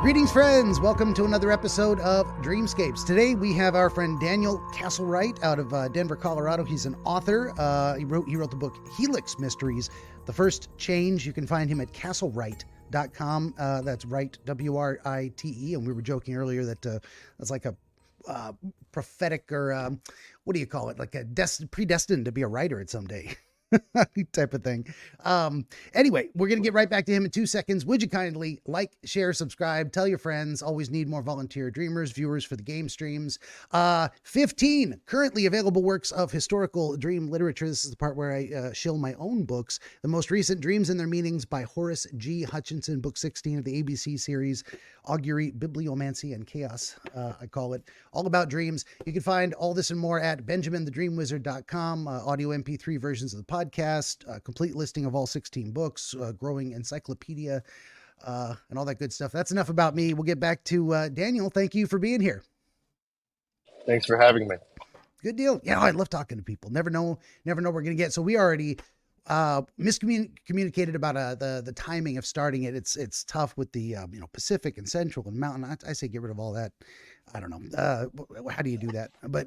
Greetings, friends. Welcome to another episode of Dreamscapes. Today we have our friend Daniel Castlereich out of Denver, Colorado. He's an author. He wrote the book Helix Mysteries, The First Change. You can find him at castlerite.com. That's right, W-R-I-T-E. And we were joking earlier that that's like a prophetic or what do you call it? Like a predestined to be a writer at some day. Type of thing. Anyway, we're going to get right back to him in 2 seconds. Would you kindly like, share, subscribe, tell your friends? Always need more volunteer dreamers, viewers for the game streams. 15 currently available works of historical dream literature. This is the part where I shill my own books. The most recent, Dreams and Their Meanings by Horace G. Hutchinson, book 16 of the ABC series, Augury, Bibliomancy, and Chaos, I call it. All about dreams. You can find all this and more at benjaminthe.dreamwizard.com, audio MP3 versions of the podcast, complete listing of all 16 books, growing encyclopedia, and all that good stuff. That's enough about me. We'll get back to Daniel. Thank you for being here. Thanks for having me. Good deal. Yeah, I love talking to people. Never know we're going to get. So we already miscommunicated about the timing of starting it. It's tough with the Pacific and Central and Mountain. I say get rid of all that. I don't know. How do you do that? But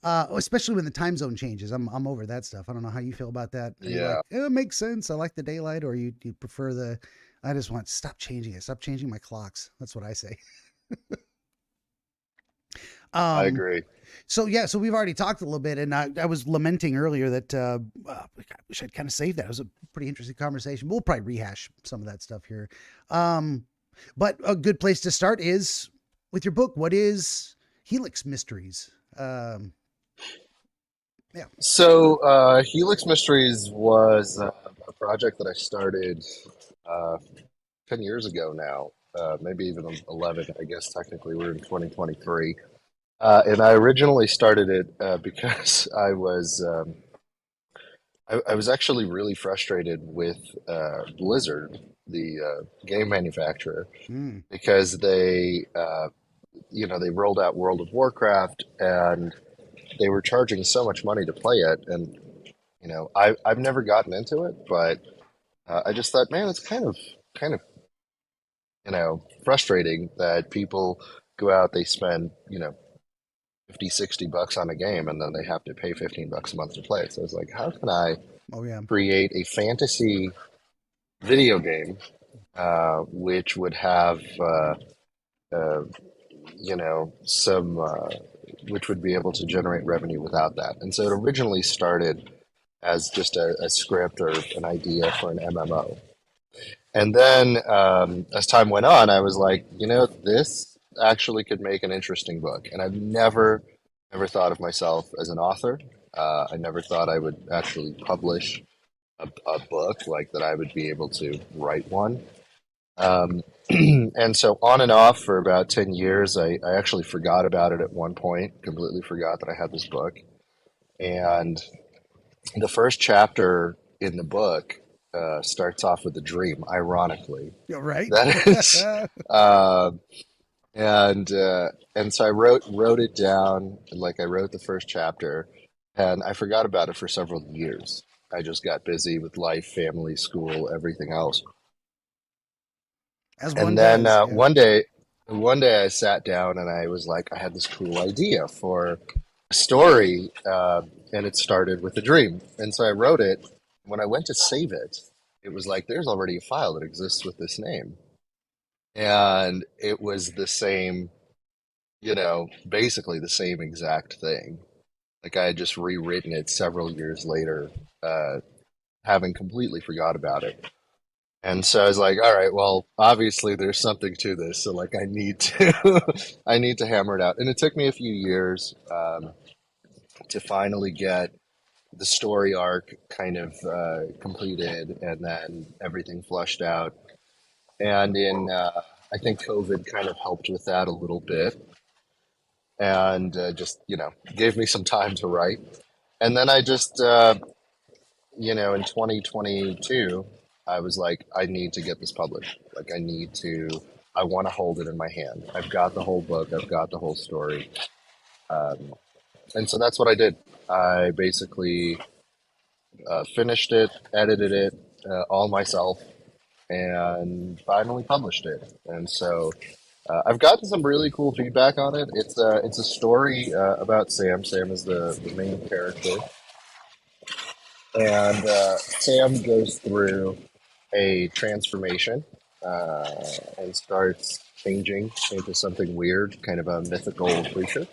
especially when the time zone changes, I'm over that stuff. I don't know how you feel about that. Yeah. Like, it makes sense. I like the daylight, or you prefer I just want stop changing it. Stop changing my clocks. That's what I say. I agree. So we've already talked a little bit, and I was lamenting earlier that I wish I'd kind of saved that. It was a pretty interesting conversation. We'll probably rehash some of that stuff here. But a good place to start is with your book. What is Helix Mysteries? Yeah. So Helix Mysteries was a project that I started 10 years ago now, maybe even 11, I guess technically we're in 2023. And I originally started it because I was actually really frustrated with Blizzard, the game manufacturer, because they rolled out World of Warcraft and they were charging so much money to play it, and I've never gotten into it, but I just thought, man, it's kind of frustrating that people go out, they spend 50, $60 on a game, and then they have to pay $15 a month to play it. So it's like, how can I create a fantasy video game which would have which would be able to generate revenue without that? And so it originally started as just a script or an idea for an MMO. And then as time went on, I was like, this actually could make an interesting book. And I've never thought of myself as an author. I never thought I would actually publish a book, like that I would be able to write one. And so on and off for about 10 years, I actually forgot about it at one point, completely forgot that I had this book. And the first chapter in the book starts off with a dream, ironically. You're right. That is, and so I wrote it down, like I wrote the first chapter, and I forgot about it for several years. I just got busy with life, family, school, everything else. And then one day I sat down and I was like, I had this cool idea for a story, and it started with a dream. And so I wrote it. When I went to save it, it was like, there's already a file that exists with this name. And it was the same, basically the same exact thing. Like I had just rewritten it several years later, having completely forgot about it. And so I was like, all right, well, obviously there's something to this. So like I need to hammer it out. And it took me a few years to finally get the story arc kind of completed, and then everything flushed out. And I think COVID kind of helped with that a little bit, and just gave me some time to write. And then I just in 2022, I was like, I need to get this published. Like I want to hold it in my hand. I've got the whole book. I've got the whole story. And so that's what I did. I basically finished it, edited it all myself, and finally published it. And so I've gotten some really cool feedback on it. It's a story about Sam. Sam is the main character, and Sam goes through a transformation and starts changing into something weird, kind of a mythical creature,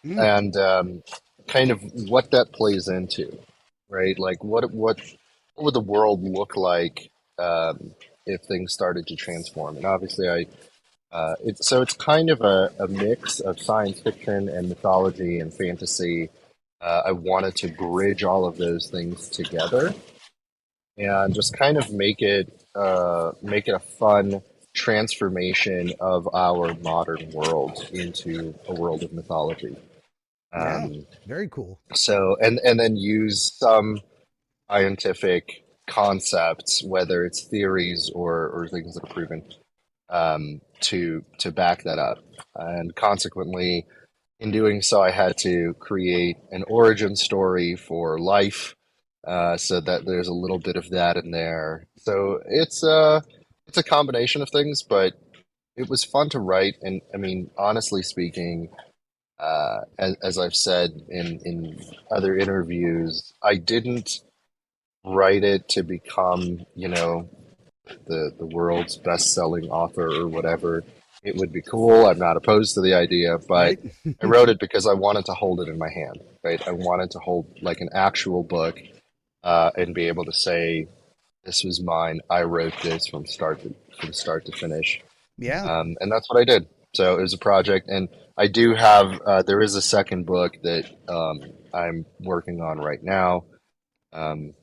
Mm, and kind of what that plays into, right? Like what would the world look like if things started to transform? And obviously, it's kind of a mix of science fiction and mythology and fantasy. I wanted to bridge all of those things together and just kind of make it a fun transformation of our modern world into a world of mythology. yeah, Um, very cool. and then use some scientific concepts, whether it's theories or things that are proven, to back that up. And consequently, in doing so, I had to create an origin story for life, so that there's a little bit of that in there. So it's a combination of things, but it was fun to write. And I mean, honestly speaking, as I've said in other interviews, I didn't write it to become, the world's best-selling author or whatever. It would be cool. I'm not opposed to the idea, but Right? I wrote it because I wanted to hold it in my hand, right? I wanted to hold like an actual book, and be able to say, "This was mine. I wrote this from start to finish," Yeah. and that's what I did. So it was a project, and I do have there is a second book that I'm working on right now. Um,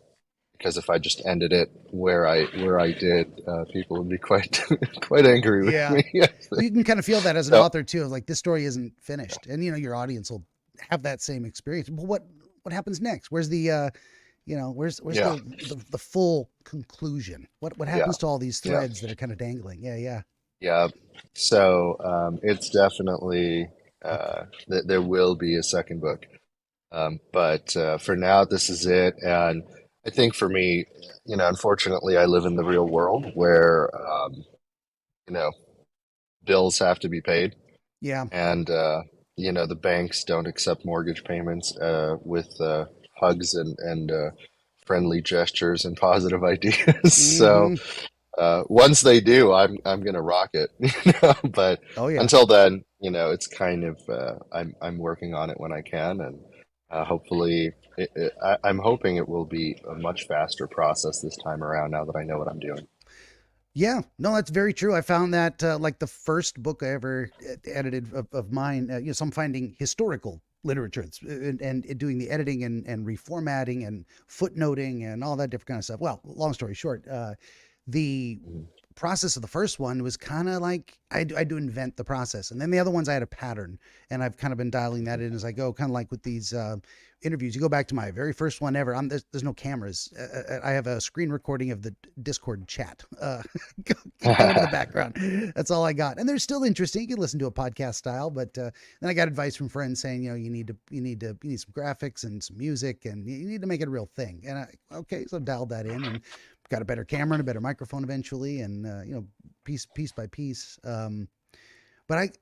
because if I just ended it where I did, people would be quite quite angry with Yeah. me. I Well, think. you can kind of feel that as an So author too. Like this story isn't finished, and your audience will have that same experience. But what happens next? Where's the where's yeah, the full conclusion? What yeah, happens to all these yeah, threads that are kind of dangling? Yeah, yeah. yeah. So it's definitely there will be a second book, but for now this is it. And I think for me, unfortunately, I live in the real world where you know bills have to be paid. Yeah. And the banks don't accept mortgage payments with hugs and friendly gestures and positive ideas. So Mm-hmm. once they do, I'm gonna rock it. But Oh yeah. until then, it's kind of I'm working on it when I can, and hopefully, I'm hoping it will be a much faster process this time around. Now that I know what I'm doing. Yeah, no, that's very true. I found that like the first book I ever edited of mine, so I'm finding historical literature and doing the editing and reformatting and footnoting and all that different kind of stuff. Well, long story short, the Mhm. process of the first one was kind of like I do invent the process, and then the other ones I had a pattern, and I've kind of been dialing that in as I go. Kind of like with these interviews, you go back to my very first one ever. There's no cameras. I have a screen recording of the Discord chat going in the background. That's all I got, and they're still interesting. You can listen to a podcast style, but then I got advice from friends saying, you need some graphics and some music, and you need to make it a real thing. And okay, so dialed that in and got a better camera and a better microphone eventually, and piece by piece. But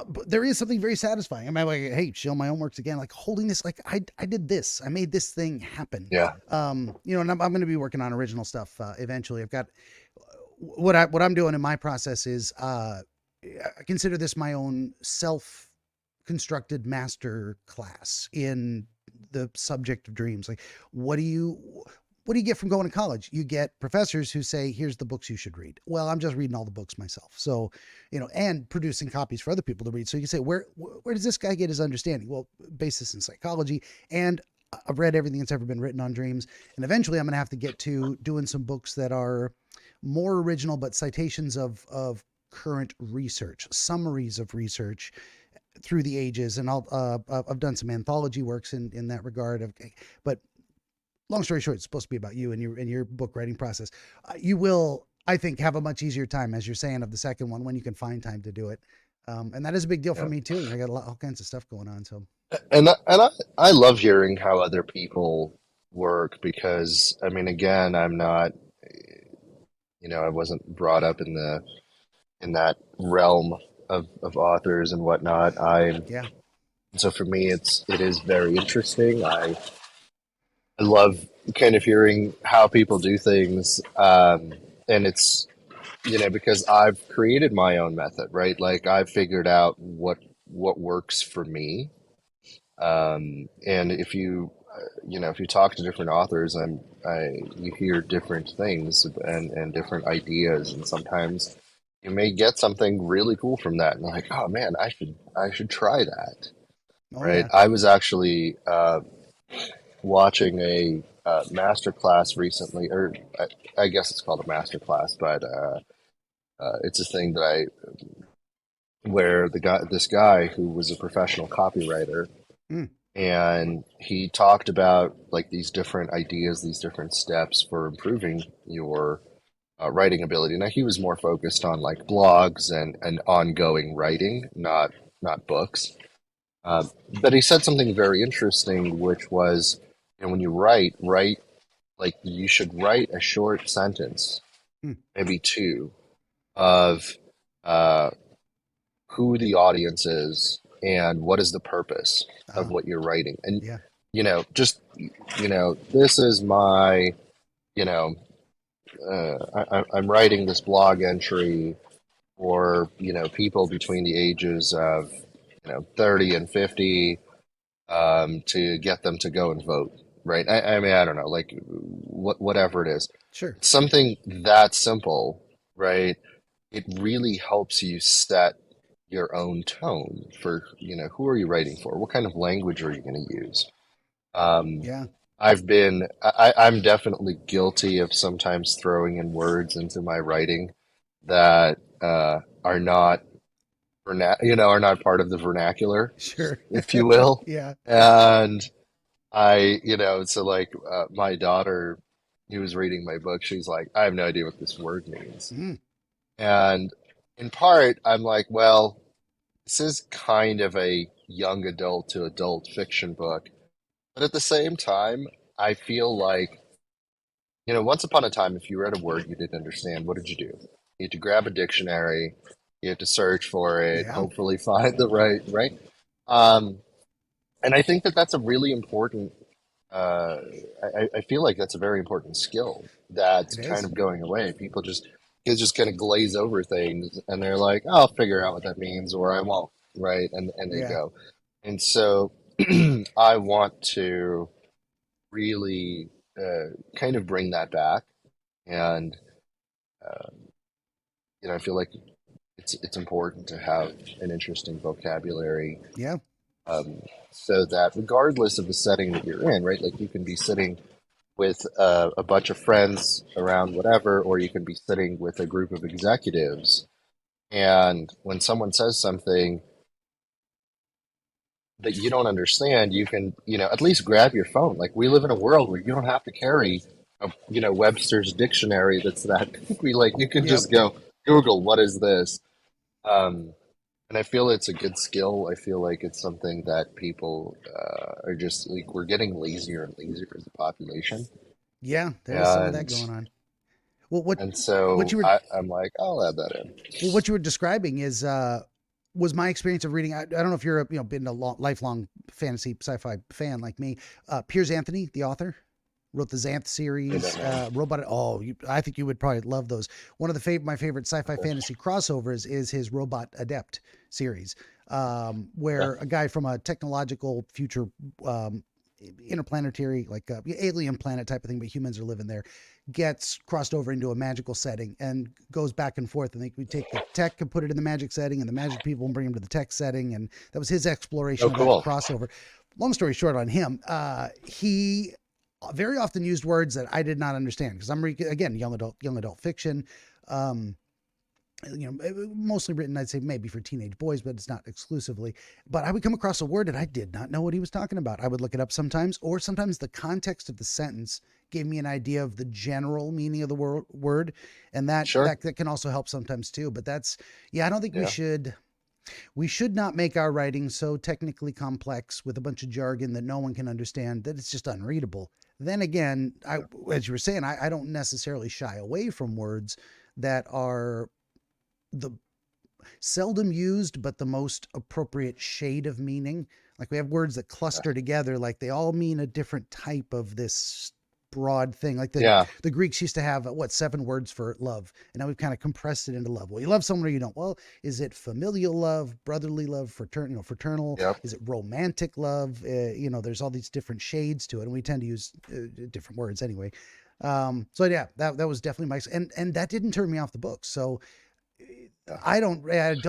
but there is something very satisfying. I'm like, hey, show my own works again, like holding this, like I did this, I made this thing happen. Yeah, And I'm going to be working on original stuff eventually. I've got what I'm doing in my process is I consider this my own self constructed master class in the subject of dreams. Like, what do you what do you get from going to college? You get professors who say, here's the books you should read. Well, I'm just reading all the books myself. So, and producing copies for other people to read. So you can say, where does this guy get his understanding? Well, basis in psychology. And I've read everything that's ever been written on dreams. And eventually I'm going to have to get to doing some books that are more original, but citations of current research, summaries of research through the ages. And I've done some anthology works in that regard. But long story short, it's supposed to be about you and your book writing process. You will, I think, have a much easier time, as you're saying, of the second one when you can find time to do it. And that is a big deal for yeah. me too. I got all kinds of stuff going on. So And I love hearing how other people work because I mean, again, I'm not. I wasn't brought up in that realm of authors and whatnot. Yeah. So for me, it is very interesting. I love kind of hearing how people do things, and it's because I've created my own method, right? Like I've figured out what works for me. And if you talk to different authors, you hear different things and different ideas, and sometimes you may get something really cool from that, and like, oh man, I should try that, Oh right? yeah. I was actually watching a master class recently, or I guess it's called a master class, but it's a thing where this guy who was a professional copywriter, Mm. and he talked about like these different ideas, these different steps for improving your writing ability. Now he was more focused on like blogs and ongoing writing, not books. Uh, but he said something very interesting, which was, when you write like you should write a short sentence, Mm. maybe two, of uh, who the audience is and what is the purpose of Oh what you're writing. And, yeah. just, this is my, you know, I'm writing this blog entry for, people between the ages of, 30 and 50, to get them to go and vote. Right. I mean, I don't know, like whatever it is, Sure. something that simple, right? It really helps you set your own tone for, who are you writing for? What kind of language are you going to use? Um, Yeah. I'm definitely guilty of sometimes throwing in words into my writing that are not, are not part of the vernacular, Sure. if you will. Yeah. And so like my daughter, who was reading my book, she's like, I have no idea what this word means. Mm. And in part, I'm like, well, this is kind of a young adult to adult fiction book. But at the same time, I feel like, once upon a time, if you read a word you didn't understand, what did you do? You had to grab a dictionary, you had to search for it, Yeah. hopefully find the right? Um, and I think that that's a really important, uh, I feel like that's a very important skill that's It kind is. of going away. Kids just kind of glaze over things and they're like, "Oh, I'll figure out what that means or I won't," right? And they Yeah. go. And so I want to really kind of bring that back. And, uh, I feel like it's important to have an interesting vocabulary, Yeah. um, so that regardless of the setting that you're in, right? Like you can be sitting with a bunch of friends around whatever, or you can be sitting with a group of executives. And when someone says something that you don't understand, you can, at least grab your phone. Like we live in a world where you don't have to carry a, Webster's dictionary that's that we like. You can Yep. just go Google, what is this? Um, and I feel it's a good skill. I feel like it's something that people are just like, we're getting lazier and lazier as a population. Yeah. There is some of that And going on. Well, what And what so you were I'm like, I'll add that in. what you were describing is was my experience of reading. I don't know if you're been a lifelong fantasy sci-fi fan like me. Piers Anthony, the author, wrote the Xanth I don't series, know. Robot. Oh, I think you would probably love those. One of my favorite sci-fi Okay. fantasy crossovers is his Robot Adept series, Okay. where a guy from a technological future, um, interplanetary, like alien planet type of thing, but humans are living there, gets crossed over into a magical setting and goes back and forth. And we take the tech and put it in the magic setting, and the magic people and bring him to the tech setting. And that was his exploration Oh, of that cool. crossover. Long story short on him, he very often used words that I did not understand because again young adult fiction. Um, mostly written, I'd say maybe for teenage boys, but it's not exclusively. But I would come across a word and I did not know what he was talking about. I would look it up sometimes, or sometimes the context of the sentence gave me an idea of the general meaning of the word, and that Sure. that that can also help sometimes too. But yeah, I don't think Yeah. we should not make our writing so technically complex with a bunch of jargon that no one can understand that it's just unreadable. Then again, as you were saying, I don't necessarily shy away from words that are the seldom used, but the most appropriate shade of meaning. Like we have words that cluster together, like they all mean a different type of this broad thing. Like Yeah. the Greeks used to have what 7 words for love, and now we've kind of compressed it into love. Well, you love someone or you don't. Well, is it familial love, brotherly love, fraternal? Yep. Is it romantic love? There's all these different shades to it, and we tend to use different words anyway. So yeah, that was definitely my and that didn't turn me off the book. So Yeah. I don't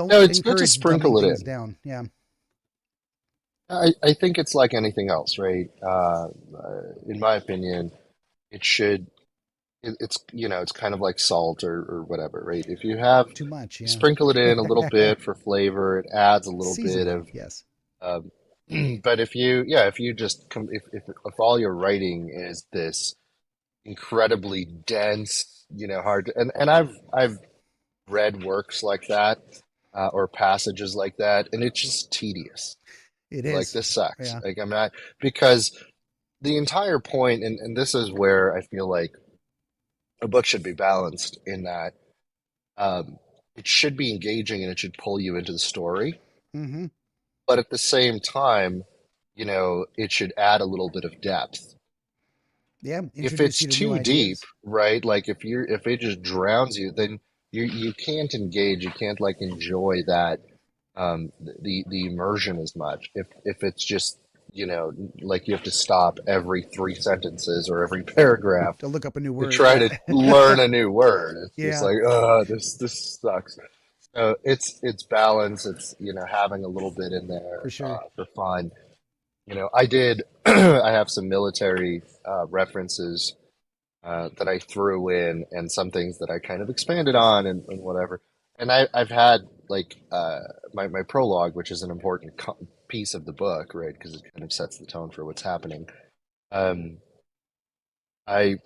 No, it's good to encourage dumbing sprinkle it things in. down. Yeah. I think it's like anything else, right? In my opinion, it should. It's it's kind of like salt or whatever, right? If you have Too much, you yeah. sprinkle it in a little bit for flavor, it adds a little bit Seasoning, of. yes. Um, but if you just if all your writing is this incredibly dense, hard, and I've read works like that or passages like that, and it's just tedious. It You're like, is. this sucks. Yeah. Like I'm not because the entire point, and this is where I feel like a book should be balanced in that um, it should be engaging and it should pull you into the story, Mm-hmm. but at the same time, it should add a little bit of depth. Yeah. If Introduce it's you to new too deep, ideas. right? Like if it just drowns you, then you can't engage. You can't like enjoy that the immersion as much. If it's just like you have to stop every 3 sentences or every paragraph To look up a new to word. try Yeah. to learn a new word. It's just Yeah, like, this sucks. So it's balance. It's having a little bit in for there sure. for fun. I did. I have some military references that I threw in, and some things that I kind of expanded on, and whatever. And I've had like my prologue, which is an important piece of the book, right? Because it kind of sets the tone for what's happening. Um, I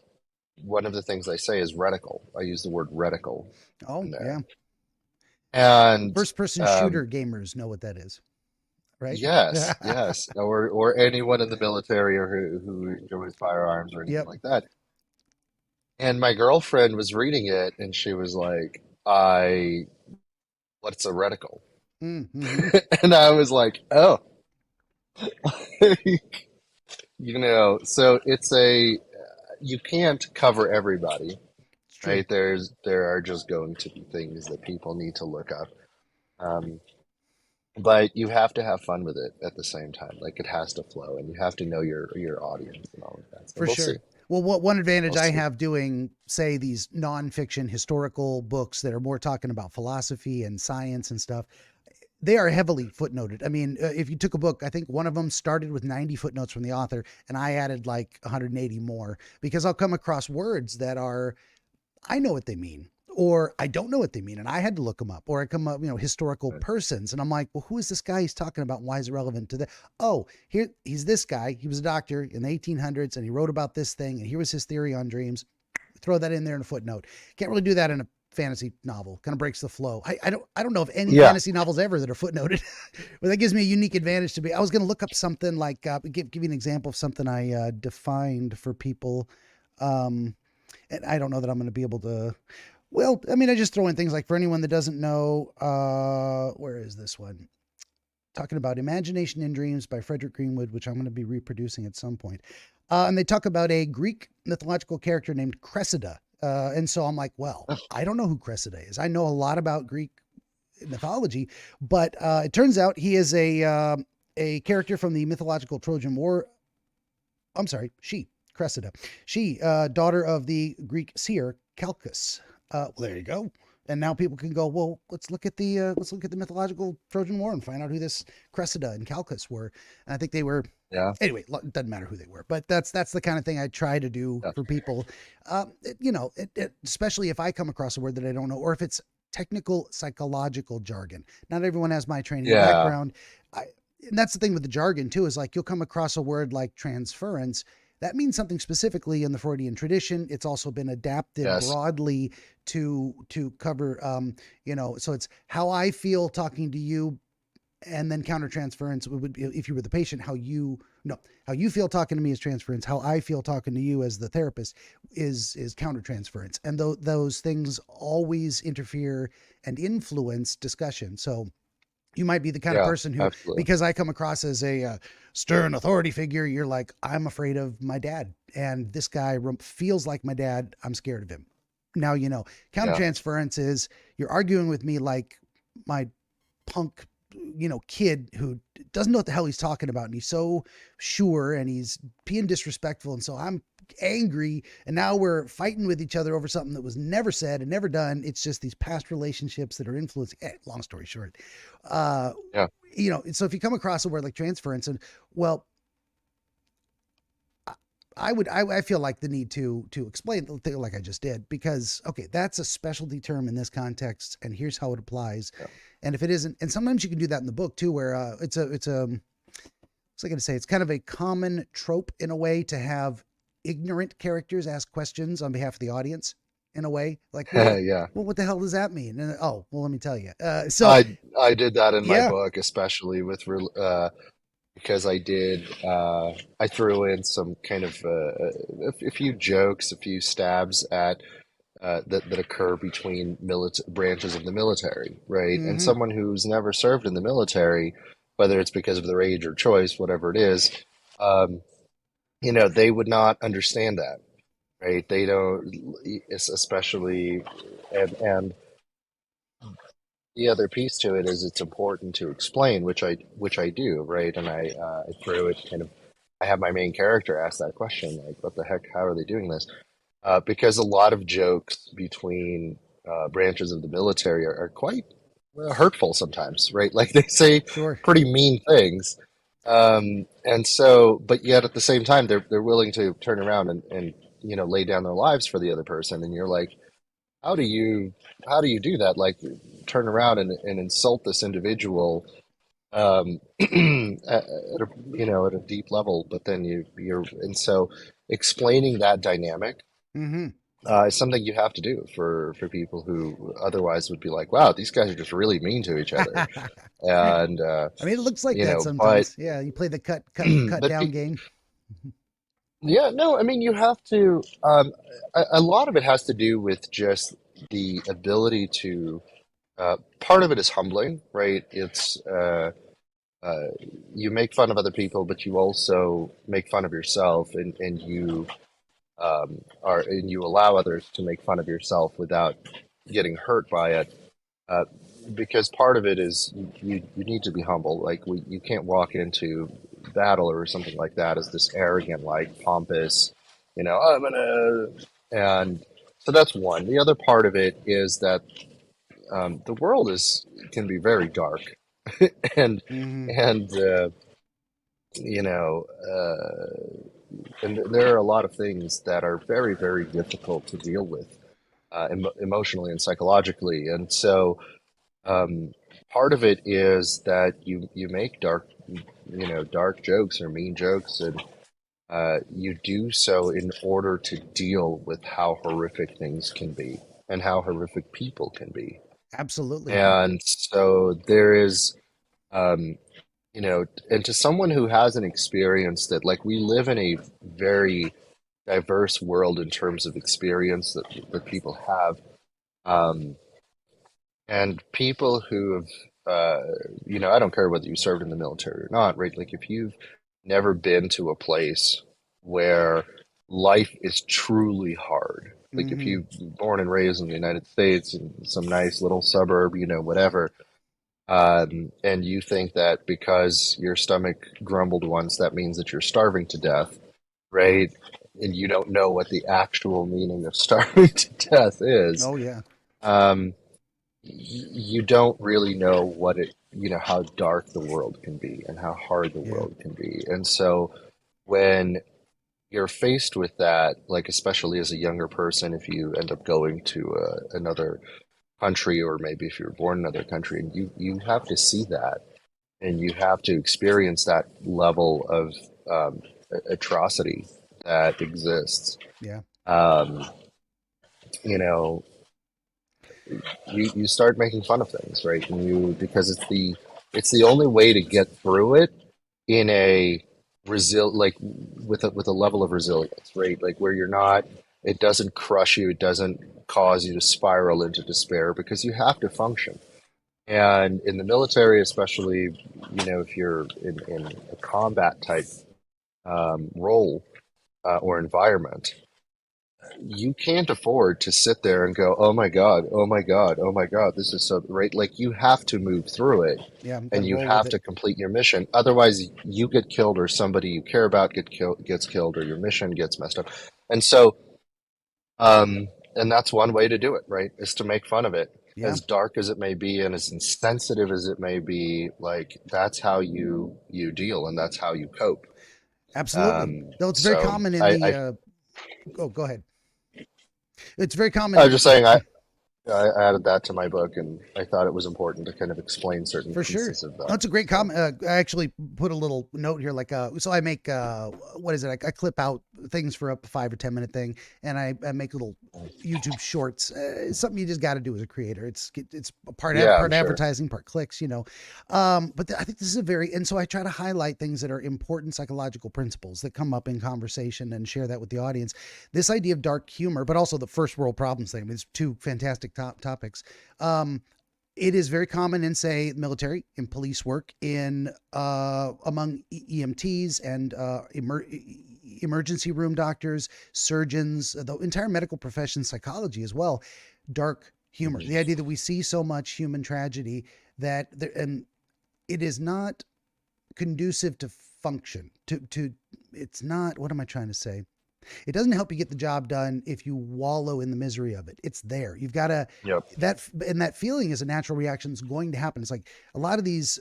One of the things I say is reticle. I use the word reticle Oh, in yeah. there, and First person um, shooter gamers know what that is, right? yes, yes, or anyone in the military or who enjoys firearms or anything Yep. like that. And my girlfriend was reading it, and she was like, "I what's a reticle?" Mm-hmm. And I was like, "Oh, so it's a you can't cover everybody, It's true. right? There are just going to be things that people need to look up, um, but you have to have fun with it at the same time. Like it has to flow, and you have to know your audience and all of that. So For we'll see, sure. Well, one we'll advantage I see. have doing, say, these nonfiction historical books that are more talking about philosophy and science and stuff, they are heavily footnoted. I mean, if you took a book, I think one of them started with 90 footnotes from the author, and I added like 180 more because I'll come across words that are I know what they mean, or I don't know what they mean, and I had to look them up, or I come up, historical Right. persons, and I'm like, well, who is this guy he's talking about? Why is it relevant to that? Oh, here he's this guy. He was a doctor in the 1800s, and he wrote about this thing, and here was his theory on dreams. Throw that in there in a footnote. Can't really do that in a fantasy novel. Kind of breaks the flow. I don't know of any Yeah, fantasy novels ever that are footnoted. Well, that gives me a unique advantage to be. I was going to look up something like give you an example of something I defined for people. Um, and I don't know that I'm going to be able to. Well, I mean, I just throw in things like for anyone that doesn't know, where is this one? Talking about Imagination in Dreams by Frederick Greenwood, which I'm going to be reproducing at some point. And they talk about a Greek mythological character named Cressida. And so I'm like, well, I don't know who Cressida is. I know a lot about Greek mythology, but it turns out he is a character from the mythological Trojan War. I'm sorry, Cressida. She, daughter of the Greek seer Calchas. Well, there you go. And now people can go, well, let's look at the mythological Trojan War and find out who this Cressida and Calchas were. And I think they were yeah, anyway. It doesn't matter who they were, but that's the kind of thing I try to do yeah, for people. Especially if I come across a word that I don't know, or if it's technical psychological jargon. Not everyone has my training and yeah. background. I, and that's the thing with the jargon too, is like you'll come across a word like transference. That means something specifically in the Freudian tradition. It's also been adapted Yes, broadly to cover, so it's how I feel talking to you, and then countertransference would be if you were the patient, how you No, how you feel talking to me is transference. How I feel talking to you as the therapist is countertransference, and those things always interfere and influence discussion. So you might be the kind of Yeah, person who, absolutely. because I come across as a stern authority figure, you're like, I'm afraid of my dad, and this guy feels like my dad. I'm scared of him. Now you know. Yeah. Countertransference is you're arguing with me like my punk, kid who doesn't know what the hell he's talking about, and he's so sure, and he's being disrespectful, and so I'm angry, and now we're fighting with each other over something that was never said and never done. It's just these past relationships that are influencing. Long story short, uh, Yeah. so if you come across a word like transference, and well, I feel like the need to explain the thing like I just did, because okay, that's a specialty term in this context, and here's how it applies. Yeah. And if it isn't, and sometimes you can do that in the book too, where it's a what's I going to say? It's kind of a common trope in a way to have ignorant characters ask questions on behalf of the audience in a way like, Yeah. well, what the hell does that mean? And oh, well, let me tell you. I did that in my Yeah, book, especially with because I threw in some kind of a few jokes, a few stabs at that occur between branches of the military, right? And mm-hmm, someone who's never served in the military, whether it's because of their age or choice, whatever it is, um, they would not understand that, right? They don't, especially, and the other piece to it is it's important to explain, which I do, right? And I throw it kind of. I have my main character ask that question, like, "What the heck? How are they doing this?" Because a lot of jokes between branches of the military are quite hurtful sometimes, right? Like they say sure. pretty mean things, and so, but yet at the same time, they're willing to turn around and lay down their lives for the other person, and you're like, how do you how do you do that? Like turn around and insult this individual at a deep level, but then you're and so explaining that dynamic Mm-hmm. is something you have to do for people who otherwise would be like, wow, these guys are just really mean to each other. And I mean, it looks like that but sometimes. Yeah, you play the cut but down game. yeah, no, I mean you have to. A lot of it has to do with just the ability to. Part of it is humbling, right? It's uh, you make fun of other people, but you also make fun of yourself, and you allow others to make fun of yourself without getting hurt by it. Uh, because part of it is you need to be humble. Like you can't walk into battle or something like that as this arrogant, like pompous, I'm gonna, and so that's one. The other part of it is that the world is can be very dark, and Mm-hmm. and you know, and there are a lot of things that are very, very difficult to deal with emotionally and psychologically. And so um, part of it is that you make dark jokes or mean jokes, and you do so in order to deal with how horrific things can be and how horrific people can be. Absolutely. And so there is. Um, and to someone who hasn't experienced it, like we live in a very diverse world in terms of experience that people have. Um, and people who have, I don't care whether you served in the military or not, right? Like if you've never been to a place where life is truly hard, like if Mm-hmm. you've born and raised in the United States in some nice little suburb, whatever, and you think that because your stomach grumbled once, that means that you're starving to death, right? And you don't know what the actual meaning of starving to death is. Oh yeah. Um, you don't really know how dark the world can be and how hard the Yeah. world can be. And so when you're faced with that, like especially as a younger person, if you end up going to another country, or maybe if you're born in another country, and you have to see that and you have to experience that level of atrocity that exists. Yeah. Um, you know, you start making fun of things, right? And because it's the only way to get through it in a like with a level of resilience, right? Like where you're not, it doesn't crush you, it doesn't cause you to spiral into despair because you have to function. And in the military, especially, if you're in a combat type role or environment, you can't afford to sit there and go, oh my God, oh my God, oh my God, this is so right. Like you have to move through it Yeah, got and to you roll with have it. to complete your mission. Otherwise, you get killed or somebody you care about gets killed or your mission gets messed up. And so, and that's one way to do it, right? Is to make fun of it. Yeah, As dark as it may be and as insensitive as it may be, like that's how you deal and that's how you cope. absolutely. Though it's very So common in I, the. I Oh, go ahead. It's very I common. was just saying I added that to my book, and I thought it was important to kind of explain certain For sure. pieces of No, that. it's a great So, comment. I actually put a little note here, like, so I make, what is it? I clip out things for a 5 or 10 minute thing, and I make little YouTube shorts. It's something you just got to do as a creator. It's yeah, I'm part sure. advertising, part clicks, you know. But I think this is a very, and so I try to highlight things that are important psychological principles that come up in conversation and share that with the audience. This idea of dark humor, but also the first world problems thing. I mean, it's two fantastic topics. Um, it is very common in, say, military, in police work, in among EMTs and emergency room doctors, surgeons, the entire medical profession, psychology as well. Dark humor, the Mhm. idea that we see so much human tragedy that there, and it is not conducive to function. To it's not. What am I trying to say? It doesn't help you get the job done if you wallow in the misery of it. It's there. You've got to Yep. that feeling is a natural reaction. It's going to happen. It's like a lot of these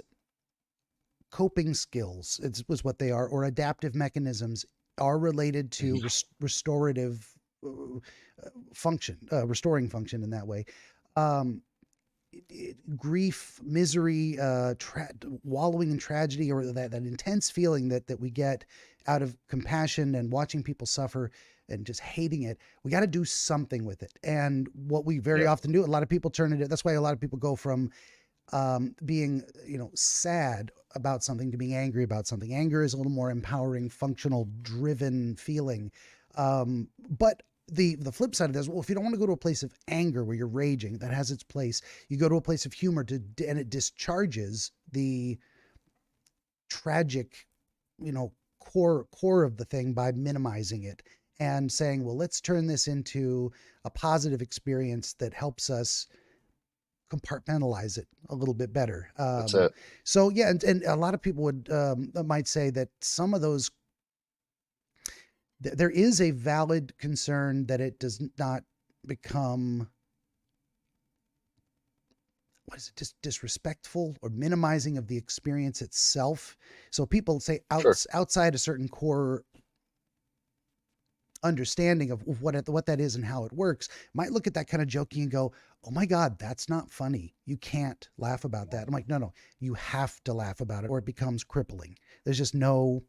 coping skills, it was what they are, or adaptive mechanisms are related to Mhm. restorative function, restoring function in that way. Um, Grief, misery, wallowing in tragedy, or that intense feeling that we get out of compassion and watching people suffer and just hating it. We got to do something with it. And what we very Yep. often do, a lot of people turn it. That's why a lot of people go from being, sad about something to being angry about something. Anger is a little more empowering, functional, driven feeling. But the flip side of this, well, if you don't want to go to a place of anger where you're raging, that has its place. You go to a place of humor and it discharges the tragic, core of the thing by minimizing it and saying, well, let's turn this into a positive experience that helps us compartmentalize it a little bit better. That's it. So yeah, and a lot of people might say that some of those there is a valid concern that it does not become, what is it, disrespectful or minimizing of the experience itself. So people say Sure. outside a certain core understanding of what that is and how it works might look at that kind of joking and go, oh my God, that's not funny, you can't laugh about that. I'm like, no, you have to laugh about it or it becomes crippling. There's no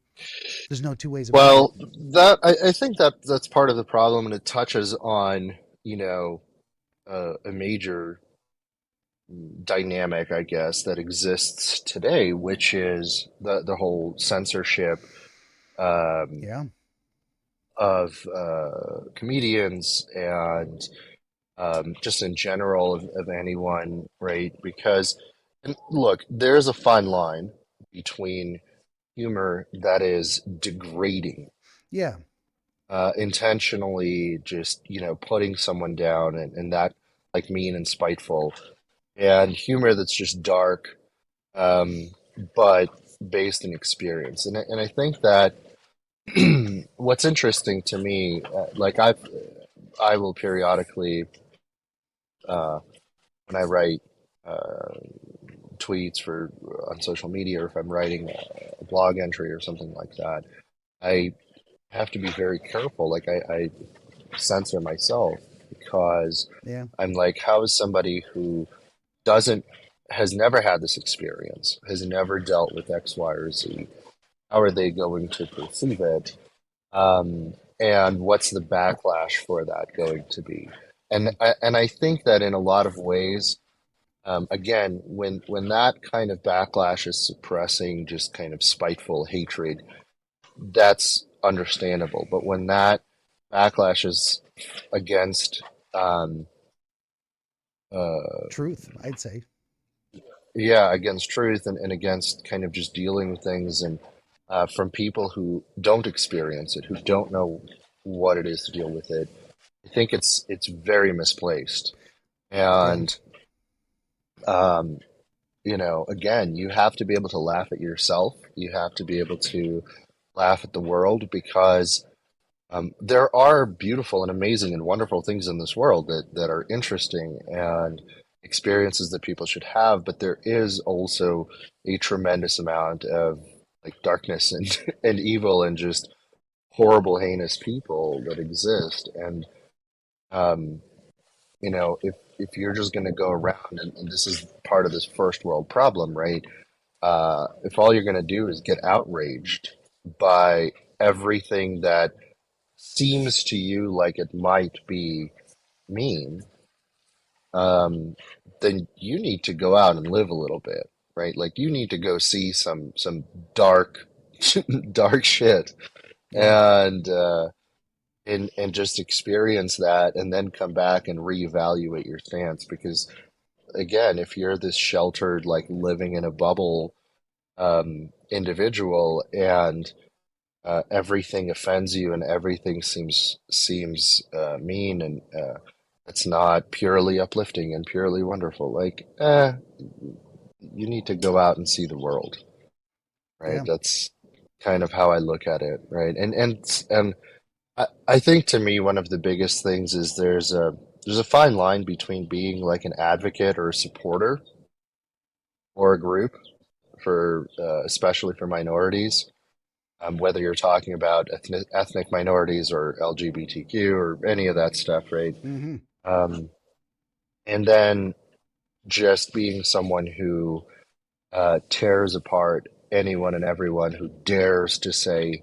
two ways about it. Well, that I think that's part of the problem, and it touches on, you know, a major dynamic, I guess, that exists today, which is the whole censorship um, Yeah, of comedians and just in general of anyone, right? Because, and look, there's a fine line between humor that is degrading, yeah, intentionally just, putting someone down and that like mean and spiteful, and humor that's just dark, um, but based in experience. And I think that what's interesting to me, like I will periodically, uh, when I write uh, tweets for on social media, or if I'm writing a blog entry or something like that, I have to be very careful. Like I censor myself because yeah. I'm like, how is somebody who doesn't has never had this experience, has never dealt with X, Y, or Z, how are they going to perceive it? And what's the backlash for that going to be? Yeah, And I think that in a lot of ways, again, when that kind of backlash is suppressing just kind of spiteful hatred, that's understandable. But when that backlash is against, um, uh, Truth, I'd say. yeah, against truth and against kind of just dealing with things and from people who don't experience it, who don't know what it is to deal with it, I think it's very misplaced. Yeah. And um, again, you have to be able to laugh at yourself. You have to be able to laugh at the world because there are beautiful and amazing and wonderful things in this world that are interesting and experiences that people should have, but there is also a tremendous amount of like darkness and and evil and just horrible, heinous people that exist. And um, if you're just going to go around and this is part of this first world problem, right? If all you're going to do is get outraged by everything that seems to you like it might be mean, um, then you need to go out and live a little bit, right? Like you need to go see some dark, dark shit, Yeah. and and just experience that, and then come back and reevaluate your stance. Because again, if you're this sheltered, like living in a bubble individual, and everything offends you and everything seems mean and it's not purely uplifting and purely wonderful. Like, you need to go out and see the world, right? Yeah. That's kind of how I look at it, right? And I think to me one of the biggest things is there's a fine line between being like an advocate or a supporter or a group for especially for minorities, whether you're talking about ethnic minorities or LGBTQ or any of that stuff, right? Mm-hmm. Um, and then just being someone who tears apart anyone and everyone who dares to say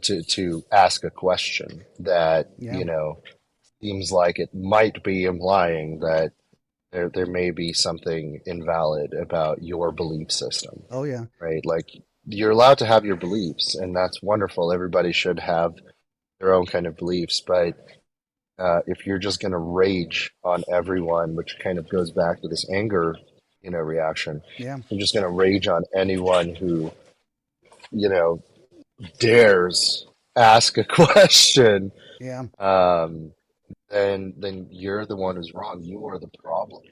to ask a question that Yeah. seems like it might be implying that there may be something invalid about your belief system, Oh yeah. right? Like you're allowed to have your beliefs, and that's wonderful. Everybody should have their own kind of beliefs, but if you're just going to rage on everyone, which kind of goes back to this anger, reaction, Yeah. you're just going to rage on anyone who, you know, dares ask a question, Yeah. um, then you're the one who's wrong. You are the problem,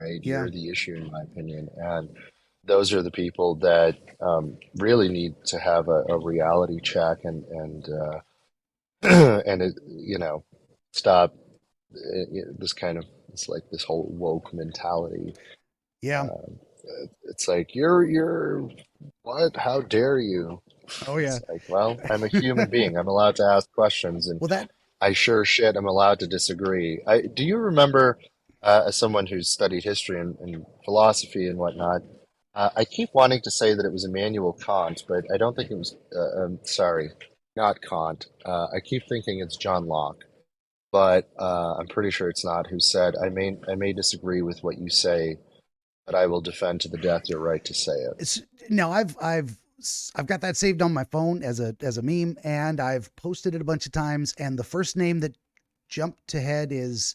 right? Yeah. You're the issue, in my opinion. And those are the people that really need to have a reality check and and stop this kind of it's like this whole woke mentality. Yeah. Um, it's like you're what? How dare you? Oh yeah. It's like, well, I'm a human being. I'm allowed to ask questions, and Well, that. I sure shit am allowed to disagree. Do you remember, as someone who's studied history and philosophy and whatnot, I keep wanting to say that it was Immanuel Kant, but I don't think it was. Sorry, not Kant. I keep thinking it's John Locke, but I'm pretty sure it's not. Who said, I may disagree with what you say, but I will defend to the death your right to say it." It's no, I've got that saved on my phone as a meme, and I've posted it a bunch of times. And the first name that jumped to head is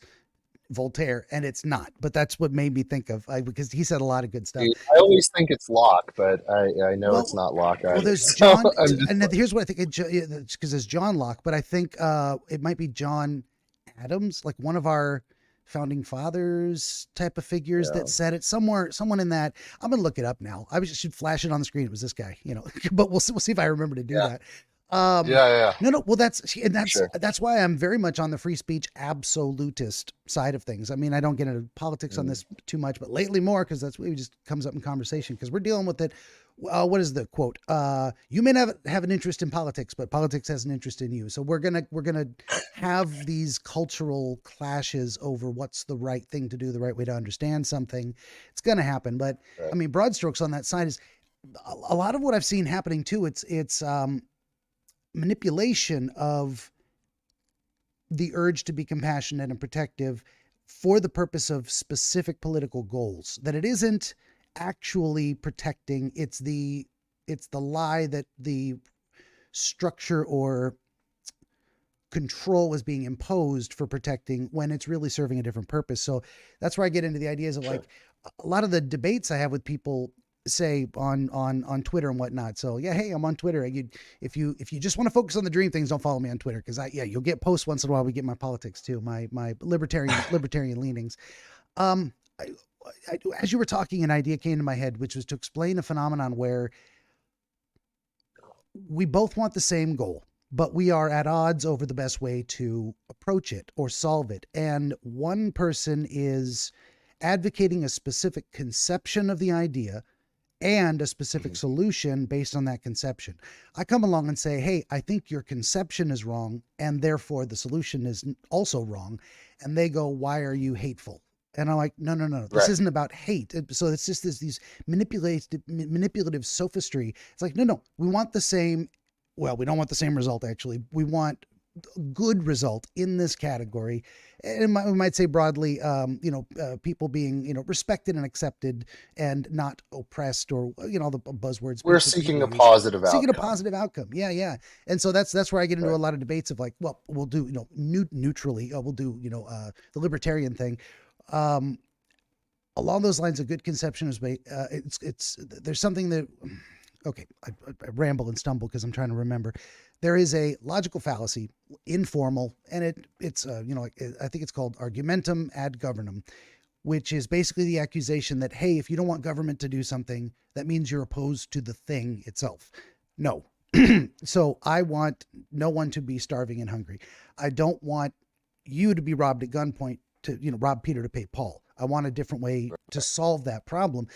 Voltaire, and it's not. But that's what made me think of because he said a lot of good stuff. See, I always think it's Locke, but I know it's Well, not Locke well, either. there's So John, I'm just and like, here's what I think because there's John Locke, but I think it might be John Adams, like one of our founding fathers type of figures that yeah, said it somewhere. Someone in that. I'm gonna look it up now. Should flash it on the screen. It was this guy, but we'll see if I remember to do yeah, that. Um, yeah. no, no. Well, and For sure. that's why I'm very much on the free speech absolutist side of things. I mean, I don't get into politics on Mm, this too much, but lately more because that's what just comes up in conversation because we're dealing with it. What is the quote? You may not have an interest in politics, but politics has an interest in you. So we're gonna have these cultural clashes over what's the right thing to do, the right way to understand something. It's gonna happen, but I right. mean, broad strokes on that side is a lot of what I've seen happening too. It's manipulation of the urge to be compassionate and protective for the purpose of specific political goals. That it isn't actually protecting. It's the lie that the structure or control is being imposed for protecting when it's really serving a different purpose. So that's where I get into the ideas of like Sure. a lot of the debates I have with people say on Twitter and whatnot. So yeah, hey, I'm on Twitter. If you just want to focus on the dream things, don't follow me on Twitter because you'll get posts once in a while. We get my politics too, my libertarian leanings. Um, I, as you were talking, an idea came to my head, which was to explain a phenomenon where we both want the same goal, but we are at odds over the best way to approach it or solve it. And one person is advocating a specific conception of the idea and a specific Mhm. solution based on that conception. I come along and say, hey, I think your conception is wrong, and therefore the solution is also wrong. And they go, why are you hateful? And I'm like, no, no, no, this Right. isn't about hate. So it's just these manipulative sophistry. It's like, no, no, we want the same. Well, we don't want the same result, actually. We want good result in this category. And we might say broadly, people being, respected and accepted and not oppressed or, the buzzwords We're people seeking a use. positive Seeking a outcome. positive outcome. Yeah, yeah. And so that's where I get into a Right. lot of debates of like, well, we'll do, neutrally, we'll do, the libertarian thing. Um, Along those lines, a good conception is there's something that okay, I ramble and stumble because I'm trying to remember. There is a logical fallacy, informal, and it's I think it's called argumentum ad governum, which is basically the accusation that hey, if you don't want government to do something, that means you're opposed to the thing itself. No. So I want no one to be starving and hungry. I don't want you to be robbed at gunpoint to rob Peter to pay Paul. I want a different way to Right. solve that problem.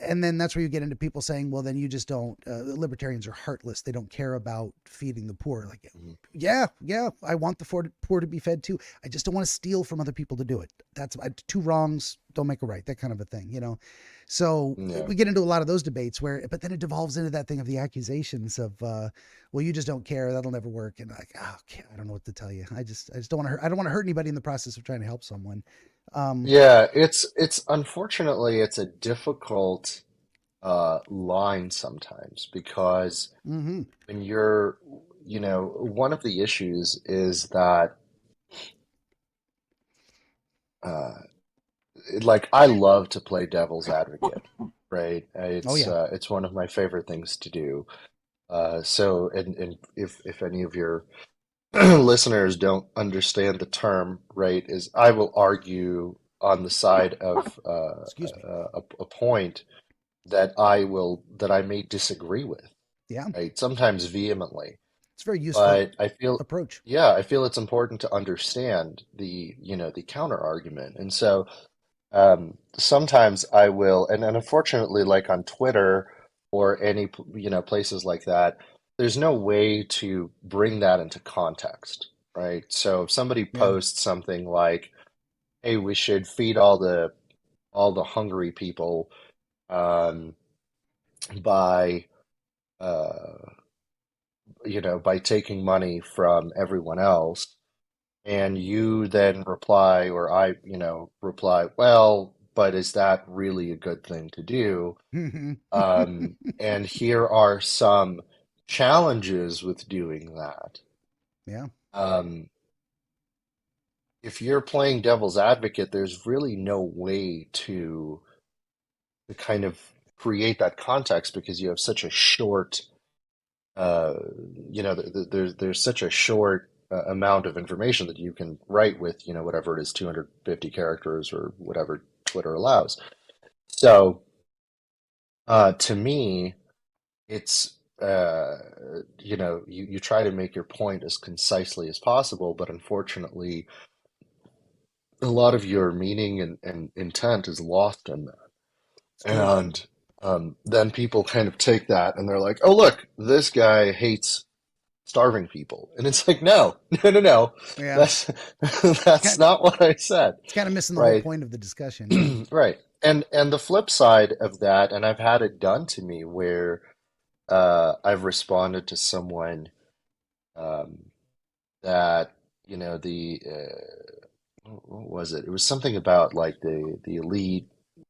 And then that's where you get into people saying, well, then you just don't, libertarians are heartless. They don't care about feeding the poor. Like, Mhm. yeah, yeah, I want the poor to be fed too. I just don't want to steal from other people to do it. That's two wrongs don't make a right, that kind of a thing. So Yeah. we get into a lot of those debates but then it devolves into that thing of the accusations of, well, you just don't care. That'll never work. And like, oh, okay, I don't know what to tell you. I just don't want to hurt. I don't want to hurt anybody in the process of trying to help someone. Um, Yeah, it's unfortunately it's a difficult line sometimes because mm-hmm. when one of the issues is that uh, like I love to play devil's advocate, right? Oh yeah. It's one of my favorite things to do. And if any of your listeners don't understand the term, right, is I will argue on the side of Excuse me. a point that I may disagree with, Yeah. right? Sometimes vehemently, It's a very useful but I feel, approach. yeah, I feel it's important to understand the counter argument. And so sometimes I will, and unfortunately, like on Twitter or any, places like that, there's no way to bring that into context, right? So if somebody Yeah. posts something like, "Hey, we should feed all the hungry people um, by, uh, by taking money from everyone else," and you then reply, or I, reply, "Well, but is that really a good thing to do?" And here are some challenges with doing that. Yeah. Um, if you're playing devil's advocate, there's really no way to kind of create that context because you have such a short, uh, there's such a short amount of information that you can write with, whatever it is, 250 characters or whatever Twitter allows. So, to me, it's you try to make your point as concisely as possible, but unfortunately, a lot of your meaning and intent is lost in that. It's true. And then people kind of take that and they're like, "Oh, look, this guy hates starving people," and it's like, no, no, no, no, Yeah. that's It's that's kind of, not what I said, it's kind of missing the whole right? point of the discussion. Yeah. Right. And the flip side of that, and I've had it done to me where I've responded to someone um, that the what was it? It was something about like the elite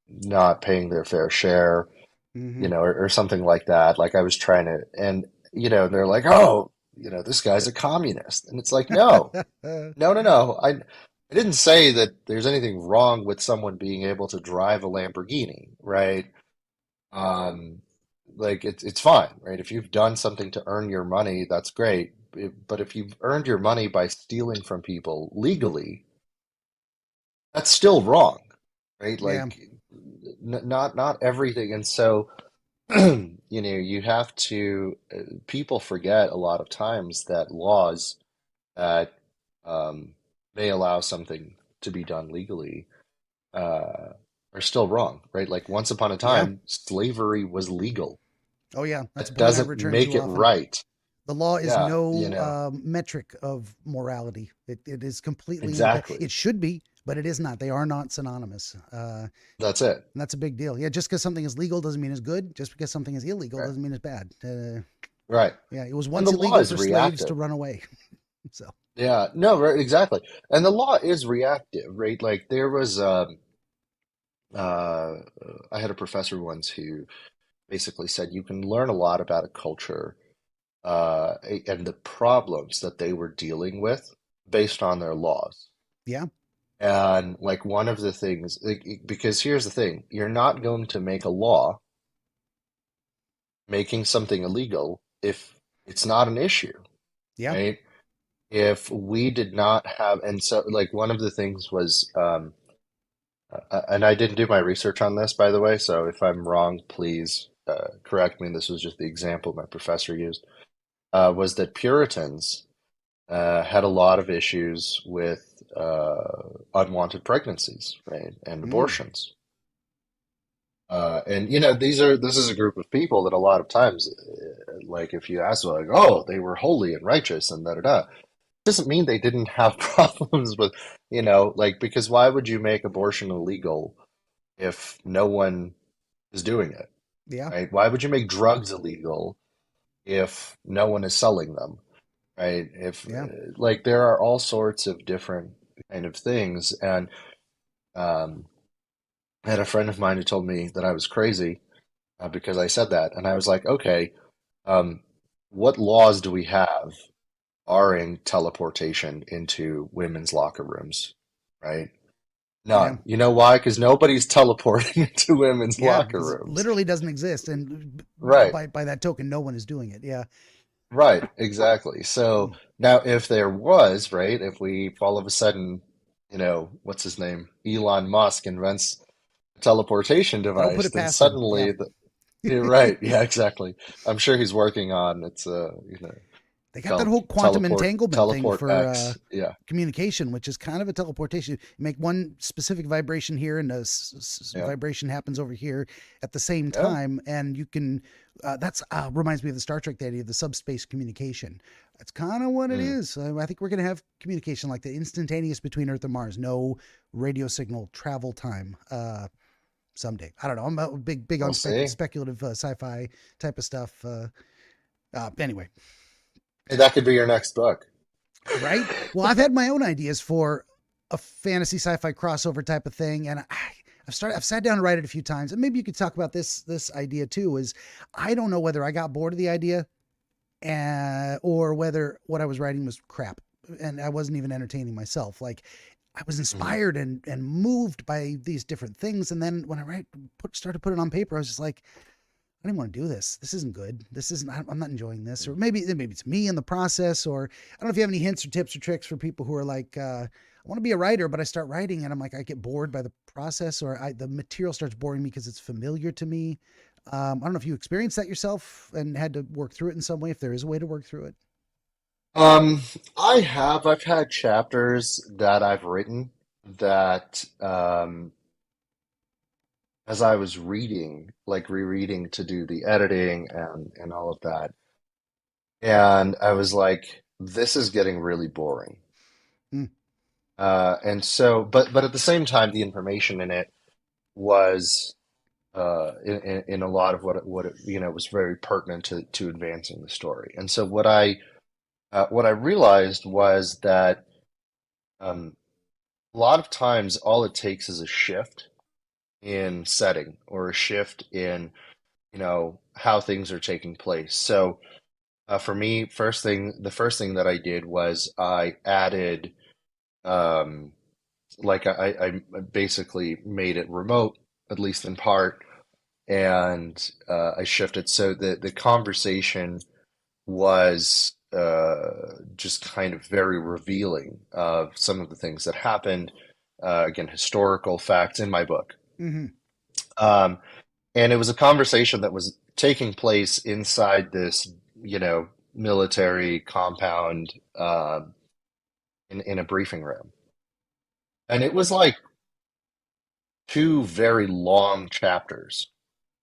not paying their fair share, Mm-hmm. or something like that. Like I was trying to, and they're like, oh, this guy's a communist. And it's like, no, no, no, no. I didn't say that there's anything wrong with someone being able to drive a Lamborghini, right? Um, like it's fine, right? If you've done something to earn your money, that's great. But if you've earned your money by stealing from people legally, that's still wrong, right? Yeah, Like not everything. And so, you have to, people forget a lot of times that laws that um, may allow something to be done legally uh, are still wrong, right? Like once upon a yeah. time, slavery was legal. Oh, yeah. That's a That point I've doesn't returned make to it often. right. The law is Yeah, no metric of morality. It is completely independent. It exactly. should be, but it is not. They are not synonymous. That's it. And that's a big deal. Yeah, just because something is legal doesn't mean it's good. Just because something is illegal Right. doesn't mean it's bad. Right. Yeah, it was And once the law illegal is for slaves to reactive. run away. So, Yeah, no, right, exactly. And the law is reactive, right? Like there was uh I had a professor once who basically said you can learn a lot about a culture and the problems that they were dealing with based on their laws. yeah, And like one of the things, because here's the thing, you're not going to make a law making something illegal if it's not an issue, yeah. right? If we did not have, and so like one of the things was, and I didn't do my research on this, by the way, so if I'm wrong, please correct me. This was just the example my professor used, was that Puritans had a lot of issues with unwanted pregnancies, right, and Mm, abortions. And this is a group of people that a lot of times, like if you ask them, like, oh, they were holy and righteous and da da da, doesn't mean they didn't have problems with, like because why would you make abortion illegal if no one is doing it, yeah, right? Why would you make drugs illegal if no one is selling them, right? If yeah. like there are all sorts of different kind of things, and um, I had a friend of mine who told me that I was crazy because I said that, and I was like, okay, um, what laws do we have barring teleportation into women's locker rooms, right? Yeah. None. You know why? Because nobody's teleporting into women's Yeah, locker because it rooms. literally doesn't exist, and Right, by that token, no one is doing it. Yeah, right, exactly. So now, if there was, right, if we all of a sudden, what's his name? Elon Musk invents a teleportation I don't put device, it then past him. Yeah, suddenly, you're right. Yeah, exactly. I'm sure he's working on it's they got that called whole quantum teleport entanglement thing teleport for X. Yeah, communication, which is kind of a teleportation. You make one specific vibration here, and a yeah, vibration happens over here at the same yeah. time, and you can. That's reminds me of the Star Trek, the idea of the subspace communication. That's kind of what it Mm. is. I think we're going to have communication like the instantaneous between Earth and Mars. No radio signal travel time. Someday, I don't know. I'm a big We'll on see. speculative sci-fi type of stuff. Anyway, Hey, that could be your next book. right? Well, I've had my own ideas for a fantasy sci-fi crossover type of thing, and I've sat down and write it a few times, and maybe you could talk about this idea too. Is I don't know whether I got bored of the idea, or whether what I was writing was crap, and I wasn't even entertaining myself. Like I was Mhm. inspired and moved by these different things, and then when I started putting it on paper, I was just like, I didn't want to do this. This isn't good. This isn't. I'm not enjoying this. Or maybe it's me in the process. Or I don't know if you have any hints or tips or tricks for people who are like, I want to be a writer, but I start writing and I'm like, I get bored by the process, or the material starts boring me because it's familiar to me. I don't know if you experienced that yourself and had to work through it in some way. If there is a way to work through it. Um, I've had chapters that I've written that, as I was reading, like rereading to do the editing and all of that, and I was like, this is getting really boring. Mm, And so, but at the same time, the information in it was in a lot of what it was very pertinent to advancing the story. And so what I realized was that a lot of times all it takes is a shift in setting or a shift in how things are taking place. So For me, the first thing that I did was I added, um, I basically made it remote, at least in part, and I shifted so the conversation was just kind of very revealing of some of the things that happened. Again, historical facts in my book. Hmm. Um, and it was a conversation that was taking place inside this, military compound in a briefing room. And it was like two very long chapters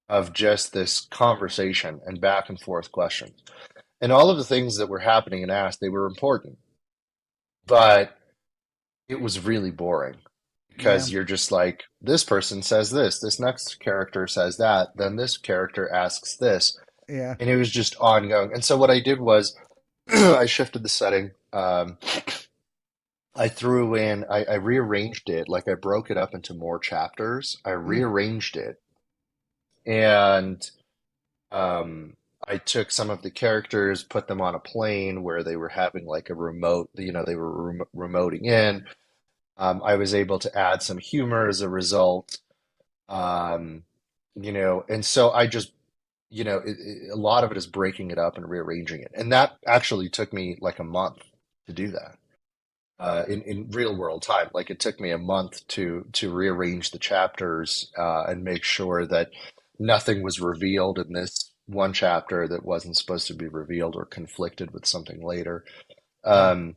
of just this conversation and back and forth questions. And all of the things that were happening and asked, they were important, but it was really boring Yeah. because you're just like, this person says this next character says that, then this character asks this. Yeah. And it was just ongoing. And so what I did was I shifted the setting. I rearranged it, like I broke it up into more chapters. I Mm. rearranged it and um, I took some of the characters, put them on a plane where they were having like a remote, they were remoting in. I was able to add some humor as a result. Um, and so I just, a lot of it is breaking it up and rearranging it. And that actually took me like a month to do that. In real world time. Like it took me a month to rearrange the chapters and make sure that nothing was revealed in this one chapter that wasn't supposed to be revealed or conflicted with something later. Yeah. Um,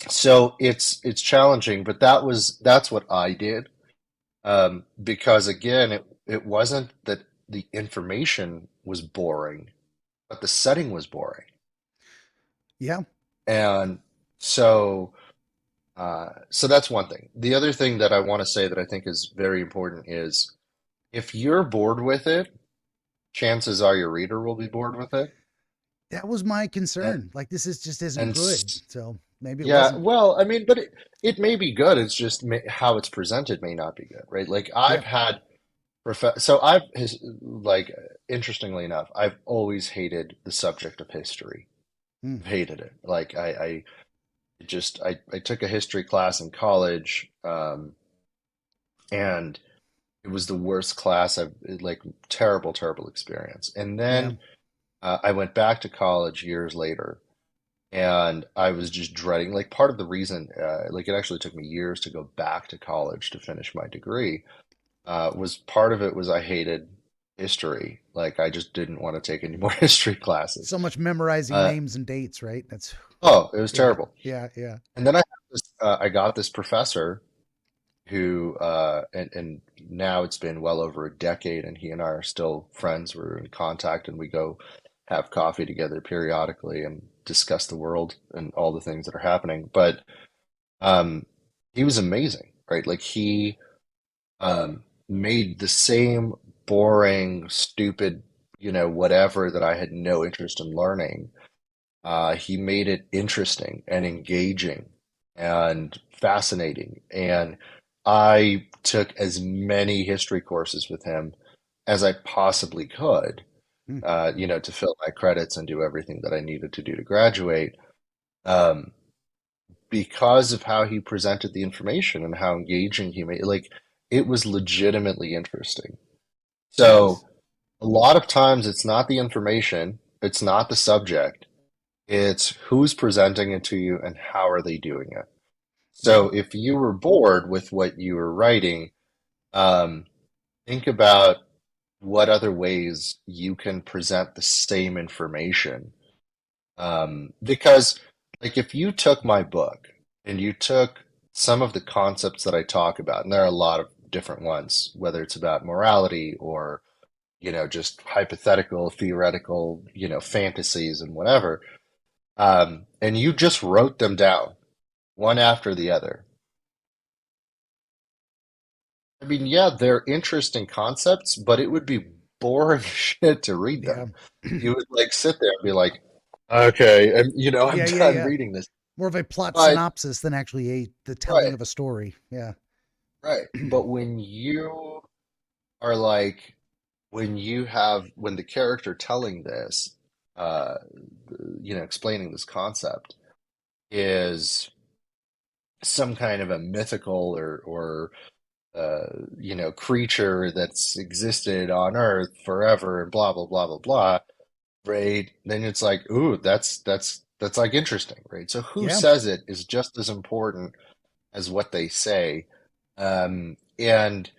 so it's challenging, but that's what I did because again, it wasn't that the information was boring, but the setting was boring, Yeah. and so. So that's one thing. The other thing that I want to say that I think is very important is if you're bored with it, chances are your reader will be bored with it. That was my And, concern. Like this is just isn't and good. So maybe it yeah, wasn't. well, I mean, but it may be good. It's just how it's presented may not be good, right? Like Yeah. I've had so I've like interestingly enough, I've always hated the subject of history. Mm. I've hated it. Like I took a history class in college, and it was the worst class I've like terrible, terrible experience. And Yeah. then I went back to college years later, and I was just dreading. Like part of the reason, like it actually took me years to go back to college to finish my degree, was part of it was I hated history. Like I just didn't want to take any more history classes. So much memorizing Uh, names and dates, right? That's oh, it was yeah. terrible. Yeah. Yeah. And then I got this professor who and now it's been well over a decade and he and I are still friends. We're in contact and we go have coffee together periodically and discuss the world and all the things that are happening. But um he was amazing, right? Like he made the same boring, stupid, whatever that I had no interest in learning. He made it interesting and engaging and fascinating. And I took as many history courses with him as I possibly could, Mm. to fill my credits and do everything that I needed to do to graduate, um, because of how he presented the information and how engaging he made. Like, it was legitimately interesting. Nice. So, a lot of times it's not the information, it's not the subject. It's who's presenting it to you and how are they doing it. Yeah. So if you were bored with what you were writing, um, think about what other ways you can present the same information. Because, like, if you took my book and you took some of the concepts that I talk about, and there are a lot of different ones, whether it's about morality or, just hypothetical, theoretical, fantasies and whatever, and you just wrote them down one after the other. I mean, yeah, they're interesting concepts, but it would be boring shit to read Yeah. them. You would like sit there and be like, okay, and I'm Yeah. Yeah. done Yeah. reading this. More of a plot But synopsis than actually the telling right, of a story. Yeah. right. But when you are like, when the character telling this uh, explaining this concept is some kind of a mythical or creature that's existed on Earth forever and blah blah blah blah blah, right? Then it's like, ooh, that's like interesting, right? So who Yeah. says it is just as important as what they say. And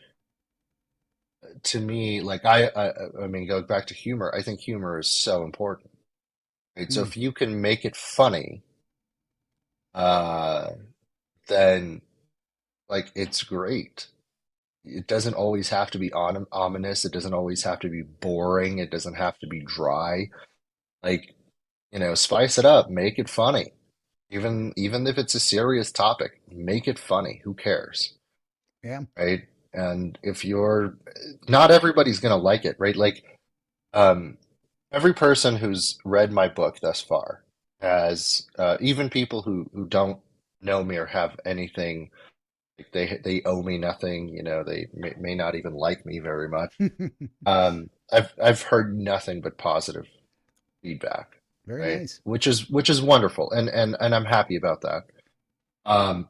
to me, like I mean, going back to humor, I think humor is so important, right? So Mm. if you can make it funny, uh, then like it's great. It doesn't always have to be ominous. It doesn't always have to be boring. It doesn't have to be dry. Like, spice it up, make it funny. Even if it's a serious topic, make it funny. Who cares, Yeah. right? And if you're not everybody's gonna like it, right? Like, um, every person who's read my book thus far has, even people who don't know me or have anything, like they owe me nothing, they may not even like me very much. I've heard nothing but positive feedback, Very right? nice. Which is wonderful, and I'm happy about that. Um,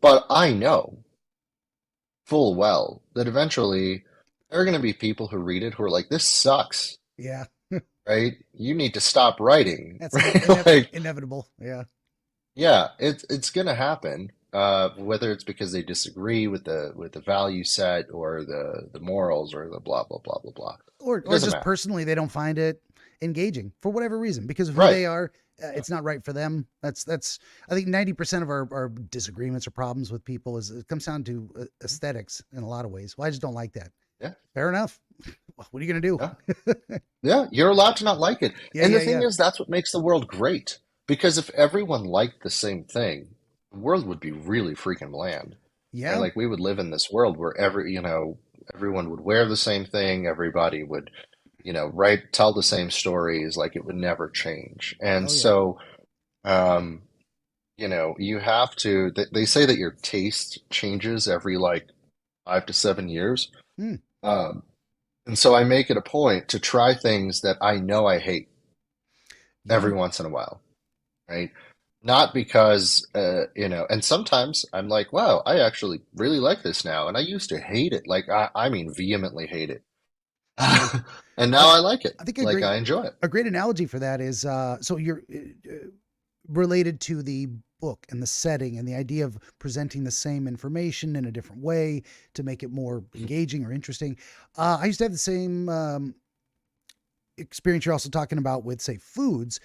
but I know full well that eventually there are going to be people who read it who are like, "This sucks," Yeah. right? You need to stop writing, That's right? Like, inevitable. Yeah. yeah, it's going to happen. Whether it's because they disagree with the value set or the morals or the blah blah blah blah blah, it Or doesn't just matter, personally, they don't find it engaging for whatever reason because of who right? they are. It's not right for them. That's I think 90% of our disagreements or problems with people is it comes down to aesthetics in a lot of ways. Well, I just don't like that. Yeah, Fair enough. What are you gonna do? yeah. Yeah, you're allowed to not like it. Yeah, And the yeah, thing yeah, is, that's what makes the world great. Because if everyone liked the same thing, the world would be really freaking bland. Right? yeah. Like we would live in this world where everyone would wear the same thing, everybody would, tell the same stories, like it would never change. And Oh yeah. so, um, you have to, they say that your taste changes every like 5 to 7 years. Hmm. Um, and so I make it a point to try things that I know I hate Yeah. every once in a while, right? Not because, and sometimes I'm like, wow, I actually really like this now. And I used to hate it. Like, I mean, vehemently hate it. Yeah. And I, now I like it. I think Like, I enjoy it. a great analogy for that is so you're related to the book and the setting and the idea of presenting the same information in a different way to make it more engaging or interesting. I used to have the same experience you're also talking about with, say, foods.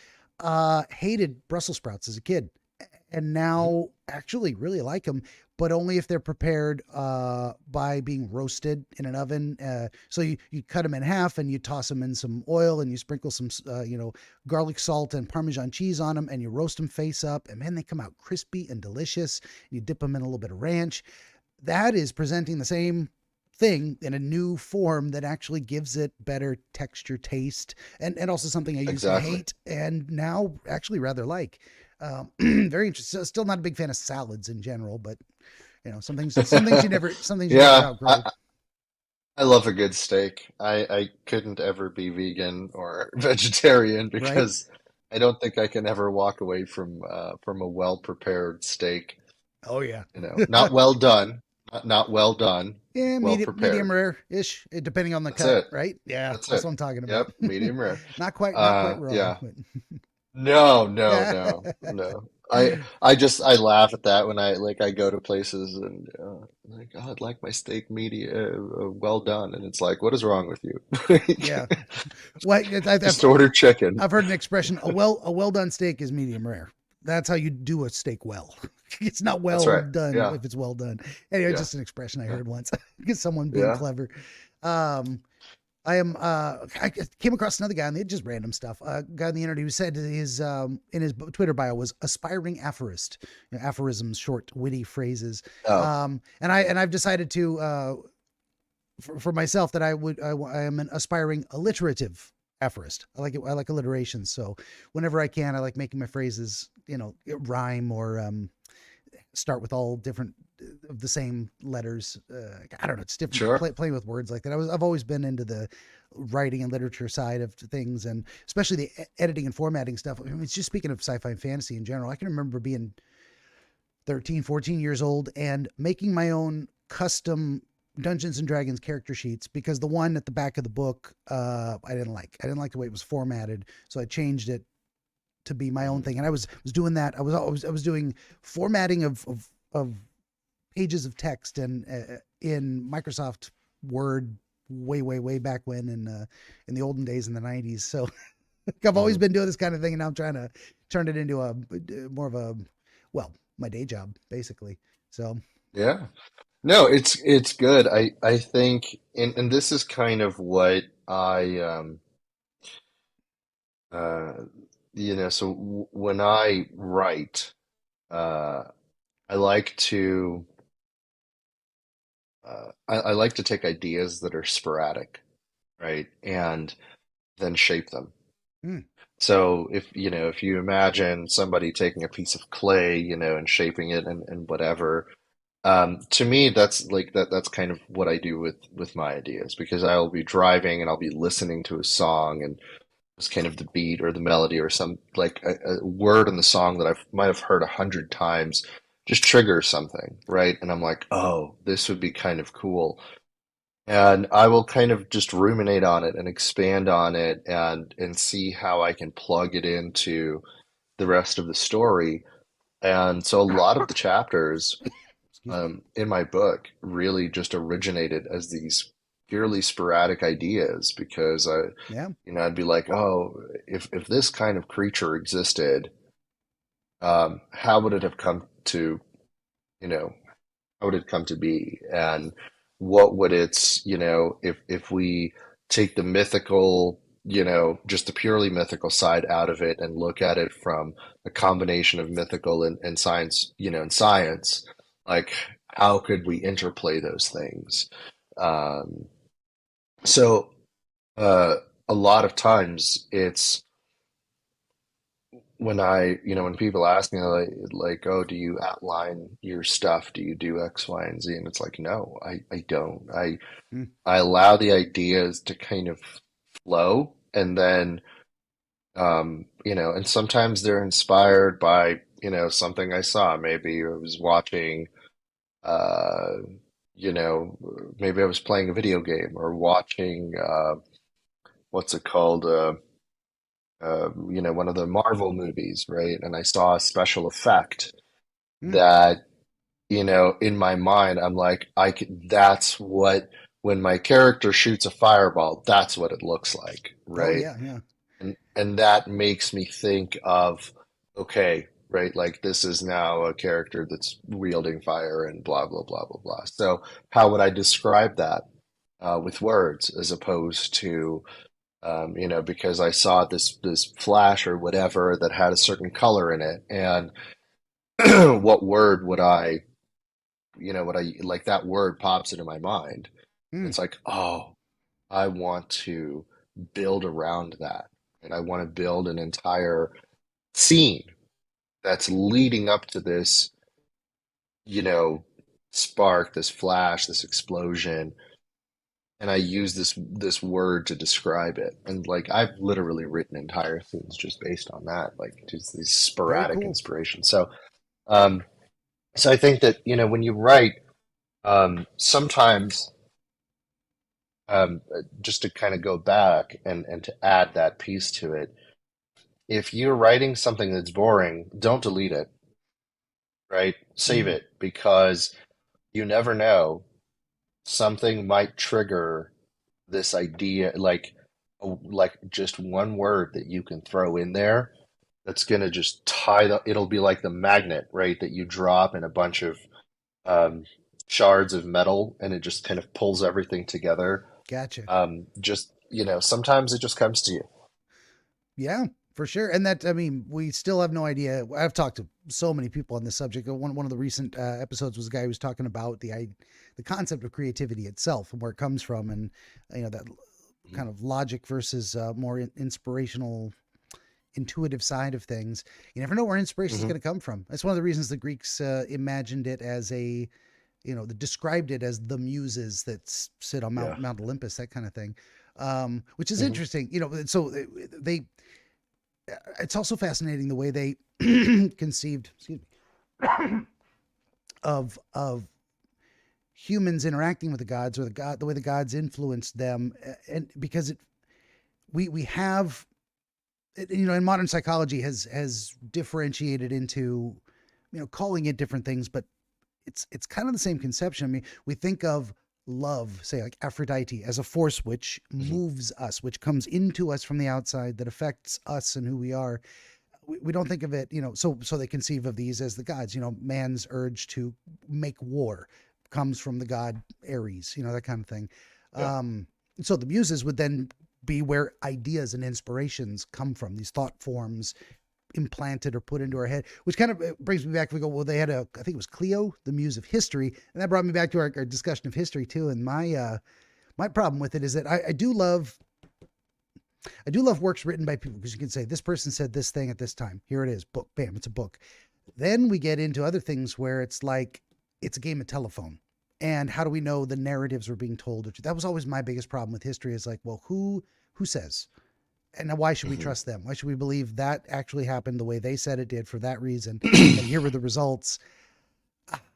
Hated Brussels sprouts as a kid, and Mhm. now actually really like them, but only if they're prepared by being roasted in an oven. So you cut them in half and you toss them in some oil and you sprinkle some, garlic salt and Parmesan cheese on them and you roast them face up. And man, they come out crispy and delicious. You dip them in a little bit of ranch. That is presenting the same thing in a new form that actually gives it better texture, taste, and also something I used to Exactly. hate and now actually rather like. Very interesting. Still not a big fan of salads in general, but some things you never Yeah, outgrow. I love a good steak. I couldn't ever be vegan or vegetarian Right? because I don't think I can ever walk away from a well prepared steak. Oh yeah. Not well done, not well done, Yeah, well medium prepared. rare ish, depending on the That's cut, it. right? Yeah, That's that's it. what I'm talking about. Yep, medium rare. Not quite raw, Yeah. but No, no, yeah. no, no. I laugh at that when I go to places and like, oh, I'd like my steak well done, and it's like, what is wrong with you? Yeah. Well, Just order chicken. I've heard an expression: a well done steak is medium rare. That's how you do a steak well. It's not That's well right. done Yeah, if it's well done. Anyway, yeah, just an expression I yeah, heard once. Someone being yeah. clever. Um, I came across another guy on the just random stuff. A guy on the internet who said his in his Twitter bio was aspiring aphorist, aphorisms, short witty phrases. Oh, And I've decided to for myself that I am an aspiring alliterative aphorist. I like it. I like alliteration. So whenever I can, I like making my phrases, rhyme or start with all different of the same letters. I don't know. It's different Sure. playing with words like that. I've always been into the writing and literature side of things, and especially the editing and formatting stuff. I mean, it's just speaking of sci-fi and fantasy in general. I can remember being 13, 14 years old and making my own custom Dungeons and Dragons character sheets because the one at the back of the book, I didn't like. I didn't like the way it was formatted, so I changed it to be my own Mhm. thing. And I was doing that. I was doing formatting of pages of text and in Microsoft Word way back when in the olden days in the 90s. So I've always Mhm. been doing this kind of thing, and now I'm trying to turn it into a more of a, well, my day job basically. So Yeah. No, it's good. I think, and this is kind of what I uh so when I write, uh I like to I like to take ideas that are sporadic, right? And then shape them. mm, So if you imagine somebody taking a piece of clay, and shaping it and whatever, to me, that's like that's kind of what I do with my ideas because I'll be driving and I'll be listening to a song and it's kind of the beat or the melody or some like a word in the song that I might have heard 100 times just triggers something, right? And I'm like, oh, this would be kind of cool. And I will kind of just ruminate on it and expand on it and see how I can plug it into the rest of the story. And so a lot of the chapters excuse me. in my book really just originated as these purely sporadic ideas because Yeah. I'd be like, oh, if this kind of creature existed, how would it have come to, you know, how would it come to be? And what would its, if we take the mythical, just the purely mythical side out of it and look at it from a combination of mythical and science, and science, like how could we interplay those things? Um, so uh, a lot of times it's when people ask me like, oh, do you outline your stuff? Do you do X, Y, and Z? And it's like, no, I don't. Mm, I allow the ideas to kind of flow and then and sometimes they're inspired by, something I saw. Maybe I was watching uh, you know, maybe I was playing a video game or watching what's it called? One of the Marvel movies, right? And I saw a special effect mm. that, in my mind, I'm like, that's what, when my character shoots a fireball, that's what it looks like, Oh right? yeah, yeah. And that makes me think of, okay, right, like this is now a character that's wielding fire and blah, blah, blah, blah, blah. So how would I describe that with words as opposed to, because I saw this flash or whatever that had a certain color in it, and what word would would I like that word pops into my mind. Mm, It's like, oh, I want to build around that, and I want to build an entire scene that's leading up to this, you know, spark, this flash, this explosion, and I use this word to describe it. And like I've literally written entire scenes just based on that, like just these very sporadic cool. inspirations. Um, so I think that, when you write, sometimes just to kind of go back and to add that piece to it, if you're writing something that's boring, don't delete it, right? Save Mm, it because you never know. Something might trigger this idea, like just one word that you can throw in there that's gonna just it'll be like the magnet, right? That you drop in a bunch of um, shards of metal and it just kind of pulls everything together. gotcha. Just, sometimes it just comes to you. Yeah, for sure. And that, I mean, we still have no idea. I've talked to so many people on this subject. One of the recent episodes was a guy who was talking about the concept of creativity itself and where it comes from, and that kind of logic versus more inspirational, intuitive side of things. You never know where inspiration is Hmm. going to come from. That's one of the reasons the Greeks imagined it as a described it as the muses that sit on Yeah. Mount Olympus, that kind of thing, which is Hmm. interesting. So they it's also fascinating the way they conceived, excuse me, of humans interacting with the gods, or the way the gods influenced them, and because we have, in modern psychology has differentiated into, calling it different things, but it's kind of the same conception. I mean, we think of love, say like Aphrodite, as a force which Hmm. moves us, which comes into us from the outside, that affects us and who we are. We don't think of it, so they conceive of these as the gods. Man's urge to make war comes from the god Ares, that kind of thing. Yeah. Um, so the muses would then be where ideas and inspirations come from, these thought forms implanted or put into our head, which kind of brings me back. We go, well, they had I think it was Clio, the muse of history, and that brought me back to our discussion of history too. And my problem with it is that I do love works written by people, because you can say this person said this thing at this time. Here it is, book, bam, it's a book. Then we get into other things where it's like it's a game of telephone. And how do we know the narratives were being told? That was always my biggest problem with history. Is like, well, who says? And why should we Hmm. trust them? Why should we believe that actually happened the way they said it did for that reason? And here were the results.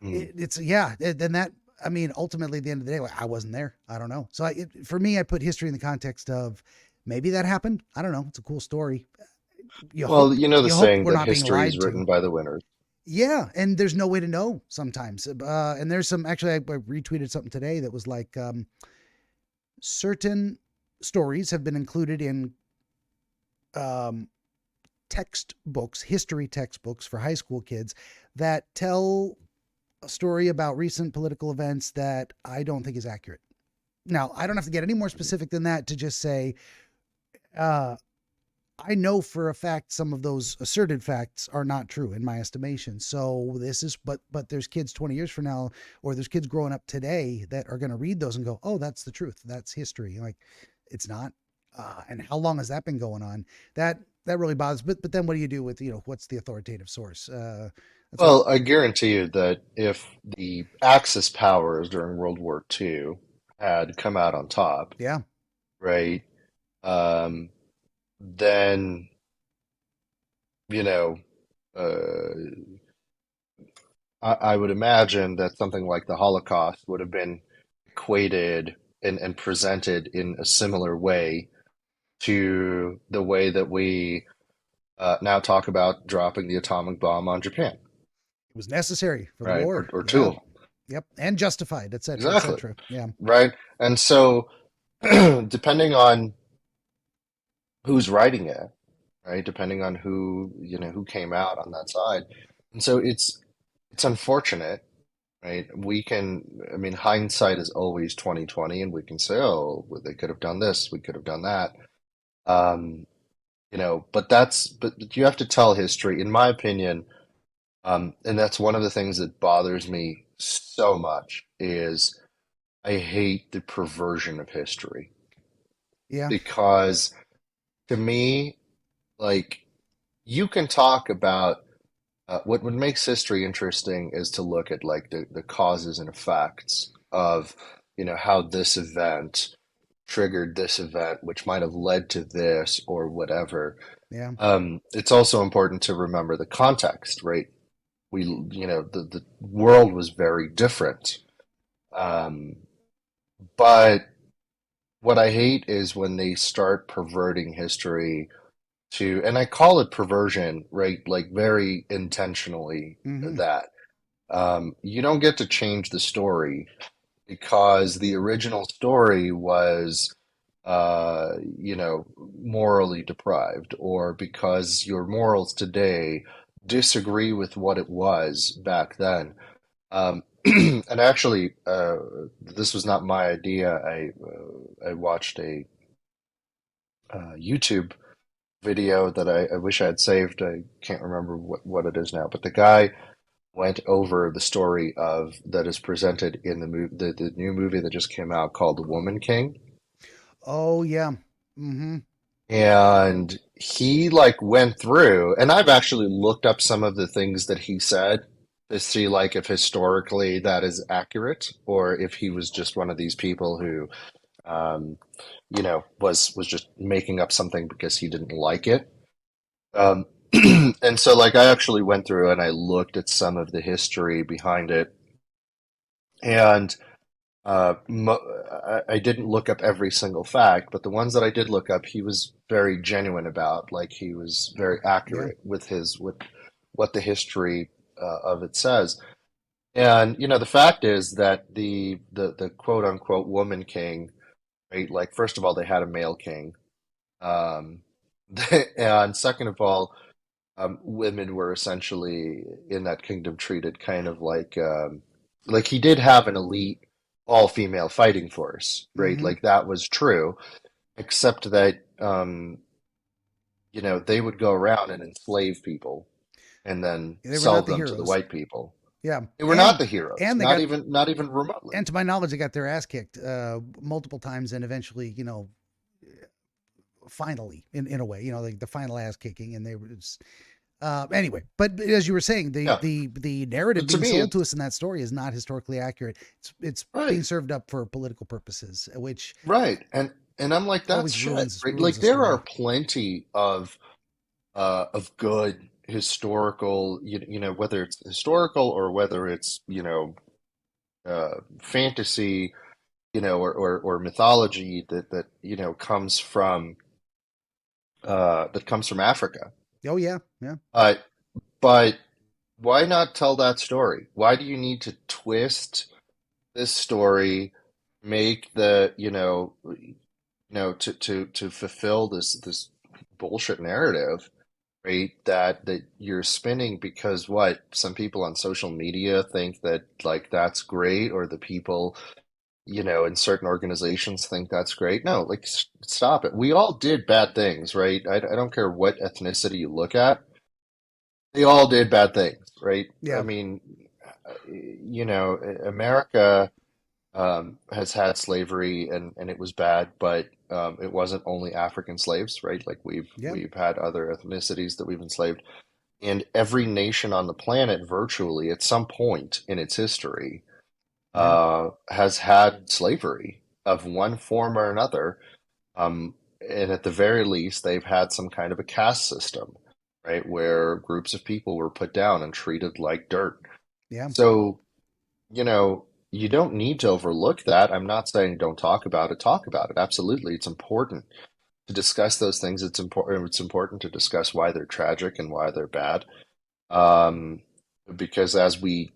Hmm. It's yeah. Then that, I mean, ultimately, at the end of the day, like, I wasn't there. I don't know. So for me, I put history in the context of maybe that happened. I don't know. It's a cool story. You Well, hope you know the you hope saying we're that not being history is lied to. written by the winners. Yeah, and there's no way to know sometimes. And there's some, actually, I retweeted something today that was like, certain stories have been included in um, textbooks, history textbooks for high school kids, that tell a story about recent political events that I don't think is accurate. Now, I don't have to get any more specific than that to just say, uh, I know for a fact some of those asserted facts are not true in my estimation. So this is, but there's kids 20 years from now, or there's kids growing up today that are going to read those and go, oh, that's the truth. That's history. Like, it's not. And how long has that been going on? That really bothers. But then what do you do with, what's the authoritative source? That's why. Well, I guarantee you that if the Axis powers during World War II had come out on top, Yeah. right, um, then, you know, uh, I would imagine that something like the Holocaust would have been equated and presented in a similar way to the way that we now talk about dropping the atomic bomb on Japan, It was necessary for the right? war. Or Yeah. Tool. Yep. And justified, et cetera, et Exactly. cetera. Yeah. Right. And so, depending on who's writing it, right? Depending on who, who came out on that side. And so it's unfortunate, right? I mean, hindsight is always 2020, and we can say, oh, well, they could have done this, we could have done that. Um, but you have to tell history, in my opinion. And that's one of the things that bothers me so much is I hate the perversion of history, Yeah. because to me, like, you can talk about what makes history interesting is to look at like the causes and effects of, how this event triggered this event, which might have led to this or whatever. Yeah. It's also important to remember the context, right? The world was very different. Um, but what I hate is when they start perverting history and I call it perversion, right? Like very intentionally Mm-hmm. that. You don't get to change the story because the original story was, morally deprived, or because your morals today disagree with what it was back then. And actually, this was not my idea. I watched a YouTube video that I wish I had saved. I can't remember what it is now, but the guy went over the story of that is presented in the new movie that just came out called The Woman King. Oh yeah. Mm-hmm. And he like went through, and I've actually looked up some of the things that he said. to see like if historically that is accurate, or if he was just one of these people who, um, was just making up something because he didn't like it. Um, and so, like, I actually went through and I looked at some of the history behind it, and I didn't look up every single fact, but the ones that I did look up, he was very genuine about. Like, he was very Yeah. accurate with what the history of it says. And the fact is that the quote unquote woman king, right? Like, first of all, they had a male king, um, and second of all, women were essentially in that kingdom treated kind of like he did have an elite all female fighting force, right? Mm-hmm. Like that was true, except that they would go around and enslave people and then They were sell not the them to the heroes. white people. Yeah. They were not And the heroes, and they not got even remotely. and to my knowledge, they got their ass kicked multiple times, and eventually, finally, in a way, like the final ass kicking, and they were. Anyway, but as you were saying, the Yeah. the the narrative But to being me, sold to it's us in that story is not historically accurate. It's being right. served up for political purposes, which Right. And I'm like, that's always shit, ruins right? ruins Like the there are story. plenty of good historical, whether it's historical or whether it's, fantasy, or mythology that comes from Africa. Oh yeah, yeah, Uh, but why not tell that story? Why do you need to twist this story, make to fulfill this bullshit narrative, right? That you're spinning because what some people on social media think that like that's great, or the people in certain organizations think that's great. No, like stop it. We all did bad things, right? I don't care what ethnicity you look at. They all did bad things, right? I yeah, mean, America has had slavery, and it was bad, but it wasn't only African slaves, right? Like yeah, we've had other ethnicities that we've enslaved, and every nation on the planet, virtually at some point in its history, yeah, has had slavery of one form or another. And at the very least, they've had some kind of a caste system, right, where groups of people were put down and treated like dirt. yeah. So, you don't need to overlook that. I'm not saying don't talk about it. Talk about it. Absolutely. It's important to discuss those things. It's important to discuss why they're tragic and why they're bad. Um, because as we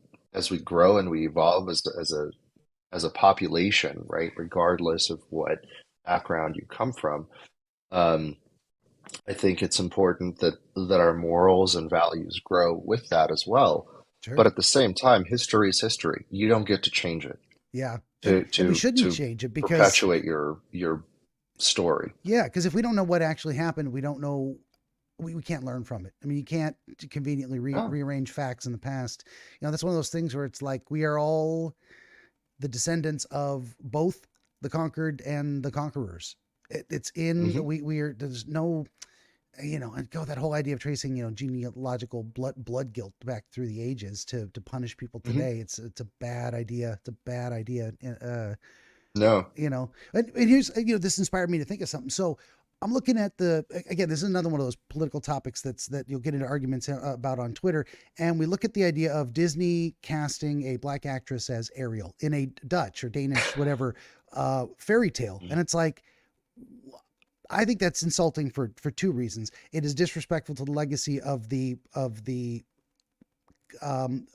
grow and we evolve as a population, right, regardless of what background you come from, um, I think it's important that our morals and values grow with that as well. Sure. But at the same time, history is history. You don't get to change it Yeah, and to and we to shouldn't to change it because perpetuate your story. yeah, because if we don't know what actually happened, we don't know. We can't learn from it. I mean, you can't conveniently Oh, rearrange facts in the past. That's one of those things where it's like we are all the descendants of both the conquered and the conquerors. It's in hmm we are there's no and go that whole idea of tracing genealogical blood guilt back through the ages to punish people hmm today. It's a bad idea. It's a bad idea. No. And here's this inspired me to think of something. So I'm looking at the again. This is another one of those political topics that you'll get into arguments about on Twitter. And we look at the idea of Disney casting a black actress as Ariel in a Dutch or Danish whatever fairy tale, and it's like I think that's insulting for two reasons. It is disrespectful to the legacy of the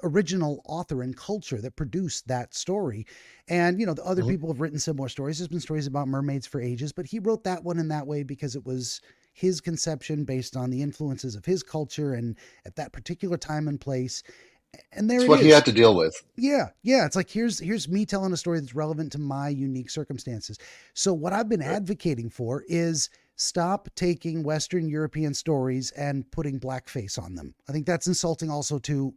original author and culture that produced that story. And, the other hmm people have written similar stories. There's been stories about mermaids for ages, but he wrote that one in that way because it was his conception based on the influences of his culture and at that particular time and place. And there It's it what he is. had to deal with. Yeah, yeah. It's like here's me telling a story that's relevant to my unique circumstances. So what I've been Right. advocating for is stop taking Western European stories and putting blackface on them. I think that's insulting also to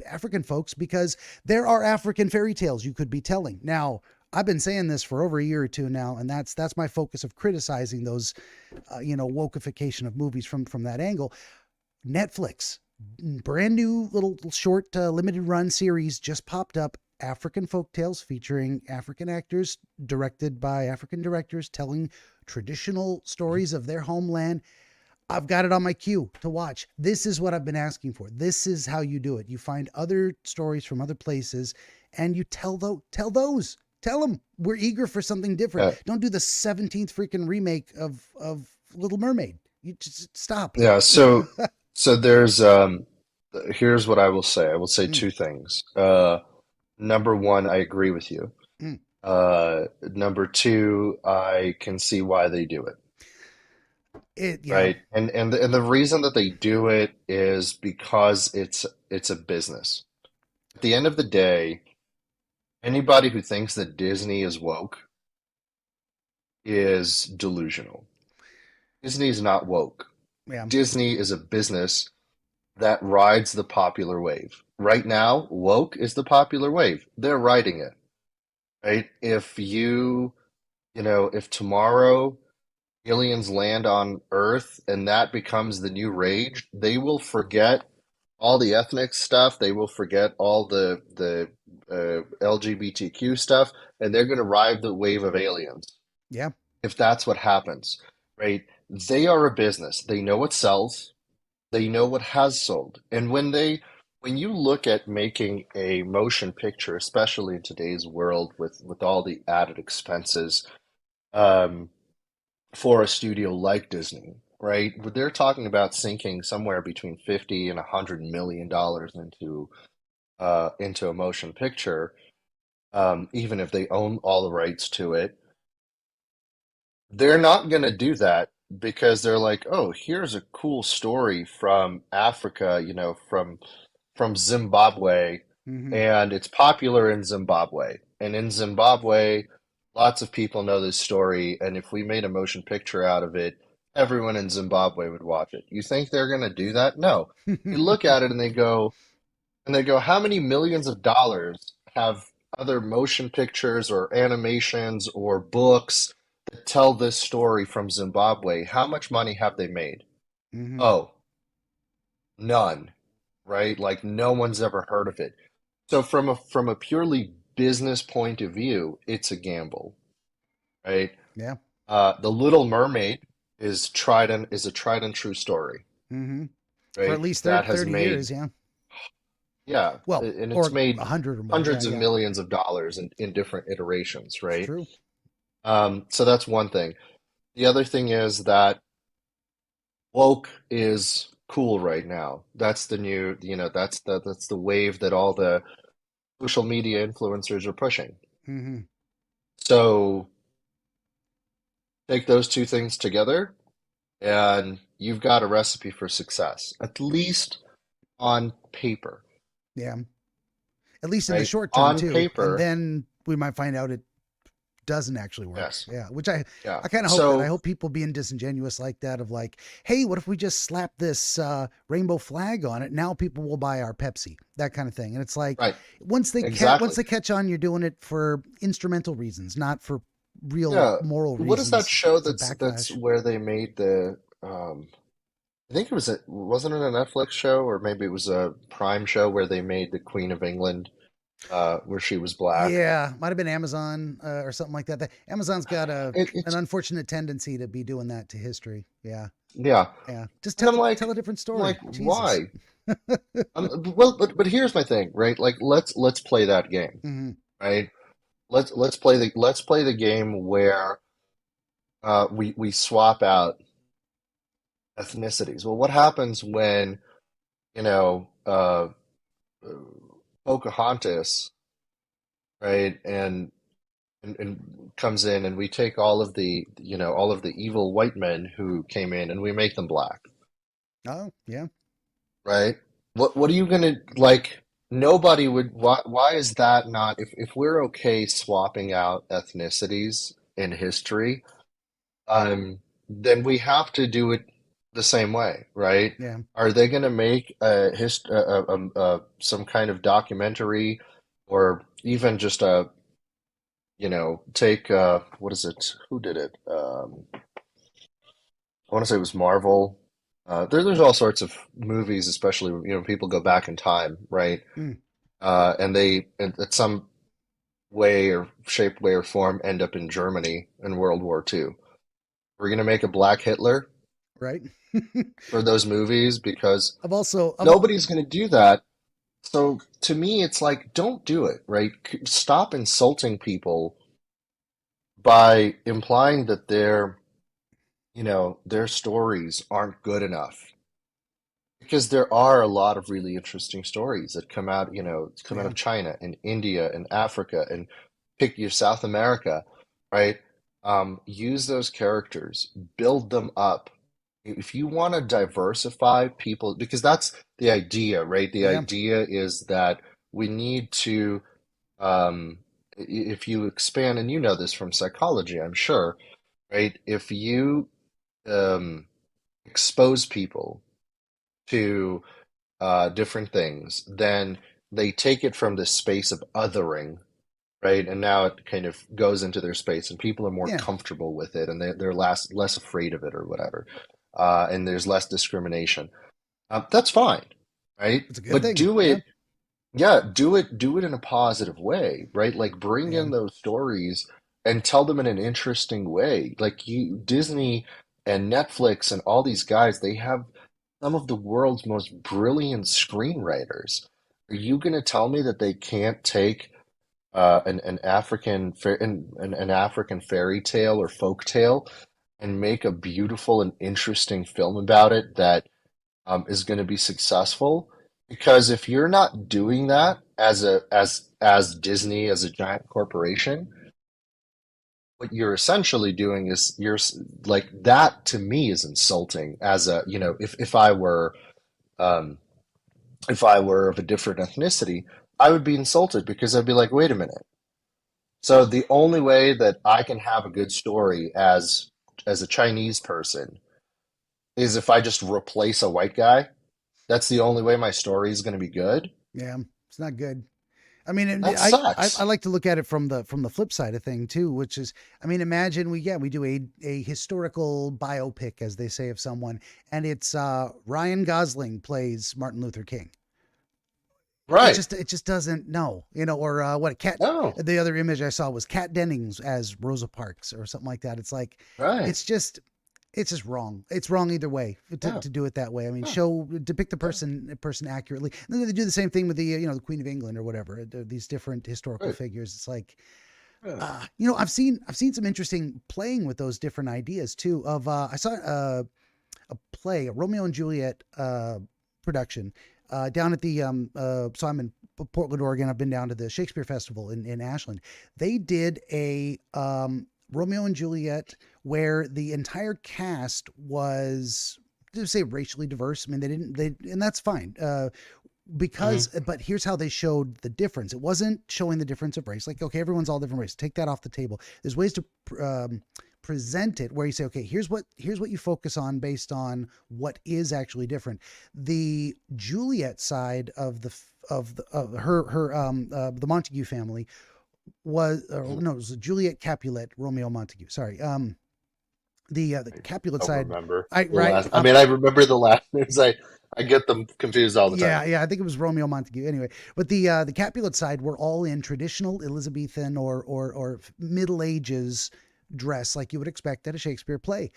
African folks because there are African fairy tales you could be telling. Now, I've been saying this for over a year or two now, and that's my focus of criticizing those, wokeification of movies from that angle. Netflix. brand new little short limited run series just popped up. African folktales featuring African actors, directed by African directors, telling traditional stories of their homeland. I've got it on my queue to watch. This is what I've been asking for. This is how you do it. You find other stories from other places and you tell those. Tell them we're eager for something different. Yeah, Don't do the 17th freaking remake of Little Mermaid. You just stop. yeah. So there's here's what I will say. I will say Mm, two things. Number one, I agree with you. mm. Number two, I can see why they do it, Yeah, right? And the reason that they do it is because it's a business. At the end of the day, anybody who thinks that Disney is woke is delusional. Disney is not woke. yeah, Disney is a business that rides the popular wave. Right now, woke is the popular wave. They're riding it, right? If tomorrow aliens land on Earth and that becomes the new rage, they will forget all the ethnic stuff. They will forget all the LGBTQ stuff, and they're going to ride the wave of aliens yeah. if that's what happens, right? They are a business. They know what sells. They know what has sold. And when you look at making a motion picture, especially in today's world with all the added expenses, um, for a studio like Disney, right? They're talking about sinking somewhere between 50 and $100 million into a motion picture, even if they own all the rights to it. They're not going to do that because they're like, oh, here's a cool story from Africa, from Zimbabwe, Hmm. and it's popular in Zimbabwe. And in Zimbabwe, lots of people know this story, and if we made a motion picture out of it, everyone in Zimbabwe would watch it. You think they're going to do that? No. They look at it and they go, how many millions of dollars have other motion pictures or animations or books that tell this story from Zimbabwe? How much money have they made? Hmm. Oh, none, right? Like no one's ever heard of it. So from a purely business point of view, it's a gamble, right? Yeah. The Little Mermaid is a tried and true story, Hmm. For at right? least That has 30 years. made, Yeah. yeah, Well, and it's or made 100 or more. Yeah. hundreds of Yeah. millions of dollars in different iterations, It's right? true. So that's one thing. The other thing is that woke is cool right now. That's the new, that's the wave that all the social media influencers are pushing. Hmm. So take those two things together, and you've got a recipe for success, at least on paper, Yeah. At least in the right? short term On too. And paper, then we might find out it doesn't actually work. yes. Yeah, which Yeah. I kind of hope that. I So, hope people being disingenuous like that of like, hey, what if we just slap this rainbow flag on it? Now people will buy our Pepsi, that kind of thing. And it's like right, once exactly. they catch on, you're doing it for instrumental reasons, not for real Yeah. moral What is that reasons. show It's a that's backlash. where they made I think wasn't it a Netflix show or maybe it was a Prime show where they made the Queen of England where she was black. Yeah, might have been Amazon or something like that. Amazon's got an It's unfortunate tendency to be doing that to history. Yeah, yeah. yeah. Just And tell a different I'm like, story. Jesus. why? Well, but here's my thing, right? Like let's play that game, Hmm. right? Let's play the game where we swap out ethnicities. Well, what happens when, you know, Pocahontas, right, and comes in and we take all of the evil white men who came in and we make them black, Oh, yeah. right? What are you gonna like? Nobody would. Why is that not? If we're okay swapping out ethnicities in history, then we have to do it the same way, right? Yeah. Are they going to make some kind of documentary, or even just take what is it? Who did it? I want to say it was Marvel. There's all sorts of movies, especially people go back in time, right? Mm, And they at some way or shape, way or form end up in Germany in World War II. We're gonna make a black Hitler right. for those movies because I've also, I've, nobody's gonna do that. So to me, it's like, don't do it, right? Stop insulting people by implying that their stories aren't good enough. Because there are a lot of really interesting stories that come out yeah, of China and India and Africa and pick your South America, right? Use those characters, build them up. If you want to diversify people, because that's the idea, right? The yeah, idea is that we need to, um, if you expand, and you know this from psychology, I'm sure, right? If you um, expose people to different things, then they take it from this space of othering, right? And now it kind of goes into their space, and people are more yeah. comfortable with it, and they're less afraid of it or whatever. And there's less discrimination. That's fine, right? It's a good But thing. do Yeah, it, yeah, do it in a positive way, right? Like bring yeah, in those stories and tell them in an interesting way. Like Disney and Netflix and all these guys, they have some of the world's most brilliant screenwriters. Are you going to tell me that they can't take an African fairy tale or folk tale and make a beautiful and interesting film about it that is going to be successful? Because if you're not doing that as Disney, as a giant corporation, what you're essentially doing is like that to me is insulting. As a um, if I were of a different ethnicity, I would be insulted because I'd be like, wait a minute. So the only way that I can have a good story as a Chinese person is if I just replace a white guy. That's the only way my story is going to be good. yeah. It's not good. I mean, and That I sucks. like to look at it from the flip side of thing too, which is, I mean, imagine we do a historical biopic, as they say, of someone, and it's Ryan Gosling plays Martin Luther King. Right. It just doesn't no, or what cat. No. The other image I saw was Kat Dennings as Rosa Parks or something like that. It's like, Right. it's just it's just wrong. It's wrong either way Yeah. to do it that way. I mean, Yeah. depict the Yeah. person accurately. And then they do the same thing with the the Queen of England or whatever. These different historical Right. figures. It's like Yeah. I've seen some interesting playing with those different ideas too. Of I saw a play, a Romeo and Juliet production down at the so I'm in Portland, Oregon. I've been down to the Shakespeare Festival in Ashland. They did a Romeo and Juliet where the entire cast was, to say, racially diverse. I mean, and that's fine. Hmm. But here's how they showed the difference. It wasn't showing the difference of race. Like, okay, everyone's all different race. Take that off the table. There's ways to present it where you say, okay, here's what you focus on based on what is actually different. The Juliet side of of the Montague family was, or no, it was Juliet Capulet, Romeo Montague. Sorry, the I Capulet don't side. remember I the right. last. I mean, I remember the last names. I get them confused all the Yeah, time. yeah, I think it was Romeo Montague. Anyway, but the Capulet side were all in traditional Elizabethan or Middle Ages dress, like you would expect at a Shakespeare play.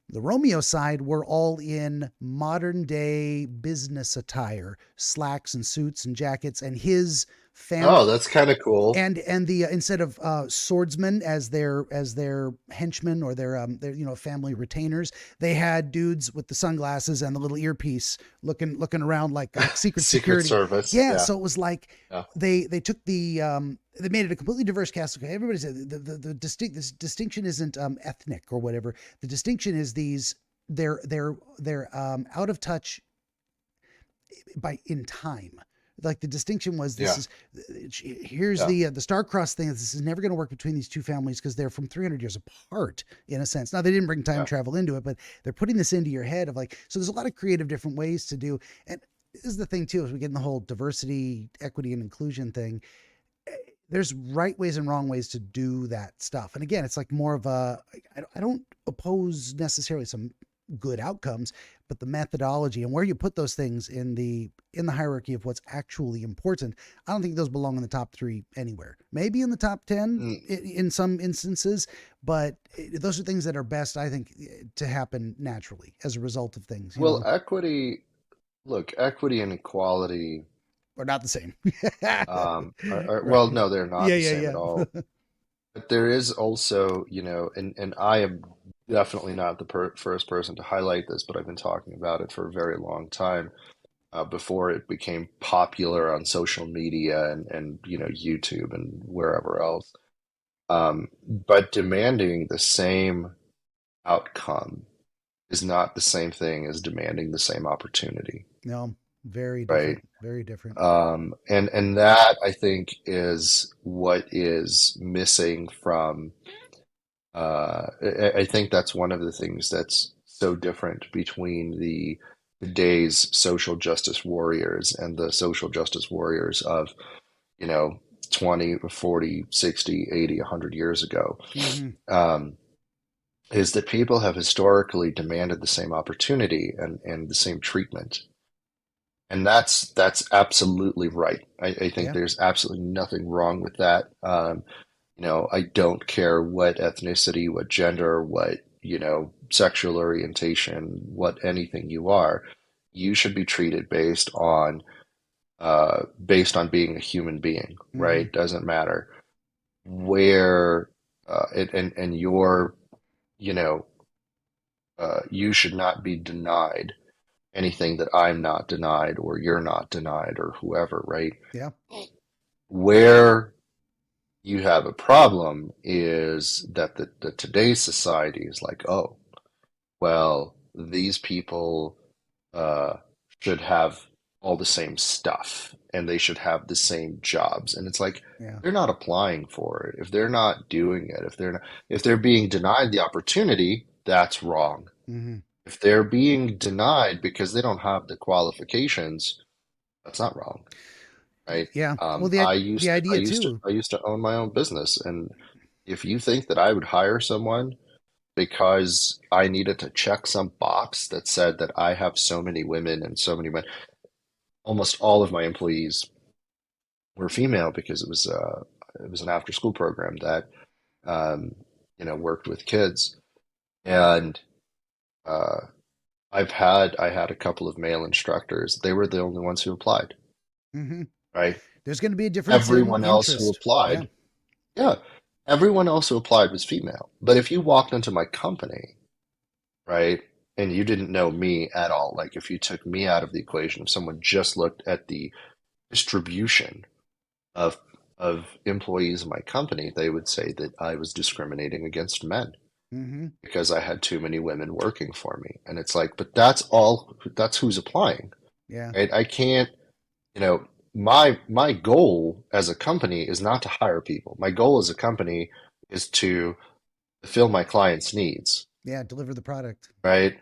The Romeo side were all in modern day business attire, slacks and suits and jackets, and his Oh, family that's kind of cool. and the instead of swordsmen as their henchmen or their family retainers, they had dudes with the sunglasses and the little earpiece looking around like secret Secret security. Service. Yeah, Yeah. so it was like Yeah. they took they made it a completely diverse cast. Okay, everybody said the this distinction isn't ethnic or whatever. The distinction is they're out of touch by in time. Like the distinction was, this Yeah. is here's Yeah. the star-crossed thing. This is never going to work between these two families because they're from 300 years apart in a sense. Now they didn't bring time Yeah. travel into it, but they're putting this into your head of like, so there's a lot of creative different ways to do. And this is the thing too, as we get in the whole diversity, equity, and inclusion thing, there's right ways and wrong ways to do that stuff. And again, it's like more of a, I don't oppose necessarily some good outcomes, but the methodology and where you put those things in the hierarchy of what's actually important, I don't think those belong in the top 3 anywhere. Maybe in the top 10 Mm, in some instances, but those are things that are best, I think, to happen naturally as a result of things, well, equity and equality, or not the same. well, Right. no, they're not Yeah, the yeah, same at all. yeah. But there is also, and I am definitely not the first person to highlight this, but I've been talking about it for a very long time, before it became popular on social media and YouTube and wherever else. But demanding the same outcome is not the same thing as demanding the same opportunity, No, very right? different. Very different. And that I think is what is missing from. I think that's one of the things that's so different between the today's social justice warriors and the social justice warriors of, you know, 20, 40, 60, 80, 100 years ago, Mm-hmm. um, is that people have historically demanded the same opportunity and the same treatment. And that's absolutely right. I think Yeah. there's absolutely nothing wrong with that. I don't care what ethnicity, what gender, what, sexual orientation, what anything you are. You should be treated based on being a human being, Mm-hmm. right? Doesn't matter where, and you know, you should not be denied anything that I'm not denied or you're not denied or whoever, right? Yeah. Where you have a problem is that the today's society is like, oh, well, these people uh, should have all the same stuff and they should have the same jobs. And it's like Yeah. they're not applying for it. If they're not doing it, if they're being denied the opportunity, that's wrong. Mm-hmm. If they're being denied because they don't have the qualifications, that's not wrong, right? Yeah. Well, I the used to, I idea used to, too. I used to own my own business, and if you think that I would hire someone because I needed to check some box that said that I have so many women and so many men, almost all of my employees were female because it was an after school program that um, worked with kids, and uh, I had a couple of male instructors. They were the only ones who applied, Mm-hmm. right? There's going to be a difference in Everyone else who interest. Yeah. applied, yeah, everyone else who applied was female. But if you walked into my company, right, and you didn't know me at all, like if you took me out of the equation, if someone just looked at the distribution of employees in my company, they would say that I was discriminating against men Mm-hmm. because I had too many women working for me. And it's like, but that's who's applying, Yeah. right? I can't, you know, my goal as a company is not to hire people. My goal as a company is to fulfill my clients' needs, Yeah. Deliver the product. right?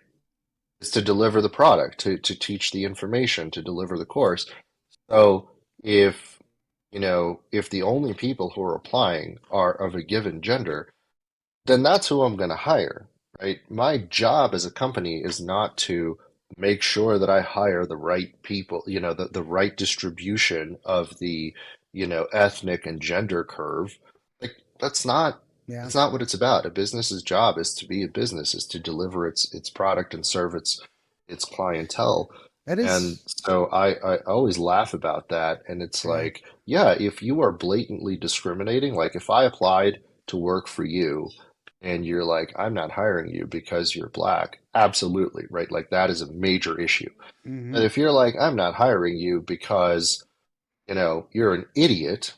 Is to deliver the product, to teach the information, to deliver the course. So if if the only people who are applying are of a given gender, then that's who I'm going to hire, right? My job as a company is not to make sure that I hire the right people, the right distribution of the, ethnic and gender curve. Like Yeah. that's not what it's about. A business's job is to be a business, is to deliver its product and serve its clientele. That And is. so I always laugh about that. And it's Yeah. like, yeah, if you are blatantly discriminating, like if I applied to work for you and you're like, I'm not hiring you because you're black, absolutely, right? Like that is a major issue. But Mm-hmm. if you're like, I'm not hiring you because, you're an idiot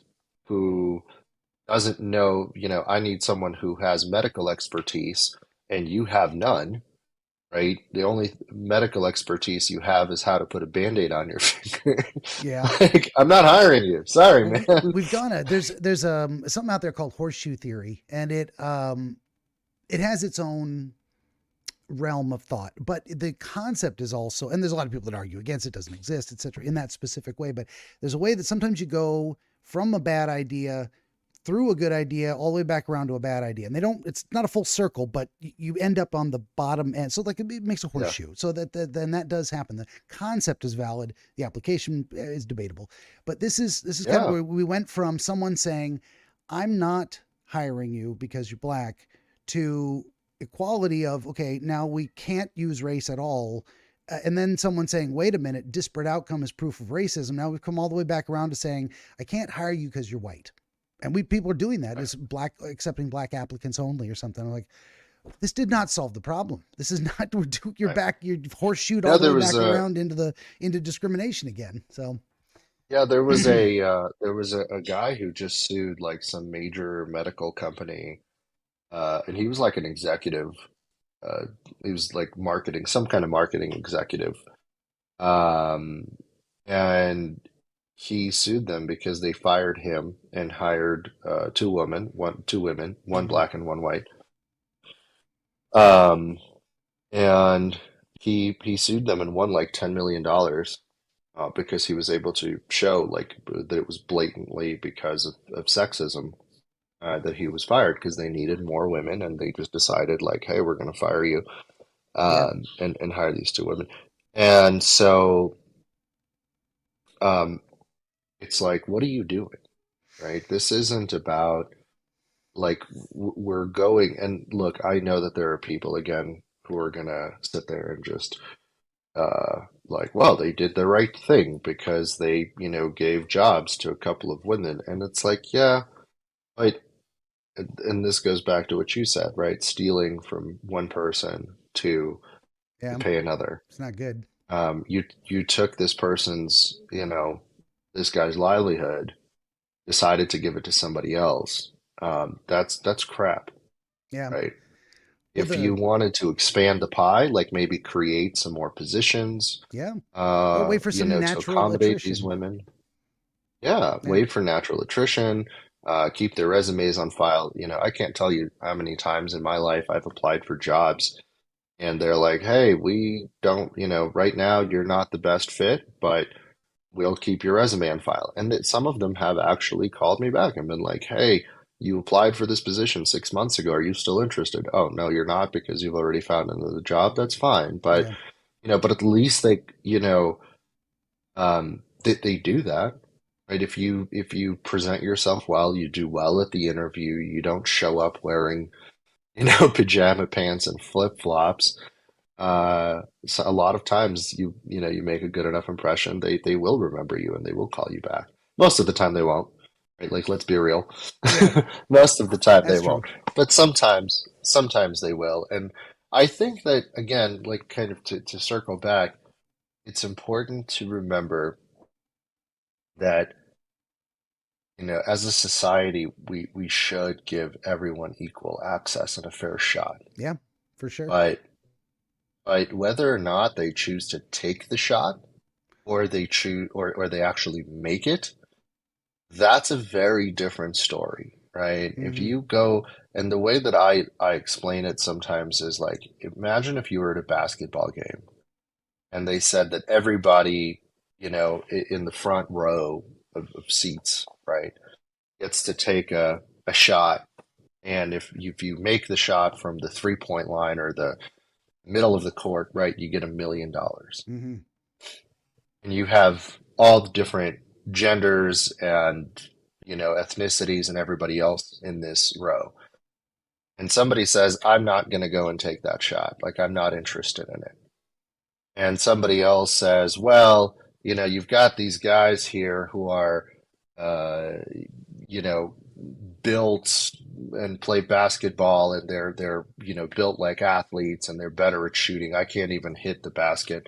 who doesn't know, I need someone who has medical expertise and you have none, right? The only medical expertise you have is how to put a band-aid on your finger. Yeah. Like, I'm not hiring you. Sorry, Well, man. we've gone there's something out there called horseshoe theory, and it has its own realm of thought, but the concept is also, and there's a lot of people that argue against it, doesn't exist, etc., in that specific way. But there's a way that sometimes you go from a bad idea through a good idea all the way back around to a bad idea. And they don't, it's not a full circle, but you end up on the bottom end. So like it makes a Yeah. horseshoe. So then that does happen. The concept is valid. The application is debatable. But this is kind of Yeah. where we went from someone saying, I'm not hiring you because you're black, to equality of, okay, now we can't use race at all. And then someone saying, wait a minute, disparate outcome is proof of racism. Now we've come all the way back around to saying, I can't hire you because you're white. And people are doing that Right. as black, accepting black applicants only or something. I'm like, this did not solve the problem. This is not, you're Right. back, you're horseshoed Yeah, all the there way was back a around into discrimination again. So, yeah, there was a guy who just sued like some major medical company, and he was like an executive. Uh, he was like marketing, some kind of marketing executive. Um, and he sued them because they fired him and hired two women, one mhm. black and one white. Um, and he sued them and won like $10 million because he was able to show like that it was blatantly because of sexism that he was fired because they needed more women and they just decided like, hey, we're going to fire you Yeah, and hire these two women. And so um, it's like, what are you doing? Right? This isn't about like we're going and look, I know that there are people again who are gonna sit there and just like, well, they did the right thing because they, gave jobs to a couple of women. And it's like, yeah, but and this goes back to what you said, right? Stealing from one person to yeah, pay another. it's not good. You took this person's, this guy's livelihood, decided to give it to somebody else. That's crap, Yeah. right? Well, If you wanted to expand the pie, like maybe create some more positions, yeah, or wait for some to natural accommodate these attrition. women, yeah, Yeah, wait for natural attrition, keep their resumes on file. I can't tell you how many times in my life I've applied for jobs and they're like, hey, we don't, right now you're not the best fit, but we'll keep your resume on file. And that some of them have actually called me back and been like, hey, you applied for this position 6 months ago. Are you still interested? Oh, no, you're not because you've already found another job. That's fine. But, yeah, but at least they do that. Right. If you present yourself well, you do well at the interview, you don't show up wearing, pajama pants and flip-flops. So a lot of times you make a good enough impression, they will remember you and they will call you back. Most of the time they won't, right? Like let's be real. yeah. Most of the time they That's true. won't, but sometimes they will. And I think that again, like kind of to circle back, it's important to remember that as a society we should give everyone equal access and a fair shot. Yeah, for sure. But whether or not they choose to take the shot or they choose or they actually make it, that's a very different story, right? If Hmm. you go and the way that I explain it sometimes is like imagine if you were at a basketball game and they said that everybody, in the front row of seats, right, gets to take a shot. And if you make the shot from the 3-point line or the middle of the court, right, you get $1 million. Hmm. And you have all the different genders and ethnicities and everybody else in this row. And somebody says, I'm not going to go and take that shot. Like, I'm not interested in it. And somebody else says, well, you've got these guys here who are, uh, you know, built and play basketball and they're built like athletes and they're better at shooting. I can't even hit the basket,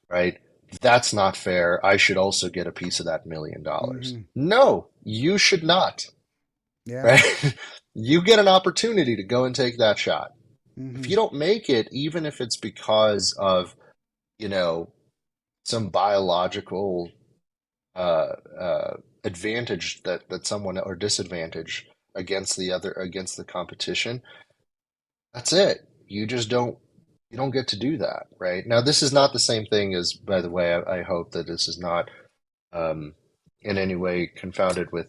right? That's not fair. I should also get a piece of that $1 million. Hmm. No, you should not, Yeah. right? You get an opportunity to go and take that shot. If Hmm. you don't make it, even if it's because of, you know, some biological uh, uh, advantage that someone or disadvantage against the competition, that's it. You don't get to do that, right? Now, this is not the same thing as, by the way, I hope that this is not um, in any way confounded with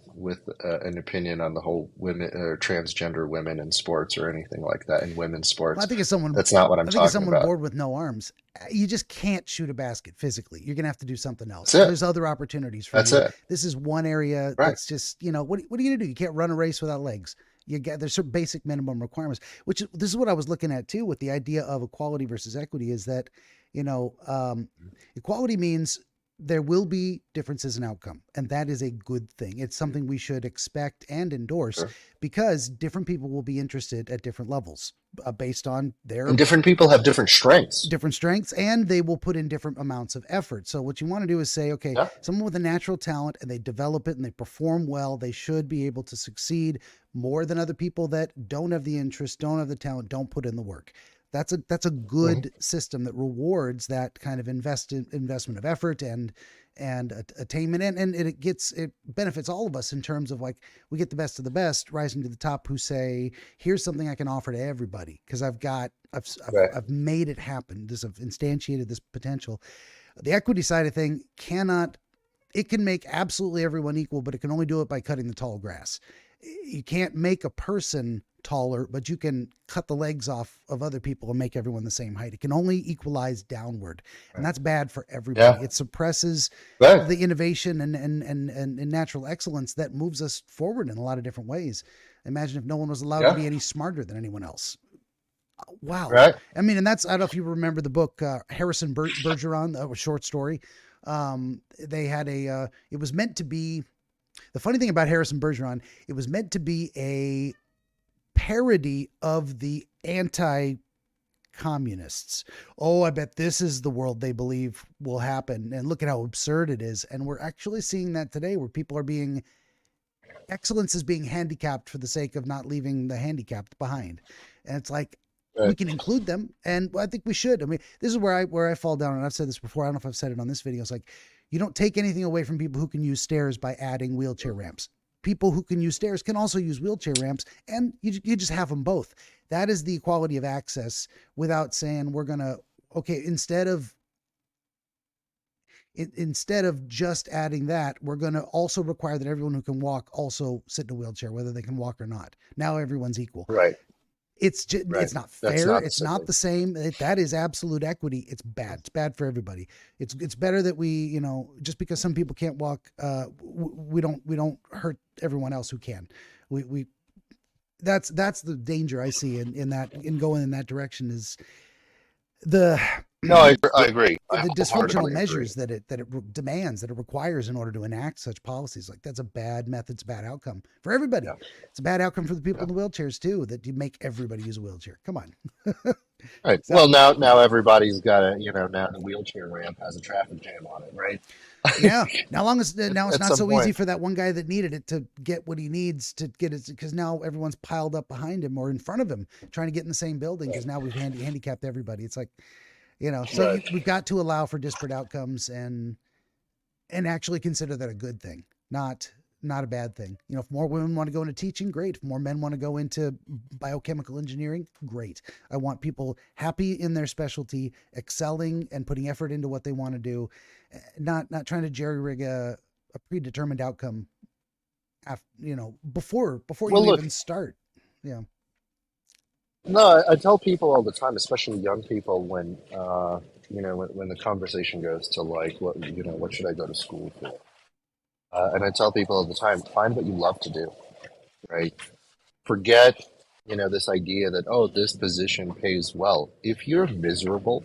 an opinion on the whole women or transgender women in sports or anything like that in women's Well, sports. That's not what I'm I think as talking someone about. bored with no arms, you just can't shoot a basket physically. You're going to have to do something else. That's it. There's other opportunities for That's you. it. This is one area Right. that's just, what are you going to do? You can't run a race without legs. There's some basic minimum requirements, which this is what I was looking at too with the idea of equality versus equity is that, you know, um, equality means there will be differences in outcome, and that is a good thing. It's something we should expect and endorse Sure. because different people will be interested at different levels based on And their different people have different strengths. different strengths, and they will put in different amounts of effort. So what you want to do is say, okay, Yeah. someone with a natural talent and they develop it and they perform well, they should be able to succeed more than other people that don't have the interest, don't have the talent, don't put in the work. That's a Mhm. good system that rewards that kind of investment of effort and attainment, and it benefits all of us in terms of like we get the best of the best rising to the top who say here's something I can offer to everybody because Right. I've made it happen. This I've instantiated this potential. The equity side of thing cannot it can make absolutely everyone equal, but it can only do it by cutting the tall grass. You can't make a person taller, but you can cut the legs off of other people and make everyone the same height. It can only equalize downward, and Right. that's bad for everybody. Yeah. It suppresses Right. the innovation and natural excellence that moves us forward in a lot of different ways. Imagine if no one was allowed to Yeah. be any smarter than anyone else. Wow. Right. I mean, and that's, I don't know if you remember the book, Harrison Bergeron, a short story. They had it was meant to be, the funny thing about Harrison Bergeron, it was meant to be a parody of the anti communists. Oh, I bet this is the world they believe will happen. And look at how absurd it is. And we're actually seeing that today where people are being, excellence is being handicapped for the sake of not leaving the handicapped behind. And it's like, we Right. can include them, and I think we should. I mean, this is where I fall down, and I've said this before. I don't know if I've said it on this video. It's like you don't take anything away from people who can use stairs by adding wheelchair ramps. People who can use stairs can also use wheelchair ramps, and you just have them both. That is the equality of access without saying we're gonna okay instead of just adding that, we're going to also require that everyone who can walk also sit in a wheelchair, whether they can walk or not. Now everyone's equal. Right. Right. It's not That's fair. not the It's same not thing. the same. That is absolute equity. It's bad. It's bad for everybody. It's better that we, just because some people can't walk, we don't hurt everyone else who can. We that's the danger I see in going in that direction is the No, I agree. I the dysfunctional wholeheartedly agree. measures that it demands, that it requires in order to enact such policies. Like that's a bad method, it's a bad outcome for everybody. Yeah. It's a bad outcome for the people Yeah. in the wheelchairs too, that you make everybody use a wheelchair. Come on. Right. So Well, now everybody's got now the wheelchair ramp has a traffic jam on it, right? yeah, now it's At not some so easy point. for that one guy that needed it to get what he needs to get it, because now everyone's piled up behind him or in front of him trying to get in the same building because now we've handicapped everybody. It's like, so Right. we've got to allow for disparate outcomes and actually consider that a good thing, not a bad thing. If more women want to go into teaching, great. If more men want to go into biochemical engineering, great. I want people happy in their specialty, excelling and putting effort into what they want to do, not trying to jerry rig a predetermined outcome after, before Well, you look, even start. Yeah. no, I tell people all the time, especially young people, when the conversation goes to like, what should I go to school for? And I tell people all the time, find what you love to do, right? Forget, this idea that, oh, this position pays well. If you're miserable,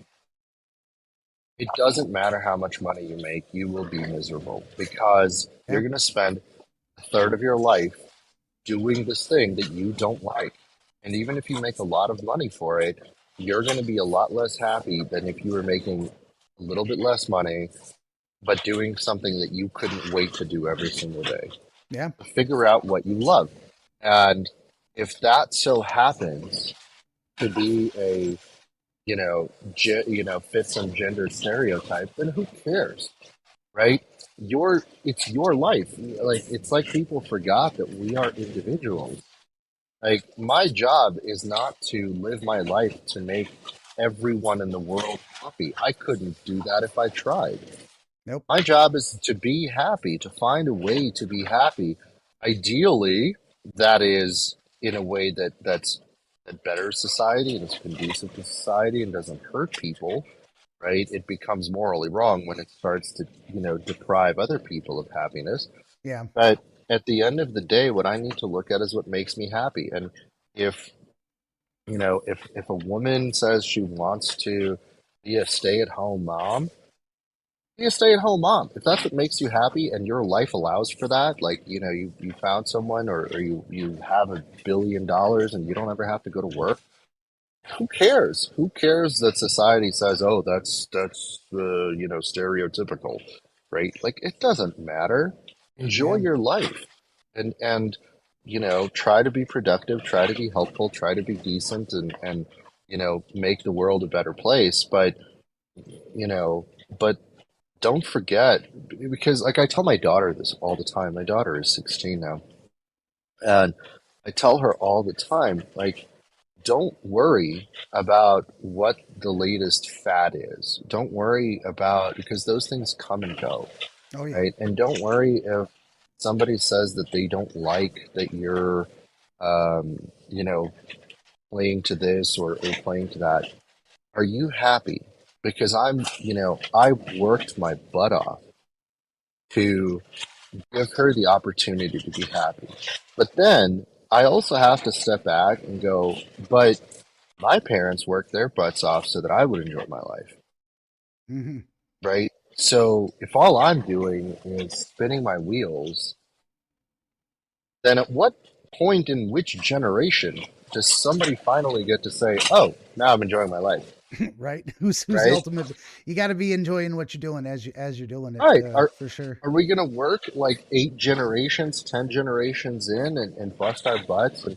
it doesn't matter how much money you make, you will be miserable because Yeah. you're going to spend a third of your life doing this thing that you don't like. And even if you make a lot of money for it, you're going to be a lot less happy than if you were making a little bit less money, but doing something that you couldn't wait to do every single day. Yeah. Figure out what you love. And if that so happens to be fit some gender stereotype, then who cares, right? It's your life. Like, it's like people forgot that we are individuals. Like, my job is not to live my life to make everyone in the world happy. I couldn't do that if I tried. Nope. My job is to be happy, to find a way to be happy. Ideally, that is in a way that betters society and is conducive to society and doesn't hurt people, right? It becomes morally wrong when it starts to, deprive other people of happiness. Yeah. But at the end of the day, what I need to look at is what makes me happy. And if, if a woman says she wants to be a stay-at-home mom, be a stay-at-home mom. If that's what makes you happy and your life allows for that, like, you found someone, or you have $1 billion and you don't ever have to go to work, who cares? Who cares that society says, "Oh, that's stereotypical," right? Like, it doesn't matter. Enjoy Yeah. your life, and try to be productive, try to be helpful, try to be decent, and make the world a better place. You know, but don't forget, because, like, I tell my daughter this all the time. My daughter is 16 now, and I tell her all the time, like, don't worry about what the latest fad is. Don't worry about, because those things come and go, Oh yeah. right? And don't worry if somebody says that they don't like that you're, um, you know, playing to this, or playing to that. Are you happy? Because I worked my butt off to give her the opportunity to be happy. But then I also have to step back and go, but my parents worked their butts off so that I would enjoy my life, Hmm. right? So if all I'm doing is spinning my wheels, then at what point in which generation does somebody finally get to say, "Oh, now I'm enjoying my life," Right. Who's the right? ultimate? You got to be enjoying what you're doing as you're doing it, Right. for sure. Are we going to work like 8 generations, 10 generations in, and bust our butts and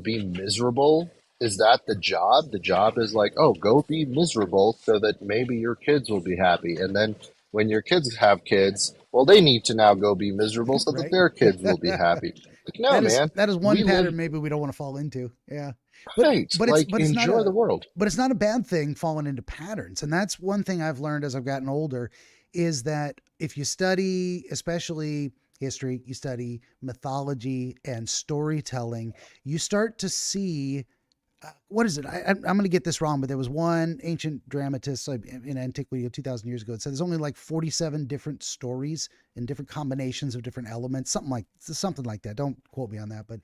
be miserable? Is that the job? The job is like, oh, go be miserable so that maybe your kids will be happy. And then when your kids have kids, well, they need to now go be miserable so that Right. their kids will be happy. Like, no, man, That is one we live pattern maybe we don't want to fall into. Yeah. right. Like, But it's not enjoy the a world. but it's not a bad thing falling into patterns. And that's one thing I've learned as I've gotten older is that if you study especially history, you study mythology and storytelling, you start to see what is it? I'm going to get this wrong, but there was one ancient dramatist in antiquity 2,000 years ago. It said there's only like 47 different stories and different combinations of different elements, something like that. Don't quote me on that, but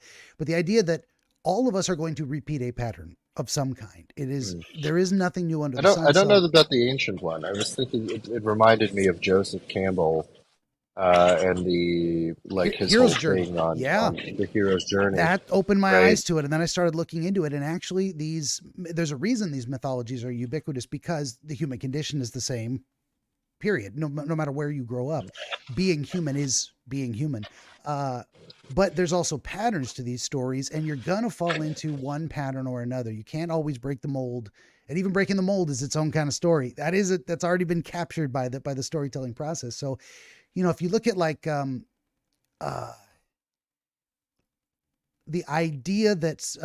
the idea that all of us are going to repeat a pattern of some kind. Hmm. There is nothing new under I the don't. I sun. don't know So about the ancient one. I was thinking it reminded me of Joseph Campbell, and the like his hero's whole journey, thing on yeah, the hero's journey, that opened my right? eyes to it, and then I started looking into it. And actually, there's a reason these mythologies are ubiquitous because the human condition is the same period. No matter where you grow up, being human is being human. Uh, but there's also patterns to these stories, and you're gonna fall into one pattern or another. You can't always break the mold, and even breaking the mold is its own kind of story. That's already been captured by the storytelling process. So, if you look at like uh, the idea that's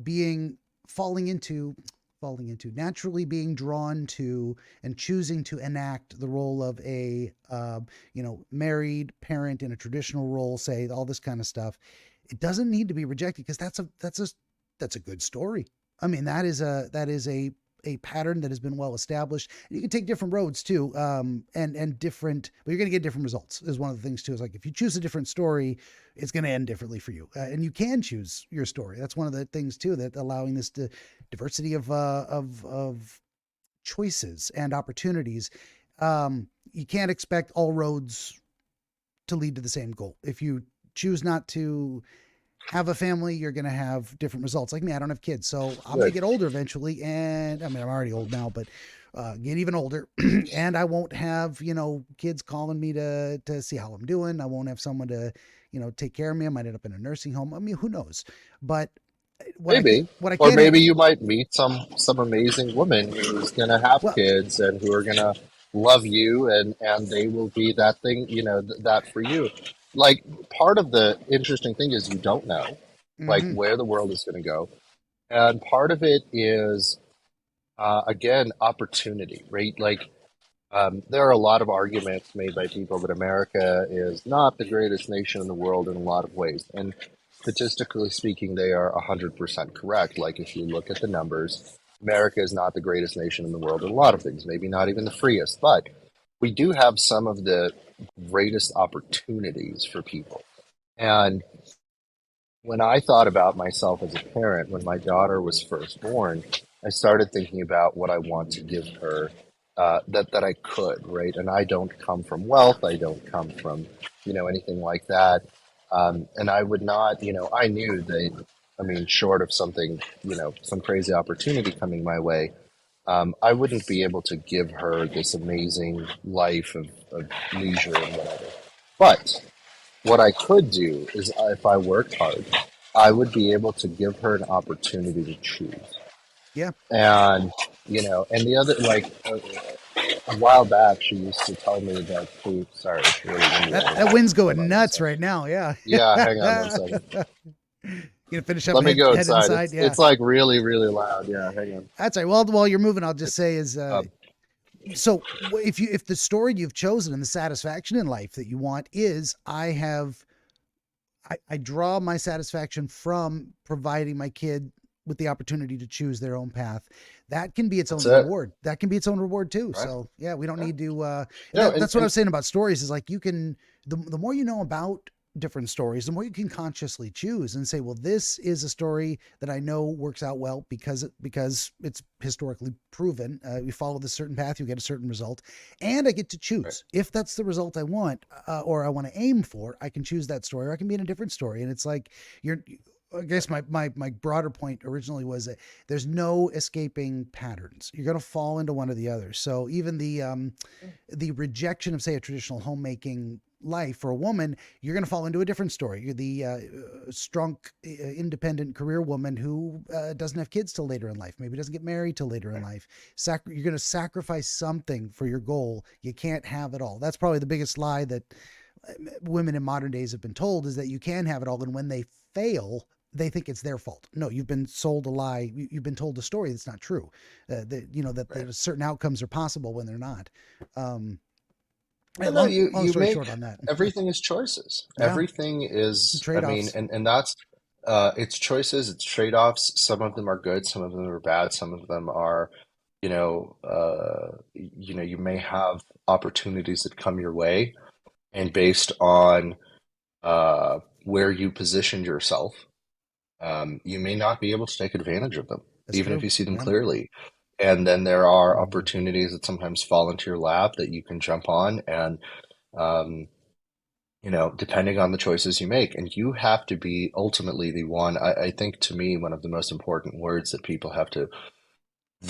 being falling into naturally being drawn to and choosing to enact the role of a married parent in a traditional role, say all this kind of stuff, it doesn't need to be rejected because that's a good story. I mean, that is a pattern that has been well established. You can take different roads too, and different, but you're going to get different results. Is one of the things too. Is like if you choose a different story, it's going to end differently for you, and you can choose your story. That's one of the things too that allowing this diversity of choices and opportunities. You can't expect all roads to lead to the same goal. If you choose not to have a family, you're going to have different results. Like me, I don't have kids, so I'm going to Good. get older eventually. And I mean, I'm already old now, but get even older. And I won't have, kids calling me to see how I'm doing. I won't have someone to, take care of me. I might end up in a nursing home. I mean, who knows? But Maybe. what I Or can, maybe you might meet some amazing woman who's gonna have well, kids and who are gonna love you, and they will be that thing, that for you. Like, part of the interesting thing is you don't know, like, mm-hmm, where the world is gonna go. And part of it is, again, opportunity, right? Like, There are a lot of arguments made by people that America is not the greatest nation in the world in a lot of ways. And statistically speaking, they are 100% correct. Like, if you look at the numbers, America is not the greatest nation in the world in a lot of things, maybe not even the freest, but we do have some of the greatest opportunities for people. And when I thought about myself as a parent, when my daughter was first born, I started thinking about what I want to give her, that I could, right? And I don't come from wealth. I don't come from, anything like that. And I would not, I knew that, I mean, short of something, some crazy opportunity coming my way, I wouldn't be able to give her this amazing life of leisure and whatever. But what I could do is, if I worked hard, I would be able to give her an opportunity to choose. Yeah. And, and the other, like, a while back, she used to tell me that she, sorry, it's really windy That out that here. wind's Hold going on one nuts second. right now. Yeah. Yeah, hang on one second. You gonna finish up Let and me head go head inside. inside? It's Yeah. it's like really, really loud. Yeah, hang on. That's right. Well, while you're moving, I'll just It's say is um, if the story you've chosen and the satisfaction in life that you want is I draw my satisfaction from providing my kid with the opportunity to choose their own path. That can be its that's own it, reward. That can be its own reward too. right? So yeah, we don't Yeah. need to. And That's what I was saying about stories. Is like you can the more you know about different stories, the more you can consciously choose and say, well, this is a story that I know works out well because it's historically proven. You follow this certain path, you get a certain result, and I get to right, choose if that's the result I want or I want to aim for. I can choose that story, or I can be in a different story, and it's like you're. I guess my broader point originally was that there's no escaping patterns. You're going to fall into one or the other. So even the rejection of, say, a traditional homemaking life for a woman, you're going to fall into a different story. You're the strong, independent career woman who doesn't have kids till later in life, maybe doesn't get married till later in right, life. You're going to sacrifice something for your goal. You can't have it all. That's probably the biggest lie that women in modern days have been told, is that you can have it all. And when they fail, they think it's their fault. No, you've been sold a lie. You've been told a story that's not true. right. That certain outcomes are possible when they're not. Um, No, no, long you story make short on that. everything is choices. Yeah, Everything is, I trade mean, offs. and that's it's choices, it's trade-offs. Some of them are good, some of them are bad, some of them are, you may have opportunities that come your way, and based on where you positioned yourself, you may not be able to take advantage of them, That's even if true. you see them Yeah. clearly. And then there are Mhm. opportunities that sometimes fall into your lap that you can jump on, and um, depending on the choices you make. And you have to be ultimately the one. I think, to me, one of the most important words that people have to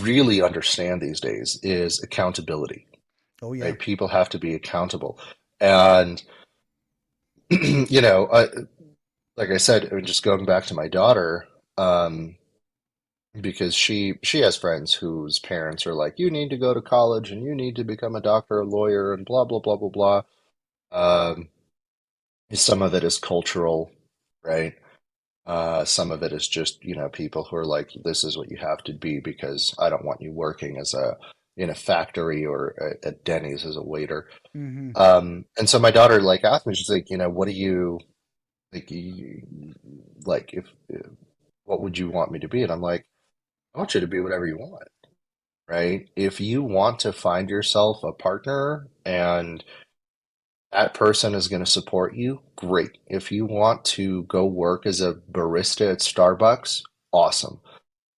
really understand these days is accountability, Oh yeah, right? People have to be accountable. And, like I said, just going back to my daughter, um, because she has friends whose parents are like, you need to go to college and you need to become a doctor, a lawyer, and blah, blah, blah, blah, blah. Um, some of it is cultural, right? Some of it is just, people who are like, this is what you have to be because I don't want you working in a factory or at Denny's as a waiter. hmm And so my daughter like asked me, she's like, what do you like, like what would you want me to be? And I'm like, I want you to be whatever you want, right? If you want to find yourself a partner and that person is going to support you, great. If you want to go work as a barista at Starbucks, awesome.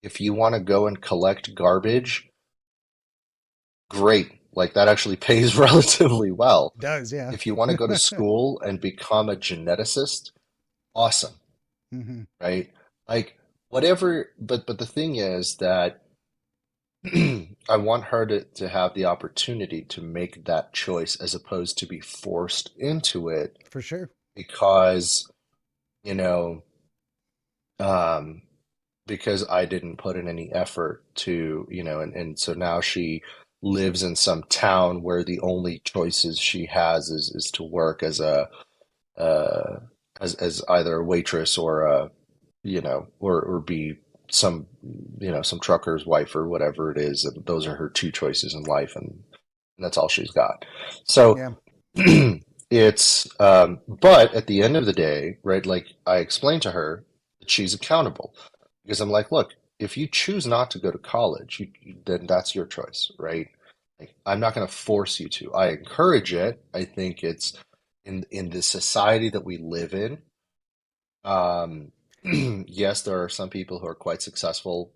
If you want to go and collect garbage, great. Like, that actually pays relatively well. it does. Yeah. If you want to go to school and become a geneticist, awesome, hmm right? Like, whatever, but the thing is that I want her to have the opportunity to make that choice as opposed to be forced into it For sure. because, you know, um, because I didn't put in any effort to, and so now she lives in some town where the only choices she has is to work as uh, as either a waitress or or be some, some trucker's wife or whatever it is. And those are her two choices in life. And and that's all she's got. So Yeah. but at the end of the day, right, like I explained to her that she's accountable because I'm like, look, if you choose not to go to college, then that's your choice, right? Like, I'm not going to force you to. I encourage it. I think it's in the society that we live in. Um, yes, there are some people who are quite successful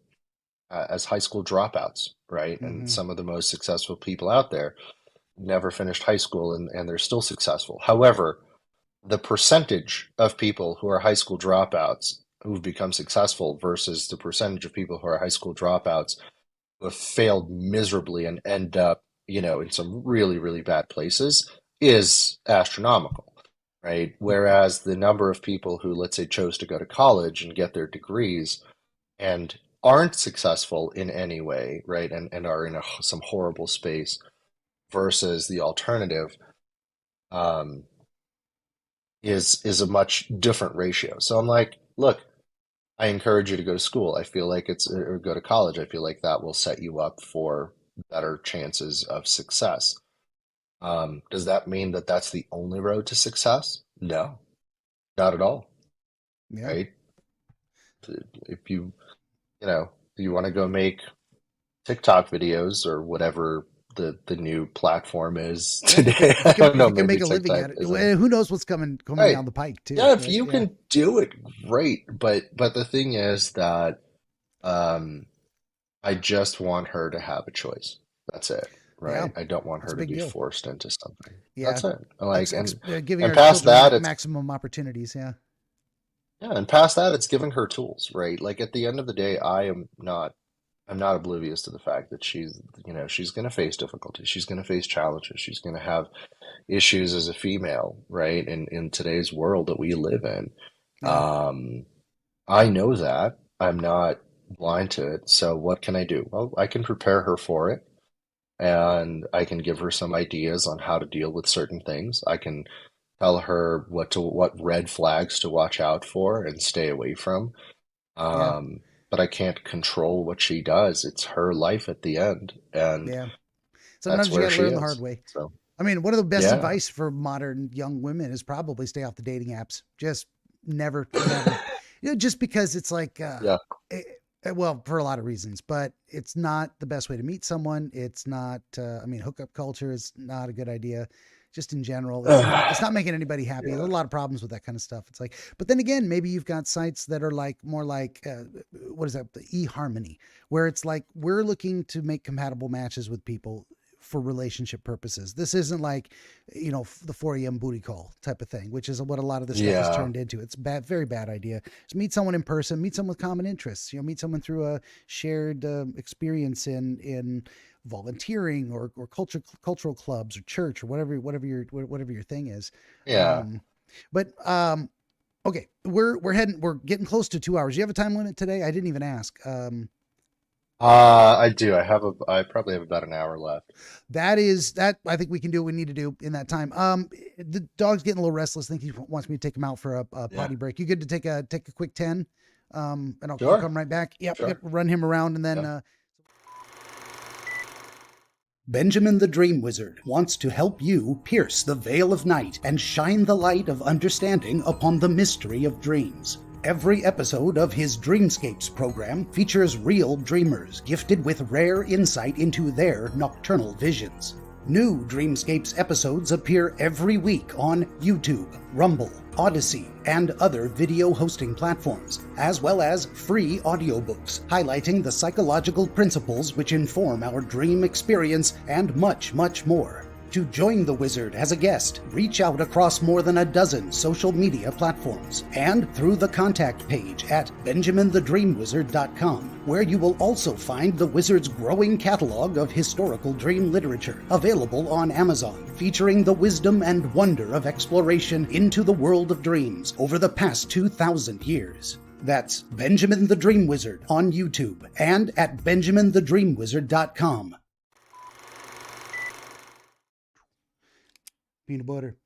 as high school dropouts, right? And Mm-hmm. some of the most successful people out there never finished high school and they're still successful. However, the percentage of people who are high school dropouts who've become successful versus the percentage of people who are high school dropouts who have failed miserably and end up, in some really, really bad places is astronomical, right? Whereas the number of people who, let's say, chose to go to college and get their degrees and aren't successful in any way, right? And are in some horrible space versus the alternative, um, is a much different ratio. So I'm like, look, I encourage you to go to school. I feel like or go to college. I feel like that will set you up for better chances of success. Does that mean that that's the only road to success? No, not at all, Yeah. right? If you want to go make TikTok videos or whatever the new platform is Yeah. today. I If don't know, you can maybe make a living TikTok at it, isn't. who knows what's coming Right. down the pike too. Yeah, if But you yeah. can do it, great. But the thing is that um I just want her to have a choice. That's it, Yeah. right? I don't want That's her a to big be deal. forced into something. Yeah. That's it. Like Giving and our past children that, it's maximum opportunities. Yeah. yeah, and past that, it's giving her tools, right? Like at the end of the day, I'm not oblivious to the fact that she's going to face difficulties. She's going to face challenges. She's going to have issues as a female, right? In today's world that we live in. Yeah. Um, I know that. I'm not blind to it. So what can I do? Well, I can prepare her for it and I can give her some ideas on how to deal with certain things. I can tell her what red flags to watch out for and stay away from. Yeah. But I can't control what she does. It's her life at the end, and Yeah. that's Sometimes you where got to she learn the hard is. way. So I mean, one of the best yeah, advice for modern young women is probably stay off the dating apps. Just never. Just because it's like, yeah. well, for a lot of reasons, but it's not the best way to meet someone. It's not. I mean, hookup culture is not a good idea. Just in general, it's not. It's not making anybody happy. There's Yeah. a lot of problems with that kind of stuff. It's like, but then again, maybe you've got sites that are like more like, what is that? The eHarmony, where it's like we're looking to make compatible matches with people for relationship purposes. This isn't like, the 4 a.m. booty call type of thing, which is what a lot of this stuff is Yeah. turned into. It's bad, very bad idea. Just meet someone in person, meet someone with common interests, meet someone through a shared experience in volunteering or cultural clubs or church or whatever your thing is. Yeah. Um, but okay, we're getting close to 2 hours. You have a time limit today? I didn't even ask. I do. I probably have about an hour left. That I think we can do what we need to do in that time. The dog's getting a little restless. I think he wants me to take him out for a Yeah. potty break. You good to take a quick 10? And I'll Sure. come right back. Yep, Sure. run him around and then Yeah. Benjamin the Dream Wizard wants to help you pierce the veil of night and shine the light of understanding upon the mystery of dreams. Every episode of his Dreamscapes program features real dreamers gifted with rare insight into their nocturnal visions. New Dreamscapes episodes appear every week on YouTube, Rumble, Odyssey, and other video hosting platforms, as well as free audiobooks highlighting the psychological principles which inform our dream experience and much, much more. To join the wizard as a guest, reach out across more than a dozen social media platforms and through the contact page at benjaminthedreamwizard.com, where you will also find the wizard's growing catalog of historical dream literature available on Amazon, featuring the wisdom and wonder of exploration into the world of dreams over the past 2,000 years. That's Benjamin the Dream Wizard on YouTube and at benjaminthedreamwizard.com. Peanut butter.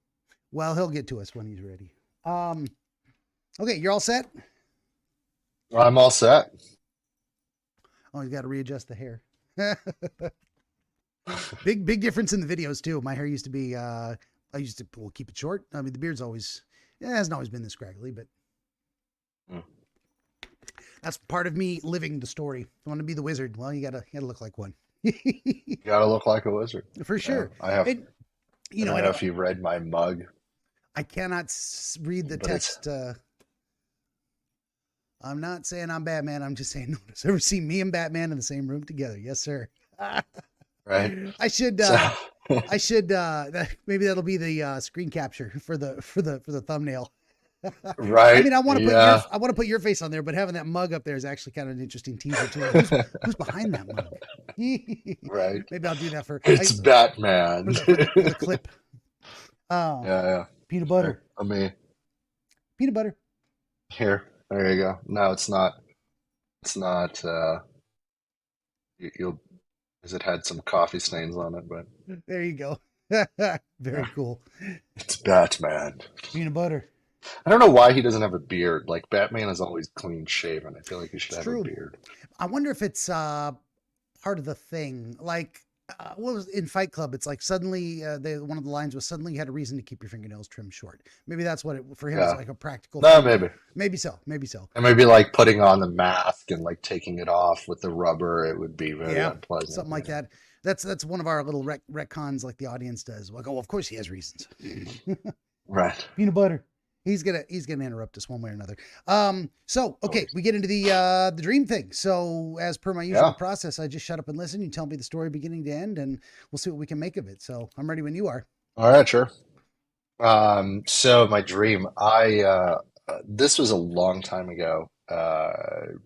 Well, he'll get to us when he's ready. Okay, you're all set? I'm all set. Oh, he's got to readjust the hair. Big difference in the videos too. My hair used to be I used to well, keep it short. I mean the beard's always it hasn't always been this scraggly, but Mm. that's part of me living the story. If you want to be the wizard, well, you gotta look like one. You gotta look like a wizard. For Yeah, sure. I have. And I you know, don't know if you read my mug, I cannot read the but it's text. I'm not saying I'm Batman. I'm just saying nobody's ever seen me and Batman in the same room together. Yes, sir. right. I should So I should maybe that'll be the screen capture for the thumbnail. I right, mean, yeah. I want to put your face on there, but having that mug up there is actually kind of an interesting teaser too. Like, who's behind that mug? Right. Maybe I'll do that It's Batman. for the clip. Oh, Yeah, yeah. peanut butter, Here, let me peanut butter. here. There you go. No, it's not. It's not. You'll, because it had some coffee stains on it, but There you go. Very yeah, cool. it's Batman. Peanut butter. I don't know why he doesn't have a beard. Like Batman is always clean shaven. I feel like he should It's have a true. beard. I wonder if it's part of the thing. Like, what was in Fight Club? It's like suddenly, one of the lines was suddenly you had a reason to keep your fingernails trimmed short. Maybe that's what it for him is Yeah. like a practical No, thing. maybe. Maybe so. Maybe so. And maybe like putting on the mask and like taking it off with the rubber, it would be very Yeah, unpleasant, something you like know. that. That's one of our little retcons, like the audience does. Like, oh, of course he has reasons. Right. Peanut butter. He's gonna interrupt us one way or another. So okay, Always. we get into the dream thing. So as per my usual Yeah. process, I just shut up and listen. You tell me the story beginning to end, and we'll see what we can make of it. So I'm ready when you are. All right, sure. So my dream, this was a long time ago,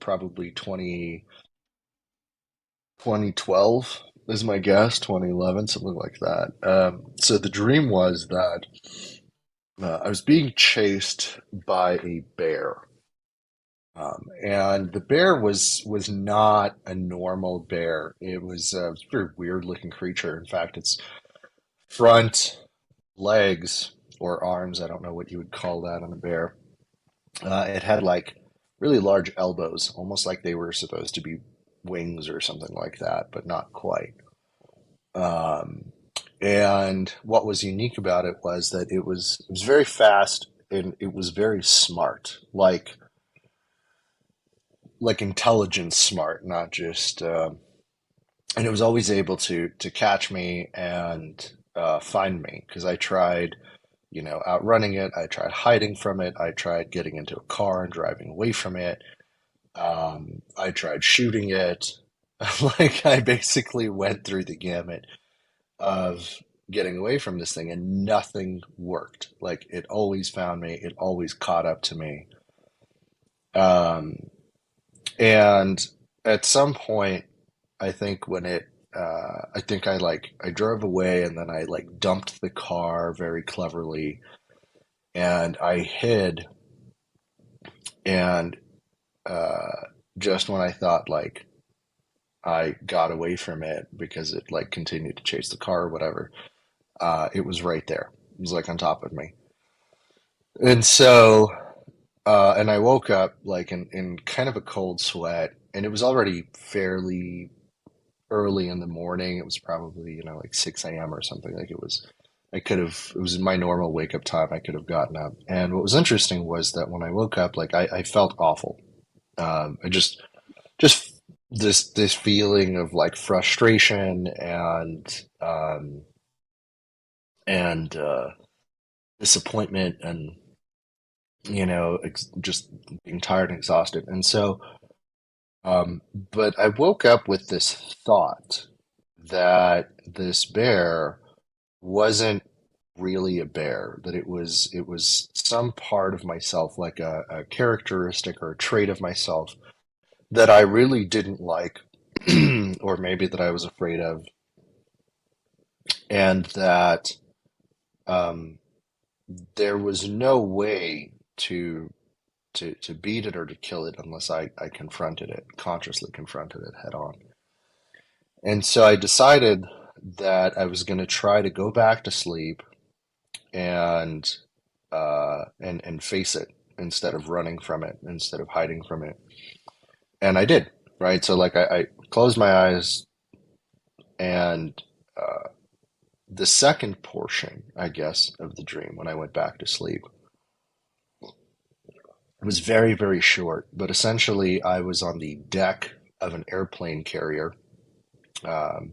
probably 2012 is my guess, 2011, something like that. So the dream was that I was being chased by a bear. And the bear was not a normal bear. It was a very weird looking creature. In fact, its front legs or arms, I don't know what you would call that on a bear. It had like really large elbows, almost like they were supposed to be wings or something like that, but not quite. Um, and what was unique about it was that it was very fast and it was very smart, like intelligence smart, not just. And it was always able to catch me and find me because I tried, outrunning it. I tried hiding from it. I tried getting into a car and driving away from it. I tried shooting it. Like I basically went through the gamut of getting away from this thing, and nothing worked. Like it always found me. It always caught up to me. Um, and at some point, I think I think I drove away and then I like dumped the car very cleverly and I hid and uh, just when I thought like I got away from it because it like continued to chase the car or whatever, it was right there. It was like on top of me. And so, and I woke up like in kind of a cold sweat and it was already fairly early in the morning. It was probably, like 6 a.m. or something. Like it was my normal wake up time. I could have gotten up. And what was interesting was that when I woke up, like I felt awful. I just this feeling of like frustration and disappointment and, just being tired and exhausted. And so, but I woke up with this thought that this bear wasn't really a bear, that it was some part of myself, like a characteristic or a trait of myself that I really didn't like, or maybe that I was afraid of, and that um, there was no way to beat it or to kill it unless I confronted it, consciously confronted it head on. And so I decided that I was going to try to go back to sleep and and face it instead of running from it, instead of hiding from it. And I did, right? So like I closed my eyes and the second portion, I guess, of the dream when I went back to sleep, it was very, very short, but essentially I was on the deck of an airplane carrier, um,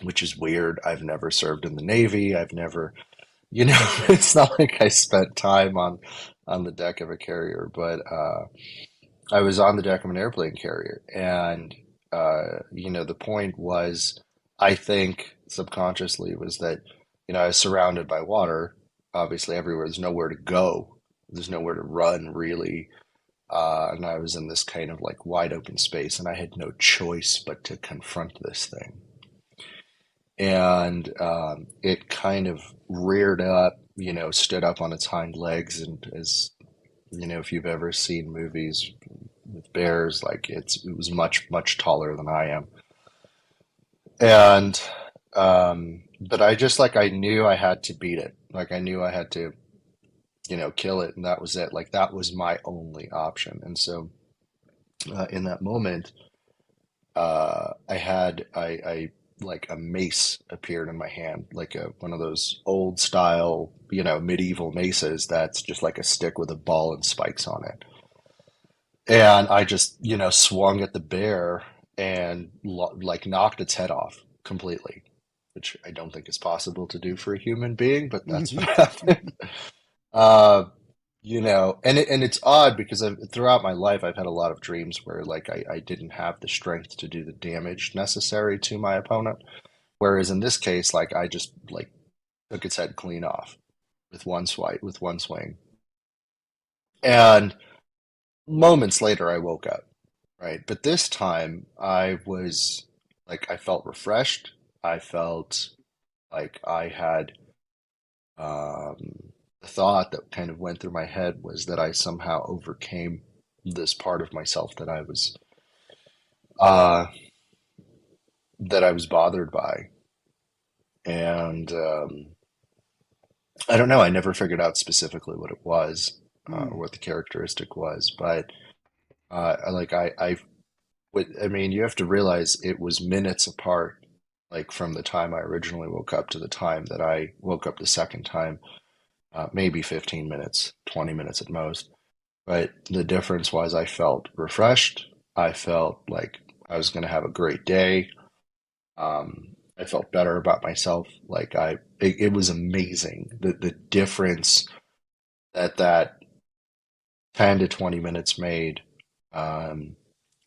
which is weird. I've never served in the Navy. I've never, it's not like I spent time on the deck of a carrier, but I was on the deck of an airplane carrier, and the point was, I think subconsciously was that, I was surrounded by water, obviously everywhere. There's nowhere to go. There's nowhere to run really. And I was in this kind of like wide open space, and I had no choice but to confront this thing. And it kind of reared up, stood up on its hind legs, and as if you've ever seen movies with bears, like it was much, much taller than I am. And but I just like I knew I had to beat it. Like I knew I had to, kill it, and that was it. Like that was my only option. And so in that moment, I like a mace appeared in my hand, like one of those old style, medieval maces that's just like a stick with a ball and spikes on it. And I just, swung at the bear and like knocked its head off completely, which I don't think is possible to do for a human being, but that's what happened. Uh, and it's odd because throughout my life, I've had a lot of dreams where like I didn't have the strength to do the damage necessary to my opponent. Whereas in this case, like I just like took its head clean off with one swipe, with one swing. And moments later, I woke up, right? But this time I was like, I felt refreshed. I felt like I had, the thought that kind of went through my head was that I somehow overcame this part of myself uh, that I was bothered by. And I don't know, I never figured out specifically what it was, or what the characteristic was, but I mean, you have to realize it was minutes apart, like from the time I originally woke up to the time that I woke up the second time, maybe 15 minutes, 20 minutes at most. But the difference was I felt refreshed. I felt like I was going to have a great day. I felt better about myself. It was amazing the difference that 10 to 20 minutes made, um,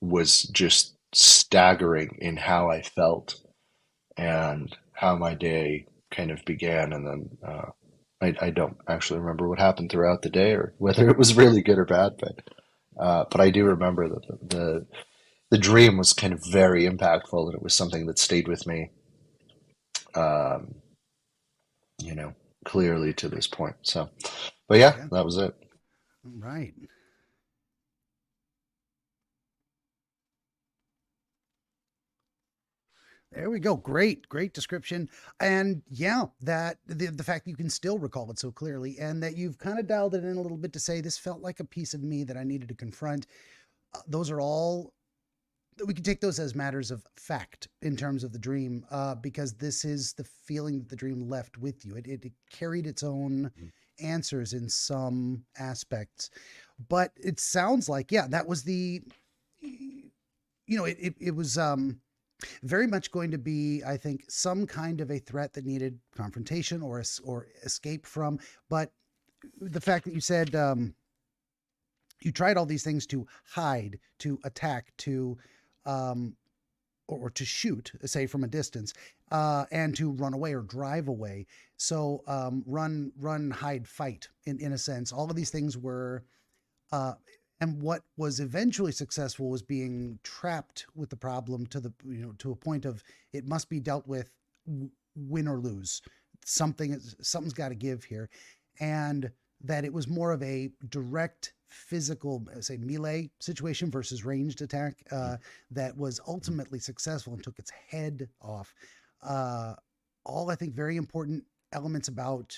was just staggering in how I felt and how my day kind of began. And then I don't actually remember what happened throughout the day or whether it was really good or bad, but I do remember that the dream was kind of very impactful, and it was something that stayed with me, um, you know, clearly to this point. So, but yeah, Yeah. that was it. Right. There we go. Great, great description. And yeah, that the fact that you can still recall it so clearly and that you've kind of dialed it in a little bit to say this felt like a piece of me that I needed to confront. Those are all we can take those as matters of fact in terms of the dream, because this is the feeling that the dream left with you. It carried its own answers in some aspects, but it sounds like, yeah, that was it was very much going to be, I think, some kind of a threat that needed confrontation or escape from. But the fact that you said, you tried all these things to hide, to attack, um, or to shoot, say from a distance, and to run away or drive away. So run, hide, fight. In a sense, all of these things were. Uh, and what was eventually successful was being trapped with the problem to a point of it must be dealt with, win or lose. Something's got to give here, and that it was more of a direct physical, say, melee situation versus ranged attack, that was ultimately successful and took its head off. Uh, all, I think, very important elements about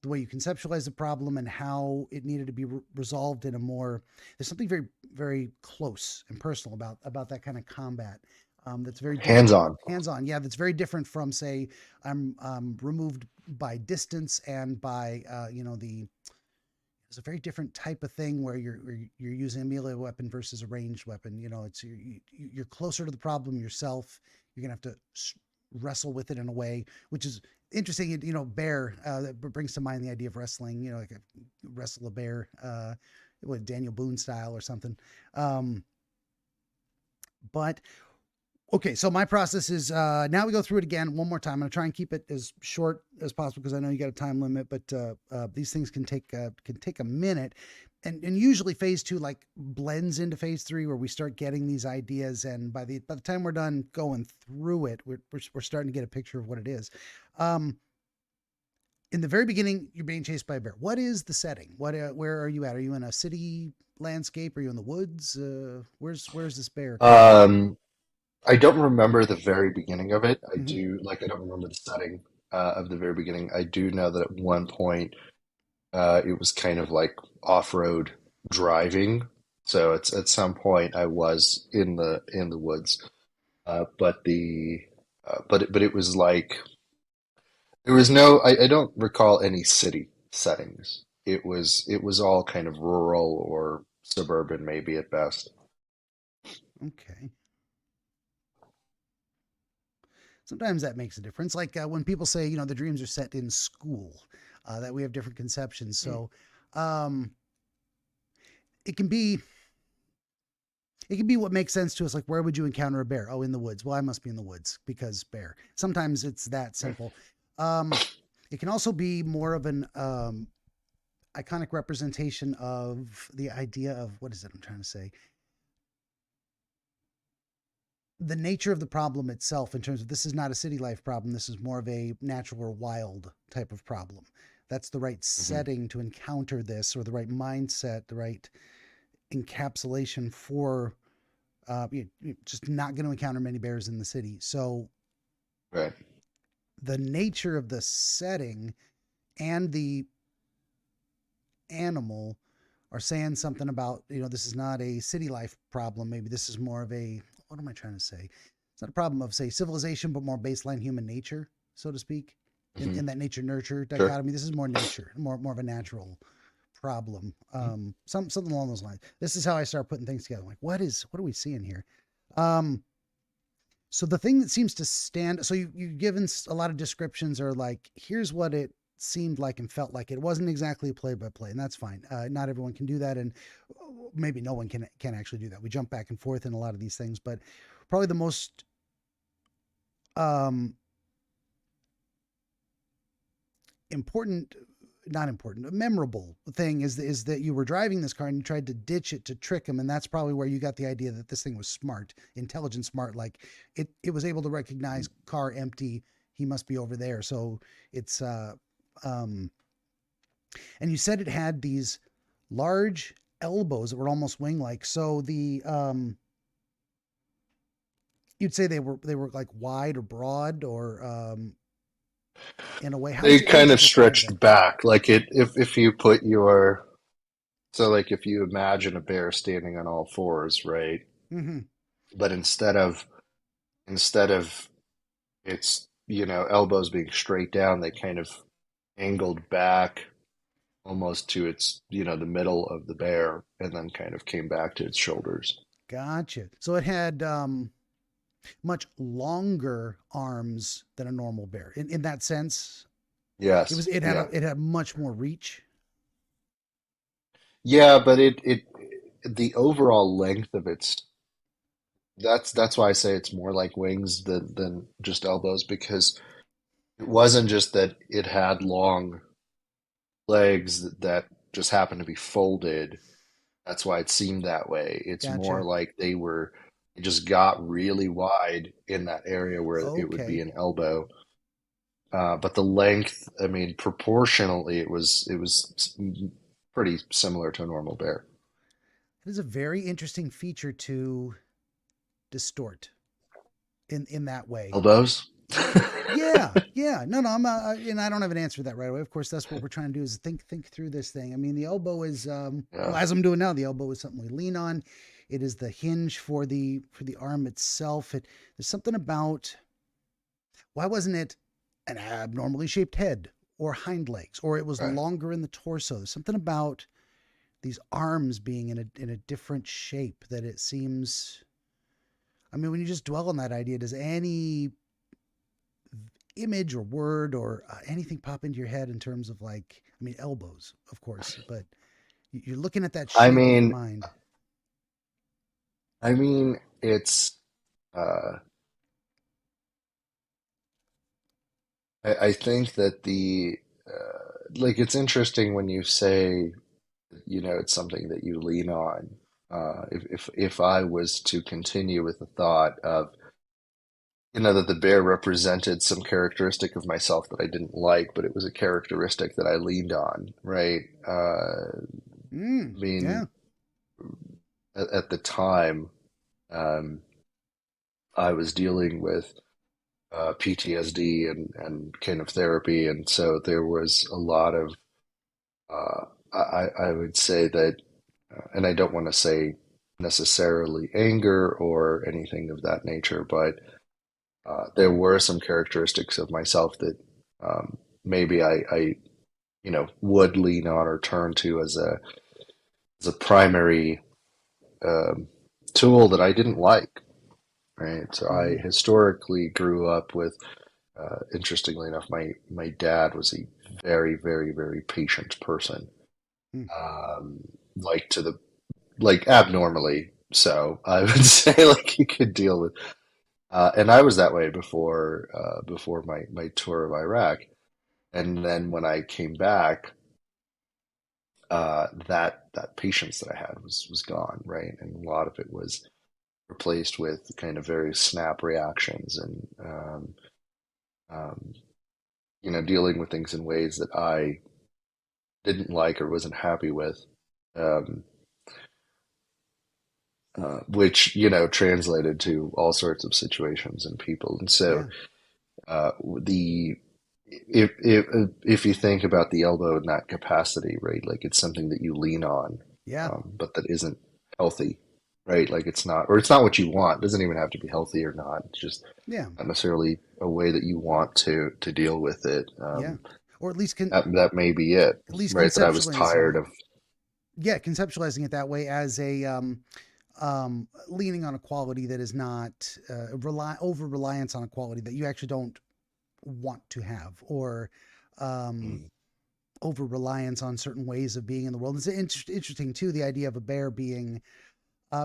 the way you conceptualize the problem and how it needed to be resolved in a more, there's something very, very close and personal about that kind of combat. That's very Hands different. on. Hands on, yeah, that's very different from say I'm removed by distance and by the it's a very different type of thing where you're using a melee weapon versus a ranged weapon. It's you're closer to the problem yourself. You're gonna have to wrestle with it in a way, which is interesting. Bear that brings to mind the idea of wrestling. Like wrestle a bear, what Daniel Boone style or something. Um, but Okay, so my process is now we go through it again one more time. I'm going to try and keep it as short as possible because I know you got a time limit, but these things can take a minute, and usually phase two like blends into phase three where we start getting these ideas, and by the time we're done going through it, we're starting to get a picture of what it is. Um, in the very beginning, you're being chased by a bear. What is the setting? Where are you at? Are you in a city landscape? Are you in the woods? Where's this bear coming from? Um, I don't remember the very beginning of it. Mm-hmm. I don't remember the setting of the very beginning. I do know that at one point it was kind of like off-road driving. So it's at some point I was in the woods, but it was like there was no I don't recall any city settings. It was all kind of rural or suburban maybe at best. Okay. Sometimes that makes a difference. Like when people say, the dreams are set in school, that we have different conceptions. So um, it can be it can be what makes sense to us. Like where would you encounter a bear? Oh, in the woods. Well, I must be in the woods because bear. Sometimes it's that simple. Um, it can also be more of an iconic representation of the idea of what is it I'm trying to say? The nature of the problem itself in terms of this is not a city life problem, this is more of a natural or wild type of problem. That's the right Hmm. setting to encounter this, or the right mindset, the right encapsulation for you're just not going to encounter many bears in the city. So Right. the nature of the setting and the animal are saying something about, this is not a city life problem. Maybe this is more of a, what am I trying to say? It's not a problem of, say, civilization, but more baseline human nature, so to speak, in, Hmm. in that nature nurture Sure. dichotomy. This is more nature, more of a natural problem. Something along those lines. This is how I start putting things together. I'm like, what are we seeing here? Um, so the thing that seems to stand, so you've given a lot of descriptions, or like, here's what it seemed like and felt like. It wasn't exactly a play by play, and that's fine. Not everyone can do that, and maybe no one can actually do that. We jump back and forth in a lot of these things, but probably the most um, important, not important, memorable thing is that you were driving this car and you tried to ditch it to trick him, and that's probably where you got the idea that this thing was smart, intelligent, smart. Like it was able to recognize car empty. He must be over there. So it's um, and you said it had these large elbows that were almost wing like. So you'd say they were like wide or broad or in a way. How They would kind you of describe them? stretched back, like it if you put your so like if you imagine a bear standing on all fours, right? Mm-hmm. But instead of its elbows being straight down, they kind of angled back almost to its the middle of the bear, and then kind of came back to its shoulders. Gotcha. So it had much longer arms than a normal bear. In that sense, Yes, yeah, it had much more reach. yeah, but it the overall length of its that's why I say it's more like wings than just elbows, because it wasn't just that it had long legs that just happened to be folded. That's why it seemed that way. It's more Gotcha. like it just got really wide in that area where it would be Okay. an elbow. But the length, I mean, proportionally, it was pretty similar to a normal bear. It is a very interesting feature to distort in that way. Elbows? Yeah, yeah. No, no. And I don't have an answer to that right away. Of course, that's what we're trying to do is think through this thing. I mean, the elbow is, well, Yeah. as I'm doing now, the elbow is something we lean on. It is the hinge for the arm itself. There's something about why wasn't it an abnormally shaped head or hind legs, or it was Right. longer in the torso? There's something about these arms being in a different shape that it seems. I mean, when you just dwell on that idea, does any image or word or anything pop into your head in terms of like, I mean, elbows, of course, but you're looking at that I shape in your mean, mind. it's. Uh, I think that like it's interesting when you say, it's something that you lean on. If I was to continue with the thought of, that the bear represented some characteristic of myself that I didn't like, but it was a characteristic that I leaned on, right? I Yeah. mean, at the time, um, I was dealing with PTSD and kind of therapy, and so there was a lot of I would say that, and I don't want to say necessarily anger or anything of that nature, but there were some characteristics of myself that maybe I would lean on or turn to as a primary um, tool that I didn't like. Right. So I Mm-hmm. historically grew up with, interestingly enough, my dad was a very, very, very patient person. Mm. Um, like to the like abnormally so, I would say, like he could deal with. And I was that way before my tour of Iraq. And then when I came back, that patience that I had was gone, right? And a lot of it was replaced with kind of very snap reactions and um, dealing with things in ways that I didn't like or wasn't happy with, um, which translated to all sorts of situations and people. And so Yeah. the if you think about the elbow in that capacity, right? Like it's something that you lean on, Yeah. but that isn't healthy, right? Like it's not what you want. It doesn't even have to be healthy or not. It's just Yeah. not necessarily a way that you want to deal with it. Yeah. Or at least That may be it, right? That I was conceptualizing tired it. of. Yeah, conceptualizing it that way as a leaning on a quality that is not over reliance on a quality that you actually don't want to have, or um, Mm, over reliance on certain ways of being in the world. It's interesting too, the idea of a bear being.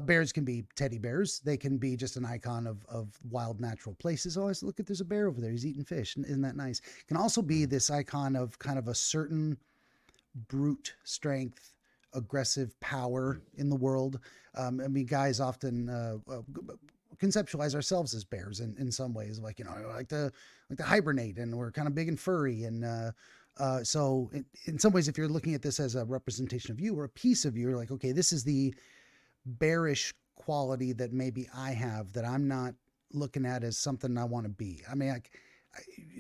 Bears can be teddy bears. They can be just an icon of wild natural places. Oh, look at there's a bear over there. He's eating fish. Isn't that nice? It can also be mm, this icon of kind of a certain brute strength, aggressive power mm. in the world. I mean, guys often conceptualize ourselves as bears in some ways, like like to hibernate, and we're kind of big and furry, and so in some ways, if you're looking at this as a representation of you or a piece of you, you're like, okay, this is the bearish quality that maybe I have that I'm not looking at as something I want to be. I mean,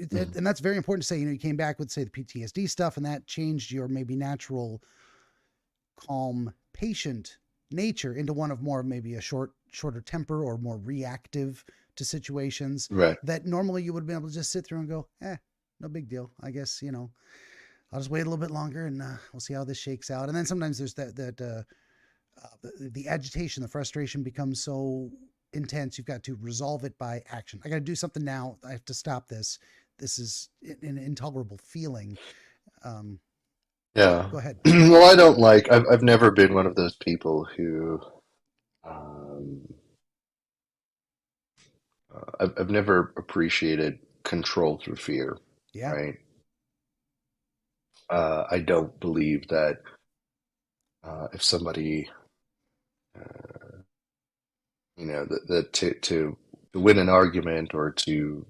Mm. and that's very important to say. You came back with say the PTSD stuff, and that changed your maybe natural, calm, patient nature into one of more maybe a shorter temper or more reactive to situations Right. that normally you would have been able to just sit through and go, no big deal. I guess I'll just wait a little bit longer and we'll see how this shakes out. And then sometimes there's the agitation, the frustration becomes so intense. You've got to resolve it by action. I got to do something now. I have to stop this. This is an intolerable feeling. Um, Yeah. Go ahead. Well, I don't like. I've never been one of those people who. Um, I've never appreciated control through fear, Yeah. right? I don't believe that if somebody, that to win an argument or to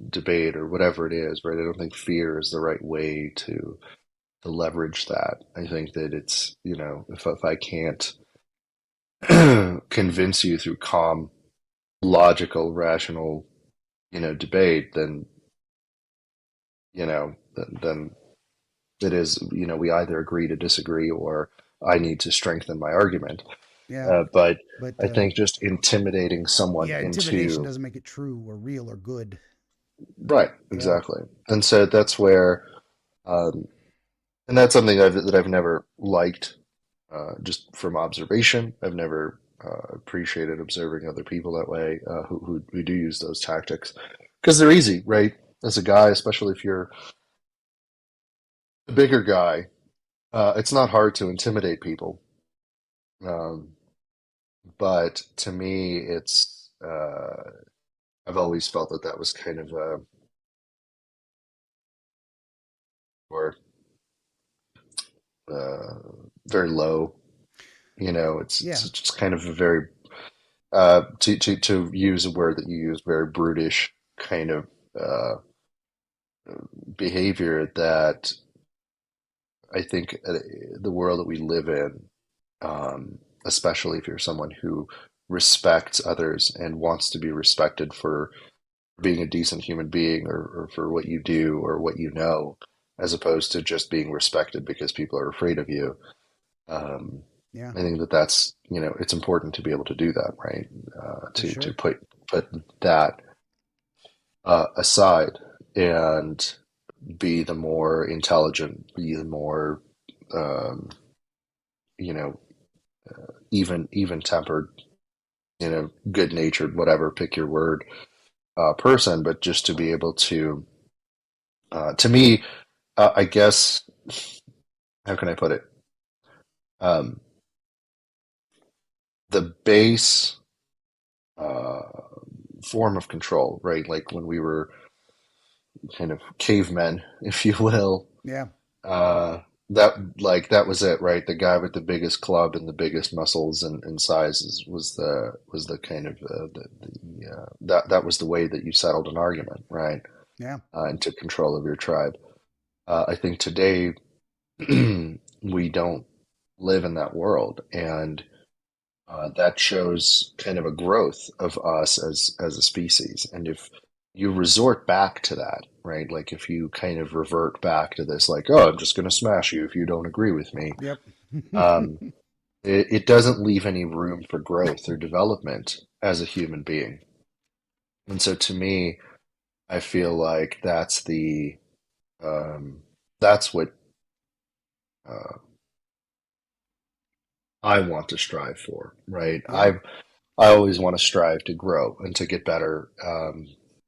debate or whatever it is, right? I don't think fear is the right way to leverage that. I think that it's, if I can't convince you through calm, logical, rational, debate, then, then it is, we either agree to disagree or I need to strengthen my argument. Yeah. But But I think just intimidating someone yeah, intimidation into doesn't make it true or real or good. right, Yeah. exactly. And so that's where, um, and that's something that I've never liked, just from observation. I've never appreciated observing other people that way, who do use those tactics because they're easy, right? As a guy, especially if you're a bigger guy, it's not hard to intimidate people. Um, but to me, I've always felt that that was kind of or uh, very low. You know, Yeah. it's just kind of a very to use a word that you use, very brutish kind of uh, behavior that I think the world that we live in, especially if you're someone who respects others and wants to be respected for being a decent human being or for what you do or what you know, as opposed to just being respected because people are afraid of you. Um, Yeah. I think that that's, you know, it's important to be able to do that, right? For To sure. put that aside and be the more intelligent, be the more, um, you know, even tempered, you know, good natured, whatever, pick your word, person, but just to be able to me, I guess, how can I put it? Um, the base uh, form of control, right? Like when we were kind of cavemen, if you will, Yeah. uh, that that was it, right? The guy with the biggest club and the biggest muscles and sizes was the kind of that was the way that you settled an argument, right? Yeah. And took control of your tribe. I think today we don't live in that world, and that shows kind of a growth of us as a species. And if you resort back to that, right? Like if you kind of revert back to this, like, oh, I'm just going to smash you if you don't agree with me, Yep. um, it doesn't leave any room for growth or development as a human being. And so to me, I feel like um, that's what uh, I want to strive for, right? Yeah. I always want to strive to grow and to get better,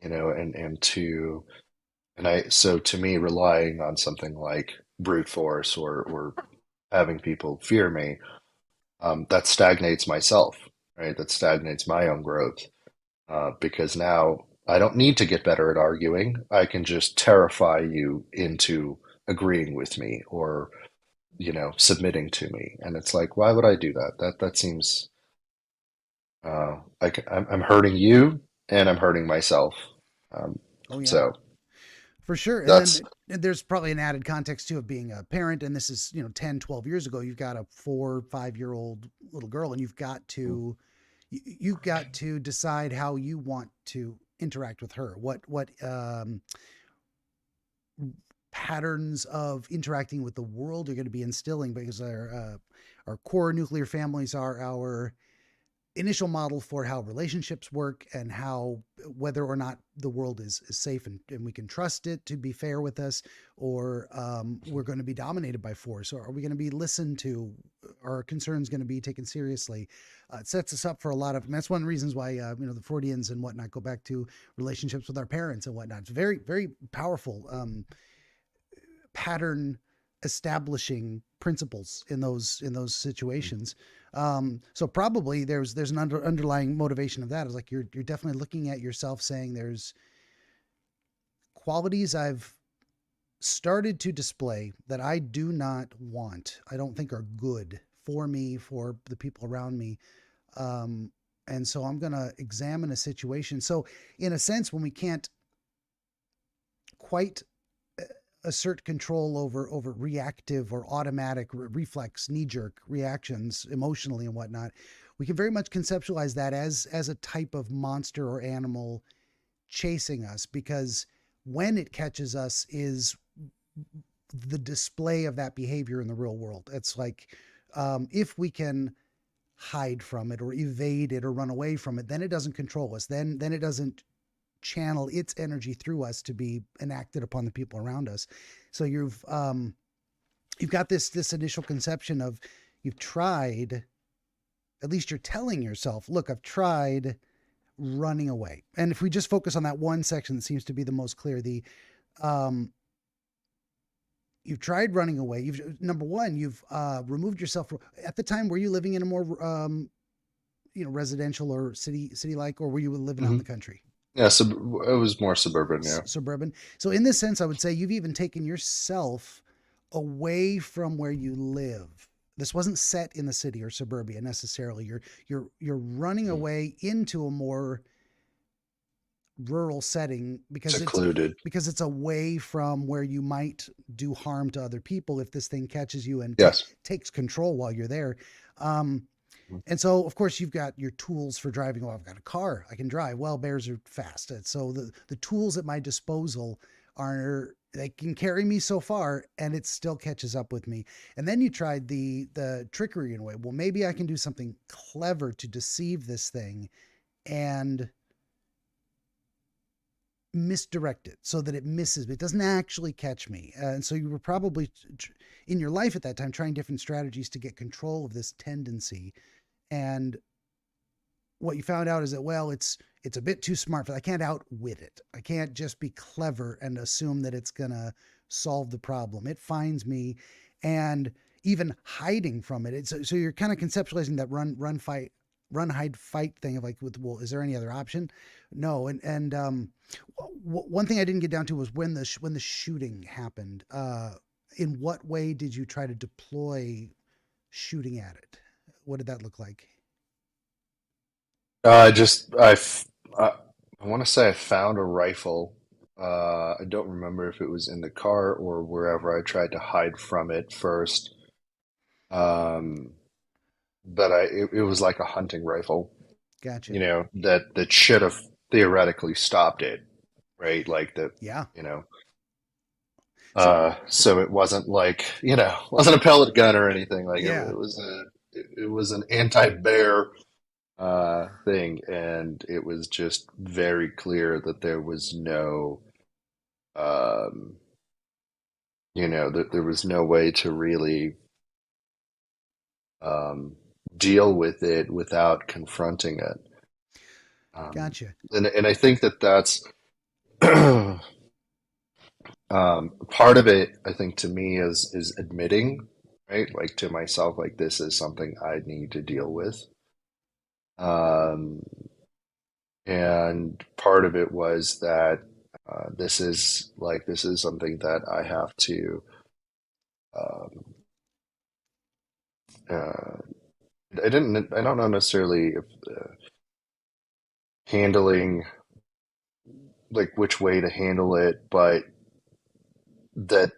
you know, and I so to me, relying on something like brute force or having people fear me, that stagnates myself, right? That stagnates my own growth, because now I don't need to get better at arguing. I can just terrify you into agreeing with me or, you know, submitting to me, and it's like, why would I do that? That seems I'm hurting you and I'm hurting myself. Um, Oh yeah. so For sure. And that's then there's probably an added context too of being a parent. And this is, 10, 12 years ago, you've got a 4, 5 year old little girl and you've got to decide how you want to interact with her. What patterns of interacting with the world are going to be instilling because our core nuclear families are our initial model for how relationships work and how whether or not the world is safe and we can trust it to be fair with us or we're going to be dominated by force or are we going to be listened to are our concerns going to be taken seriously. It sets us up for a lot of and that's one of the reasons why the Freudians and whatnot go back to relationships with our parents and whatnot. It's very very powerful pattern establishing principles in those situations. So probably there's an underlying motivation of that. Is like you're definitely looking at yourself saying there's qualities I've started to display that I do not want. I don't think are good for me, for the people around me. Um, and so I'm going to examine a situation. So in a sense, when we can't quite assert control over reactive or automatic reflex knee jerk reactions emotionally and whatnot, we can very much conceptualize that as a type of monster or animal chasing us because when it catches us is the display of that behavior in the real world. It's like if we can hide from it or evade it or run away from it, then it doesn't control us. Then it doesn't channel its energy through us to be enacted upon the people around us. So you've got this initial conception of you've tried, at least you're telling yourself, look, I've tried running away. And if we just focus on that one section that seems to be the most clear, the um you've tried running away. You've number one, you've removed yourself from, at the time, were you living in a more residential or city like, or were you living out in Hmm. the country? Yeah, so it was more suburban. Yeah. Suburban. So in this sense, I would say you've even taken yourself away from where you live. This wasn't set in the city or suburbia necessarily. You're running Mhm. away into a more rural setting Secluded. because it's away from where you might do harm to other people if this thing catches you and Yes. takes control while you're there. Um, Mhm. and so, of course, you've got your tools for driving. Oh, I've got a car. I can drive. Well, bears are fast. And so the tools at my disposal are, they can carry me so far and it still catches up with me. And then you tried the trickery in a way. Well, maybe I can do something clever to deceive this thing and misdirect it so that it misses me. It doesn't actually catch me. And so you were probably in your life at that time trying different strategies to get control of this tendency. And what you found out is that, well, it's a bit too smart for that. I can't outwit it. I can't just be clever and assume that it's gonna solve the problem. It finds me, and even hiding from it. So you're kind of conceptualizing that run hide fight thing of like, well, is there any other option? No. And one thing I didn't get down to was when the shooting happened. In what way did you try to deploy shooting at it? What did that look like? Just I want to say I found a rifle. I don't remember if it was in the car or wherever. I tried to hide from it first. Um, but it was like a hunting rifle, Gotcha. that should have theoretically stopped it, right? Like Yeah. you know, So so it wasn't like, wasn't a pellet gun or anything. Like yeah, it was an anti-bear thing, and it was just very clear that there was no, um, that there was no way to really um, deal with it without confronting it. gotcha. And I think that that's part of it. I think to me is admitting, right, like to myself, like this is something I need to deal with. Um, and part of it was that this is something that I have to um, uh, I don't know necessarily if handling, like which way to handle it, but that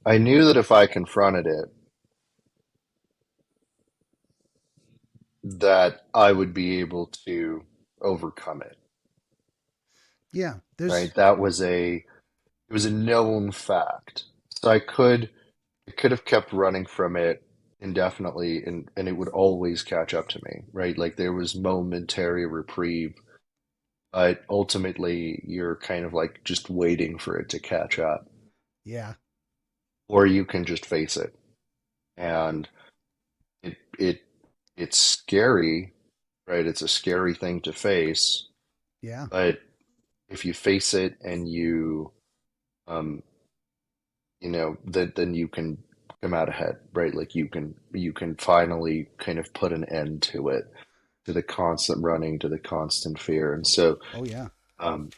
I knew that if I confronted it, that I would be able to overcome it, Yeah, there's right? It was a known fact. So I could have kept running from it indefinitely, and it would always catch up to me, right? Like there was momentary reprieve, but ultimately you're kind of like just waiting for it to catch up, yeah, or you can just face it. And it it it's scary, right? It's a scary thing to face, yeah, but if you face it and um then you can come out ahead, right? Like you can finally kind of put an end to it, to the constant running, to the constant fear. And so, oh yeah, um,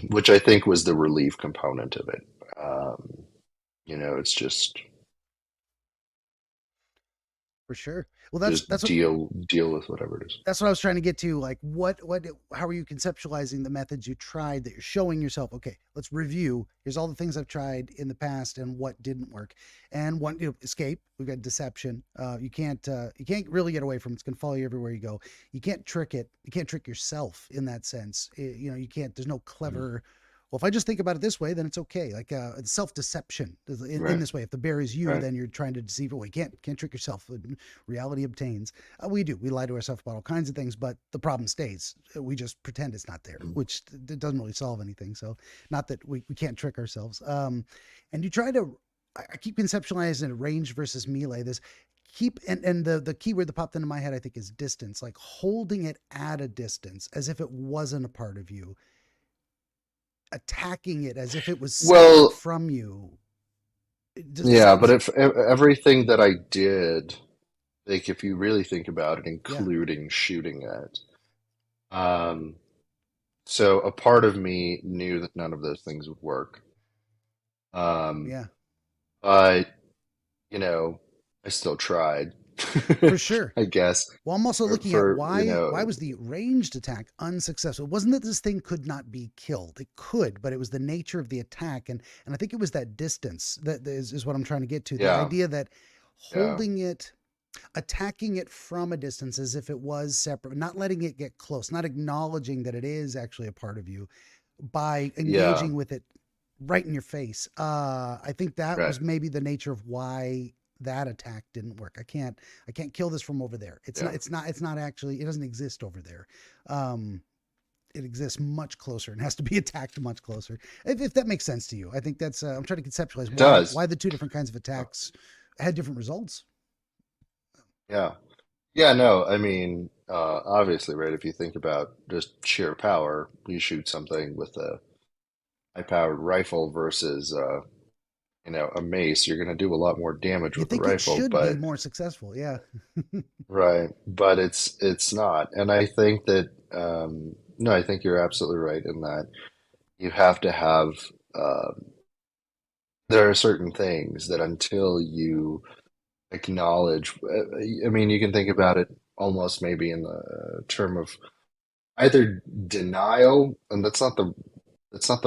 which I think was the relief component of it. Um, it's for sure. Well, just deal with whatever it is. that's what I was trying to get to. Like, how are you conceptualizing the methods you tried that you're showing yourself? Okay, let's review. Here's all the things I've tried in the past and what didn't work. And one, escape. We've got deception. You can't really get away from it. It's going to follow you everywhere you go. You can't trick it. You can't trick yourself in that sense. You can't. There's no Mhm. clever well, if I just think about it this way, then it's okay. Like self-deception in Right. this way. If the bear is you, Right. then you're trying to deceive. Well, you can't trick yourself. Reality obtains. We do. We lie to ourselves about all kinds of things, but the problem stays. We just pretend it's not there, Mm. which doesn't really solve anything. So, not that we can't trick ourselves. And you try to. I keep conceptualizing range versus melee. This keep and the key word that popped into my head, I think, is distance. Like holding it at a distance, as if it wasn't a part of you, attacking it as if it was separate Well, from you. Does yeah, that? but if everything that I did, like if you really think about it, Yeah, including shooting it, um, so a part of me knew that none of those things would work. Um, yeah, but you know, I still tried, for sure. I guess, Well, I'm also looking at for why was the ranged attack unsuccessful? It wasn't that this thing could not be killed. It could, but it was the nature of the attack, and I think it was that distance that is what I'm trying to get to. The yeah, idea that yeah, holding it, attacking it from a distance as if it was separate, not letting it get close, not acknowledging that it is actually a part of you by yeah, engaging with it right in your face. I think that right, was maybe the nature of why that attack didn't work. I can't kill this from over there. yeah. It's not actually, it doesn't exist over there. Um, it exists much closer and has to be attacked much closer. If that makes sense to you, I think that's, I'm trying to conceptualize It why does. the two different kinds of attacks had different results. Yeah. Yeah, no, I mean, obviously, right, if you think about just sheer power, you shoot something with a high-powered rifle versus, a mace, you're going to do a lot more damage You with the think it rifle, should be but more successful. Yeah. right, but it's not. And I think that, no, I think you're absolutely right in that you have to have, um, there are certain things that until you acknowledge, I mean, you can think about it almost maybe in the term of either denial, and that's not the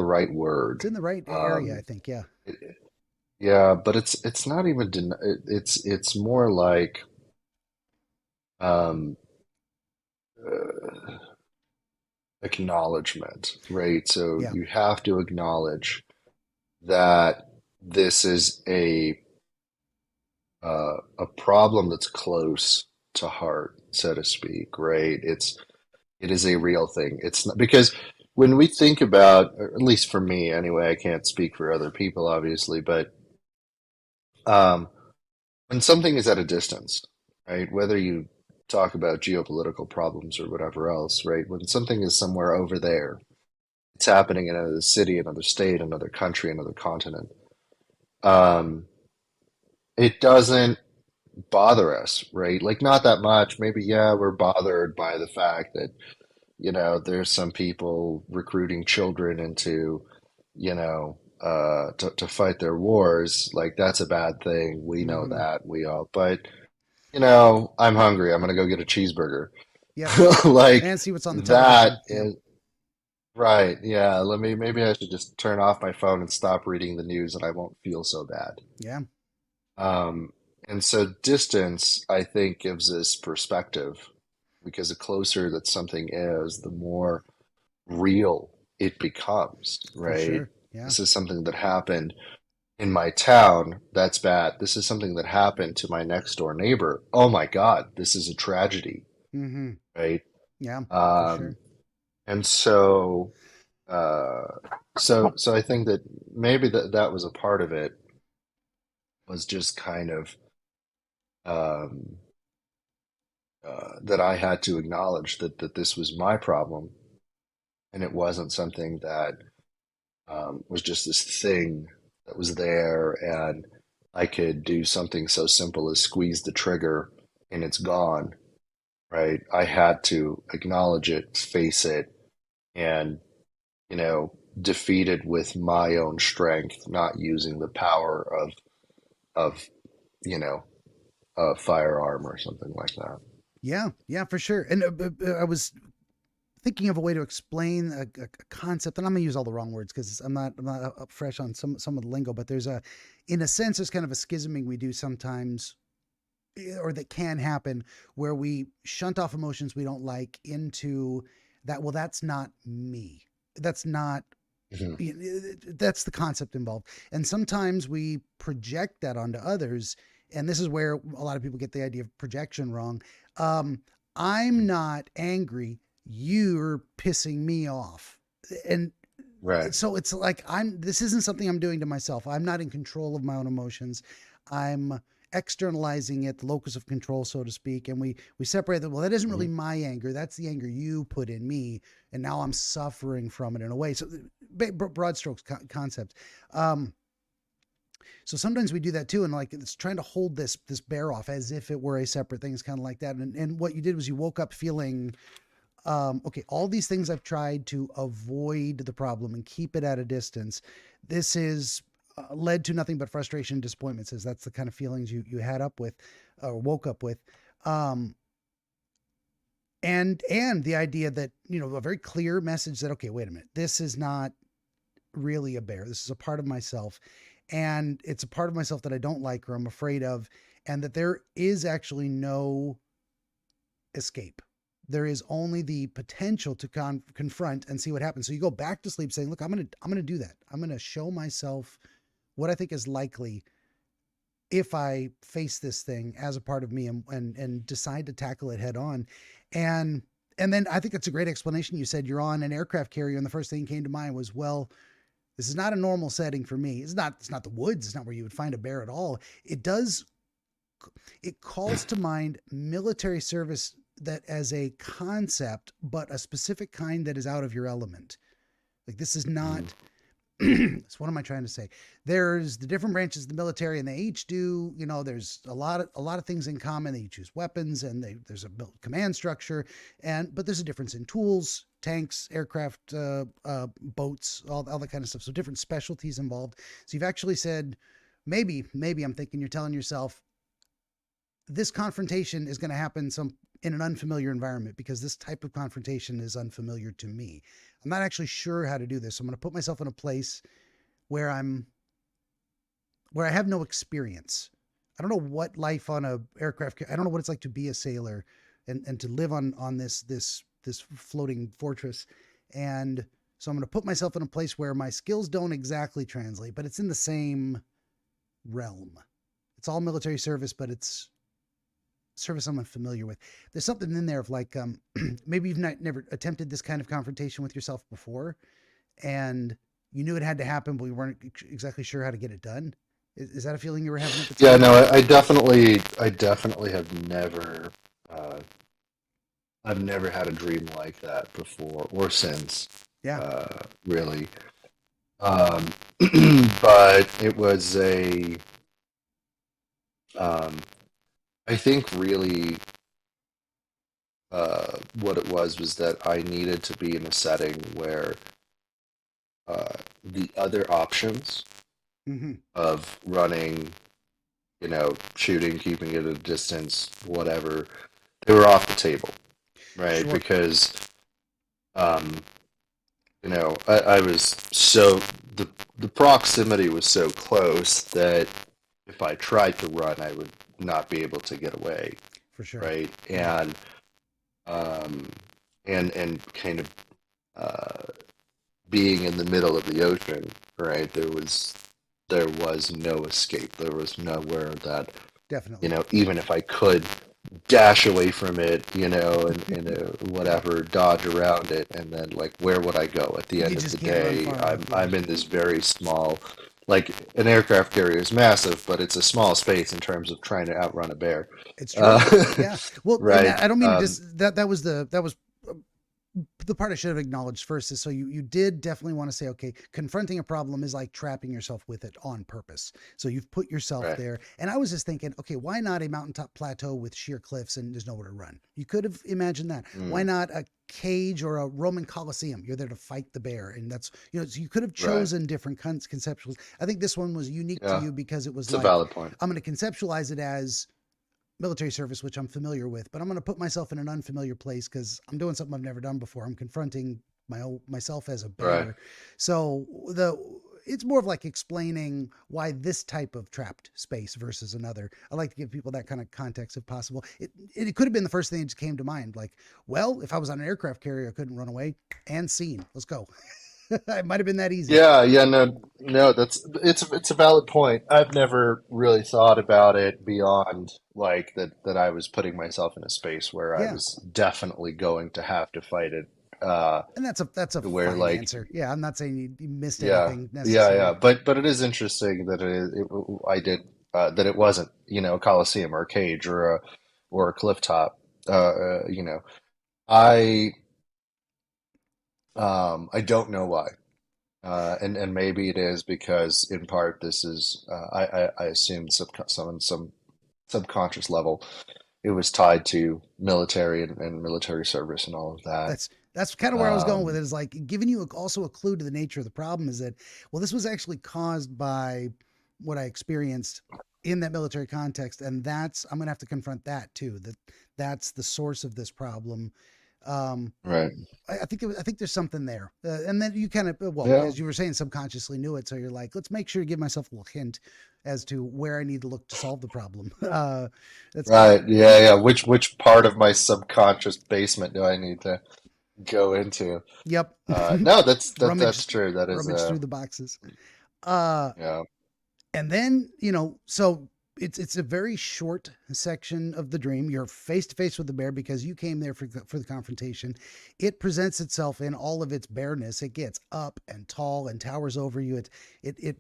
right It's word. in the right area, I Um, think. Yeah. yeah, but it's not even it's more like um, uh, acknowledgement, right? So Yeah. you have to acknowledge that this is a problem that's close to heart, so to speak, right? It is a real thing. It's not because when we think about, or at least for me anyway, I can't speak for other people, obviously, but um, when something is at a distance, right? Whether you talk about geopolitical problems or whatever else, right? When something is somewhere over there, it's happening in another city, another state, another country, another continent. Um, it doesn't bother us, right? Like not that much. Maybe, yeah, we're bothered by the fact that there's some people recruiting children into, to fight their wars. Like that's a bad thing. We know Hmm. that. We all, but I'm hungry. I'm gonna go get a cheeseburger. Yep. Like And see what's on the that television. Yep. is right. Yeah. Maybe I should just turn off my phone and stop reading the news and I won't feel so bad. Yeah. Um, and so distance, I think, gives us perspective because the closer that something is, the more real it becomes, For right? sure. Yeah. This is something that happened in my town. That's bad. This is something that happened to my next door neighbor. Oh my God, this is a tragedy, Hmm. right? Yeah. For Um, sure. and uh, so I think that maybe that was a part of it was just kind of um, that I had to acknowledge that this was my problem and it wasn't something that was just this thing that was there, and I could do something so simple as squeeze the trigger and it's gone, right? I had to acknowledge it, face it, and, defeat it with my own strength, not using the power of, you know, a firearm or something like that. Yeah. Yeah. For sure. And I was thinking of a way to explain a concept, and I'm gonna use all the wrong words because I'm not up fresh on some of the lingo. But in a sense, there's kind of a schisming we do sometimes, or that can happen, where we shunt off emotions we don't like into that. Well, that's not me. That's not Mhm. That's the concept involved. And sometimes we project that onto others. And this is where a lot of people get the idea of projection wrong. Um, I'm not angry. You're pissing me off. And Right. so it's like this isn't something I'm doing to myself. I'm not in control of my own emotions. I'm externalizing it, the locus of control, so to speak. And we separate that. Well, that isn't really Mhm. my anger. That's the anger you put in me, and now I'm suffering from it in a way. So broad strokes concept. Um, so sometimes we do that too, and like it's trying to hold this bear off as if it were a separate thing. It's kind of like that. And what you did was you woke up feeling okay, all these things I've tried to avoid the problem and keep it at a distance. This is led to nothing but frustration and disappointment. Says that's the kind of feelings you had up with or woke up with. Um, and the idea that, a very clear message that, okay, wait a minute, this is not really a bear. This is a part of myself. And it's a part of myself that I don't like or I'm afraid of. And that there is actually no escape. There is only the potential to confront and see what happens. So you go back to sleep saying, "Look, I'm gonna do that. I'm gonna show myself what I think is likely if I face this thing as a part of me and decide to tackle it head on." And and then I think that's a great explanation. You said you're on an aircraft carrier, and the first thing that came to mind was, well, this is not a normal setting for me. It's not the woods. It's not where you would find a bear at all. It calls to mind military service that as a concept, but a specific kind that is out of your element. Like this is Mhm. not. So what am I trying to say? There's the different branches of the military, and they each do. There's a lot of things in common. They each use weapons, and there's a built command structure, but there's a difference in tools, tanks, aircraft, boats, all that kind of stuff. So different specialties involved. So you've actually said, maybe I'm thinking you're telling yourself this confrontation is going to happen in an unfamiliar environment because this type of confrontation is unfamiliar to me. I'm not actually sure how to do this. So I'm going to put myself in a place where I have no experience. I don't know what life on a aircraft. I don't know what it's like to be a sailor and to live on this floating fortress. And so I'm going to put myself in a place where my skills don't exactly translate, but it's in the same realm. It's all military service, but it's service I'm unfamiliar with. There's something in there of like, maybe you've never attempted this kind of confrontation with yourself before, and you knew it had to happen, but you weren't exactly sure how to get it done. Is that a feeling you were having at the Yeah, time? no, I definitely have never, uh, I've never had a dream like that before or since, Yeah. uh, really. Um, but it was um, I think really, what it was that I needed to be in a setting where the other options Mm-hmm. of running, shooting, keeping it at a distance, whatever, they were off the table, right? Sure. Because, um, I was so the proximity was so close that if I tried to run, I would not be able to get away, For sure. right? Yeah. Um, and kind of being in the middle of the ocean, right? There was no escape. There was nowhere that, Definitely. even if I could dash away from it, Yeah. whatever, dodge around it, and then like where would I go at the You end of just the can't run day? far I'm enough. Yeah. I'm in this very small, like an aircraft carrier is massive, but it's a small space in terms of trying to outrun a bear. It's true. Uh, Yeah. Well, and right. I don't mean to just that was the part I should have acknowledged first is so you did definitely want to say, okay, confronting a problem is like trapping yourself with it on purpose. So you've put yourself Right. there. And I was just thinking, okay, why not a mountaintop plateau with sheer cliffs and there's nowhere to run? You could have imagined that. Why Mm, not a cage or a Roman Colosseum? You're there to fight the bear. And that's, so you could have right. chosen different conceptuals. I think this one was unique to Yeah. you because it was It's a like, valid point. I'm going to conceptualize it as military service, which I'm familiar with, but I'm going to put myself in an unfamiliar place because I'm doing something I've never done before. I'm confronting myself as a Right. bear. So it's more of like explaining why this type of trapped space versus another. I like to give people that kind of context if possible. It could have been the first thing that just came to mind. Like, well, if I was on an aircraft carrier, I couldn't run away and scene. Let's go. It might have been that easy. Yeah, no, no, it's a valid point. I've never really thought about it beyond like that I was putting myself in a space where I Yeah. was definitely going to have to fight it. Uh, And that's a where fine like answer. Yeah, I'm not saying you missed yeah, anything yeah. necessary. But it is interesting that I did that it wasn't, a coliseum or a cage or a cliff top. I I don't know why. And maybe it is because in part this is I assume some subconscious level it was tied to military and military service and all of that. That's kind of where I was going with Um, it. Is like giving you also a clue to the nature of the problem. Is that, well, this was actually caused by what I experienced in that military context, and that's, I'm gonna have to confront that too. That's the source of this problem. Um, right. I think there's something there, and then you kind of, well, Yeah. as you were saying, subconsciously knew it. So you're like, let's make sure to give myself a little hint as to where I need to look to solve the problem. That's kind of, Right. Yeah. Yeah. Which part of my subconscious basement do I need to go into? yep. No, that's rummage true. That is rummage through the boxes. Uh, yeah. and then, so it's a very short section of the dream. You're face to face with the bear because you came there for the confrontation. It presents itself in all of its bareness. It gets up and tall and towers over you. It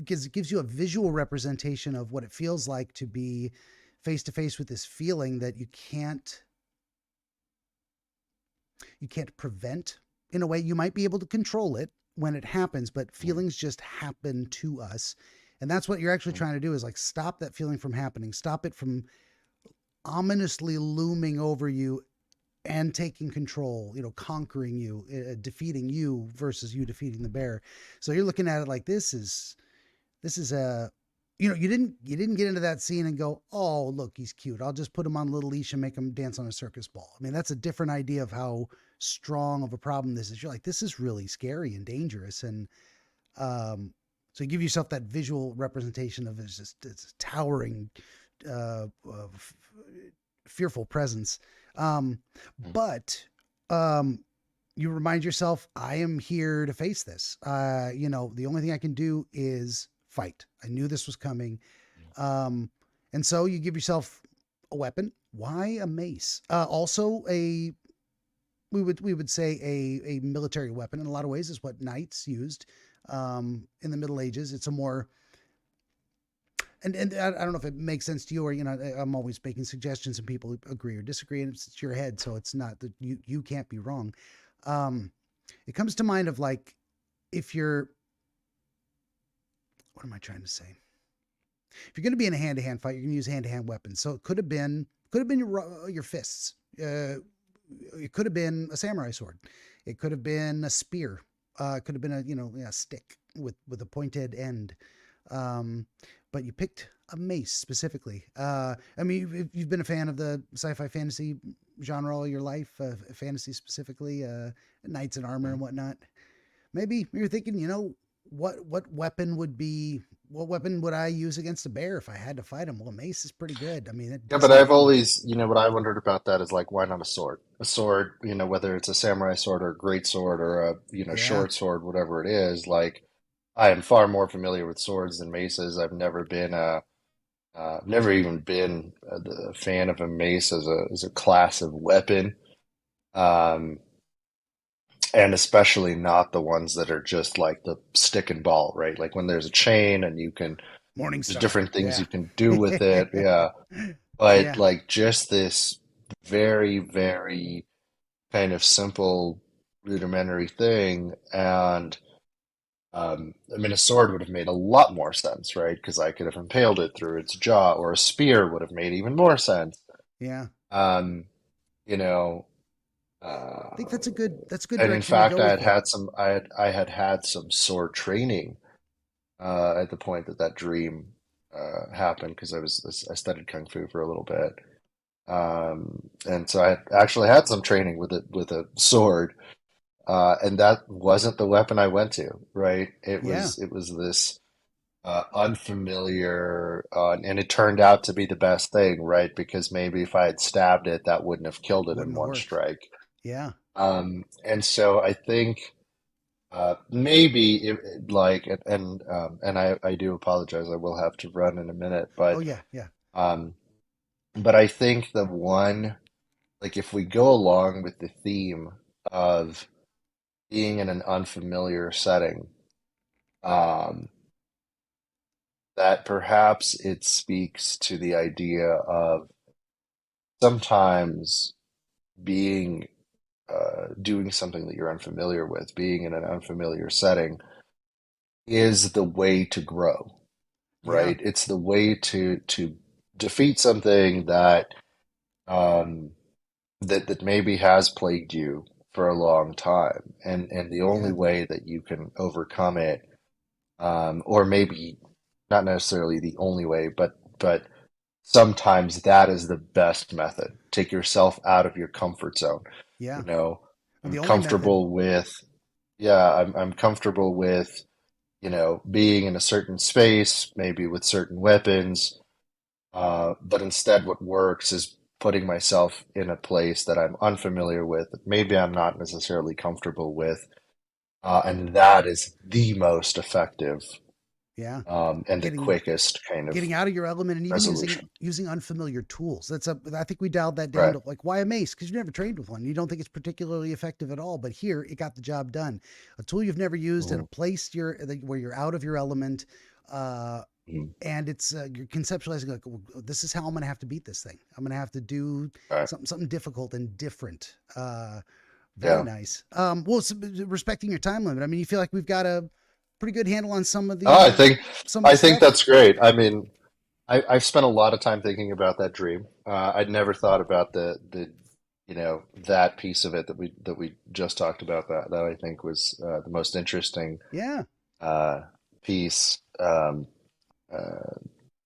gives you a visual representation of what it feels like to be face to face with this feeling that you can't prevent. In a way, you might be able to control it when it happens, but feelings just happen to us. And that's what you're actually trying to do, is like stop that feeling from happening, stop it from ominously looming over you and taking control, conquering you, defeating you versus you defeating the bear. So you're looking at it like this is a, you didn't get into that scene and go, oh, look, he's cute, I'll just put him on a little leash and make him dance on a circus ball. I mean, that's a different idea of how strong of a problem this is. You're like, this is really scary and dangerous. And um so you give yourself that visual representation of it's towering, f- fearful presence. um but um you remind yourself, I am here to face this. The only thing I can do is fight. I knew this was coming. um and so you give yourself a weapon. Why a mace? Also, we would say a military weapon. In a lot of ways is what knights used in the Middle Ages. It's a more, and I don't know if it makes sense to you, or I'm always making suggestions and people agree or disagree, and it's your head, so it's not that you can't be wrong. um it comes to mind of like, if you're, what am I trying to say, if you're going to be in a hand-to-hand fight, you're going to use hand-to-hand weapons. So it could have been your fists. It could have been a samurai sword. It could have been a spear. It could have been a stick with a pointed end. Um, but you picked a mace specifically. I mean, you've been a fan of the sci-fi fantasy genre all your life, fantasy specifically, knights in armor and whatnot. Maybe you're thinking, what weapon would I use against a bear if I had to fight him? Well, a mace is pretty good. I mean, it Yeah, does but some I've damage. always, what I wondered about that is like, why not a sword? A sword, whether it's a samurai sword or a great sword or a, Yeah, short sword, whatever it is. Like, I am far more familiar with swords than maces. Never even been a fan of a mace as a class of weapon. Um, and especially not the ones that are just like the stick and ball, right? Like when there's a chain and Morning there's Star. different things Yeah, you can do with it. Yeah. But yeah, like just this very, very kind of simple, rudimentary thing. And I mean, a sword would have made a lot more sense, right? Because I could have impaled it through its jaw, or a spear would have made even more sense. yeah. Um, you know, I think uh, that's a good and in direction to fact, go with it. I had some sword training at the point that dream happened because I studied kung fu for a little bit. And so I actually had some training with a sword, and that wasn't the weapon I went to, right? Yeah, It was this unfamiliar, and it turned out to be the best thing, right? Because maybe if I had stabbed it, that wouldn't have killed it in wouldn't have one worked. strike. Yeah, And so I think. Maybe and I do apologize. I will have to run in a minute, Oh yeah, yeah, um, but I think the one, like if we go along with the theme of being in an unfamiliar setting, um, that perhaps it speaks to the idea of sometimes being doing something that you're unfamiliar with, being in an unfamiliar setting is the way to grow, yeah, right? It's the way to defeat something um, that maybe has plagued you for a long time, and the only yeah, way that you can overcome it, or maybe not necessarily the only way, but sometimes that is the best method. Take yourself out of your comfort zone. yeah. You know, Well, I'm the only method. comfortable with, yeah, I'm comfortable with, being in a certain space, maybe with certain weapons. But instead, what works is putting myself in a place that I'm unfamiliar with, that maybe I'm not necessarily comfortable with, and that is the most effective, Yeah, and the getting quickest kind of getting out of your element and even using resolution. unfamiliar tools. I think we dialed that down Right. to like why a mace because you've never trained with one. You don't think it's particularly effective at all, but here it got the job done. A tool you've never used in a Mhm. place where you're out of your element. Uh, Mhm. and it's you're conceptualizing like well, this is how I'm going to have to beat this thing. I'm going to have to do Right. something difficult and different. Very Yeah. nice. Well, respecting your time limit. I mean, you feel like we've got a pretty good handle on Oh, some of the I think stuff. that's great. I mean, I've spent a lot of time thinking about that dream. I'd never thought about that piece of it that we just talked about. That I think was the most interesting Yeah, uh, piece uh,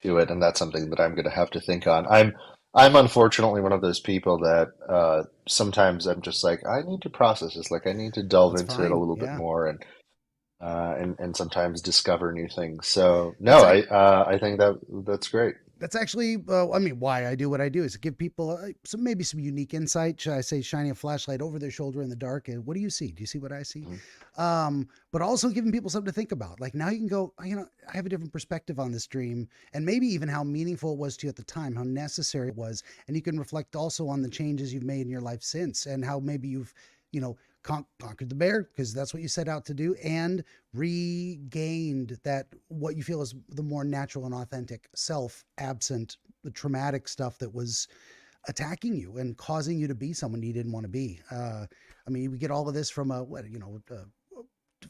to it, and that's something that I'm going to have to think on. I'm unfortunately one of those people that sometimes I'm just like I need to process this, like I need to delve that's into it a fine. little bit Yeah, more, and sometimes discover new things. So no, that's I think that's great. that's actually I mean why I do what I do is to give people some unique insight, should I say, shining a flashlight over their shoulder in the dark and what do you see, do you see what I see? Mhm. But also giving people something to think about, like now you can go, I have a different perspective on this dream and maybe even how meaningful it was to you at the time, how necessary it was, and you can reflect also on the changes you've made in your life since and how maybe you've you know conquered the bear because that's what you set out to do and regained that what you feel is the more natural and authentic self absent the traumatic stuff that was attacking you and causing you to be someone you didn't want to be. I mean, we get all of this from a what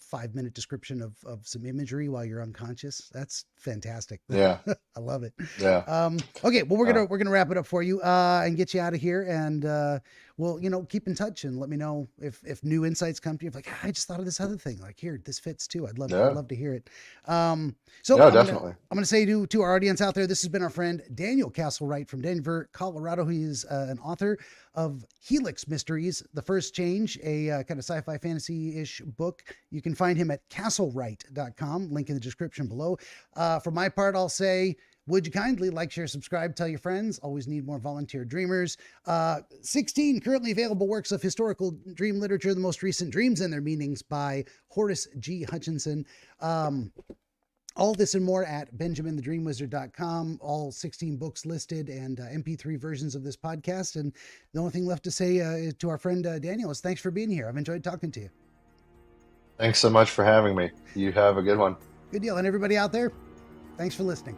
5-minute description of some imagery while you're unconscious. That's fantastic. Yeah, I love it. yeah. Okay, well Uh, we're gonna wrap it up for you and get you out of here, and we'll keep in touch and let me know if new insights come to you. If like I just thought of this other thing, like here this fits too. I'd yeah, love to hear it. So no, definitely. I'm gonna say to our audience out there, this has been our friend Daniel Castlereich from Denver, Colorado. He's an author of Helix Mysteries, The First Change, a kind of sci-fi fantasy-ish book. You can find him at castlewright.com, link in the description below. For my part, I'll say, would you kindly like, share, subscribe, tell your friends? Always need more volunteer dreamers. 16 currently available works of historical dream literature, the most recent Dreams and Their Meanings by Horace G. Hutchinson. All this and more at benjaminthedreamwizard.com. All 16 books listed and MP3 versions of this podcast. And the only thing left to say to our friend Daniel is thanks for being here. I've enjoyed talking to you. Thanks so much for having me. You have a good one. Good deal. And everybody out there, thanks for listening.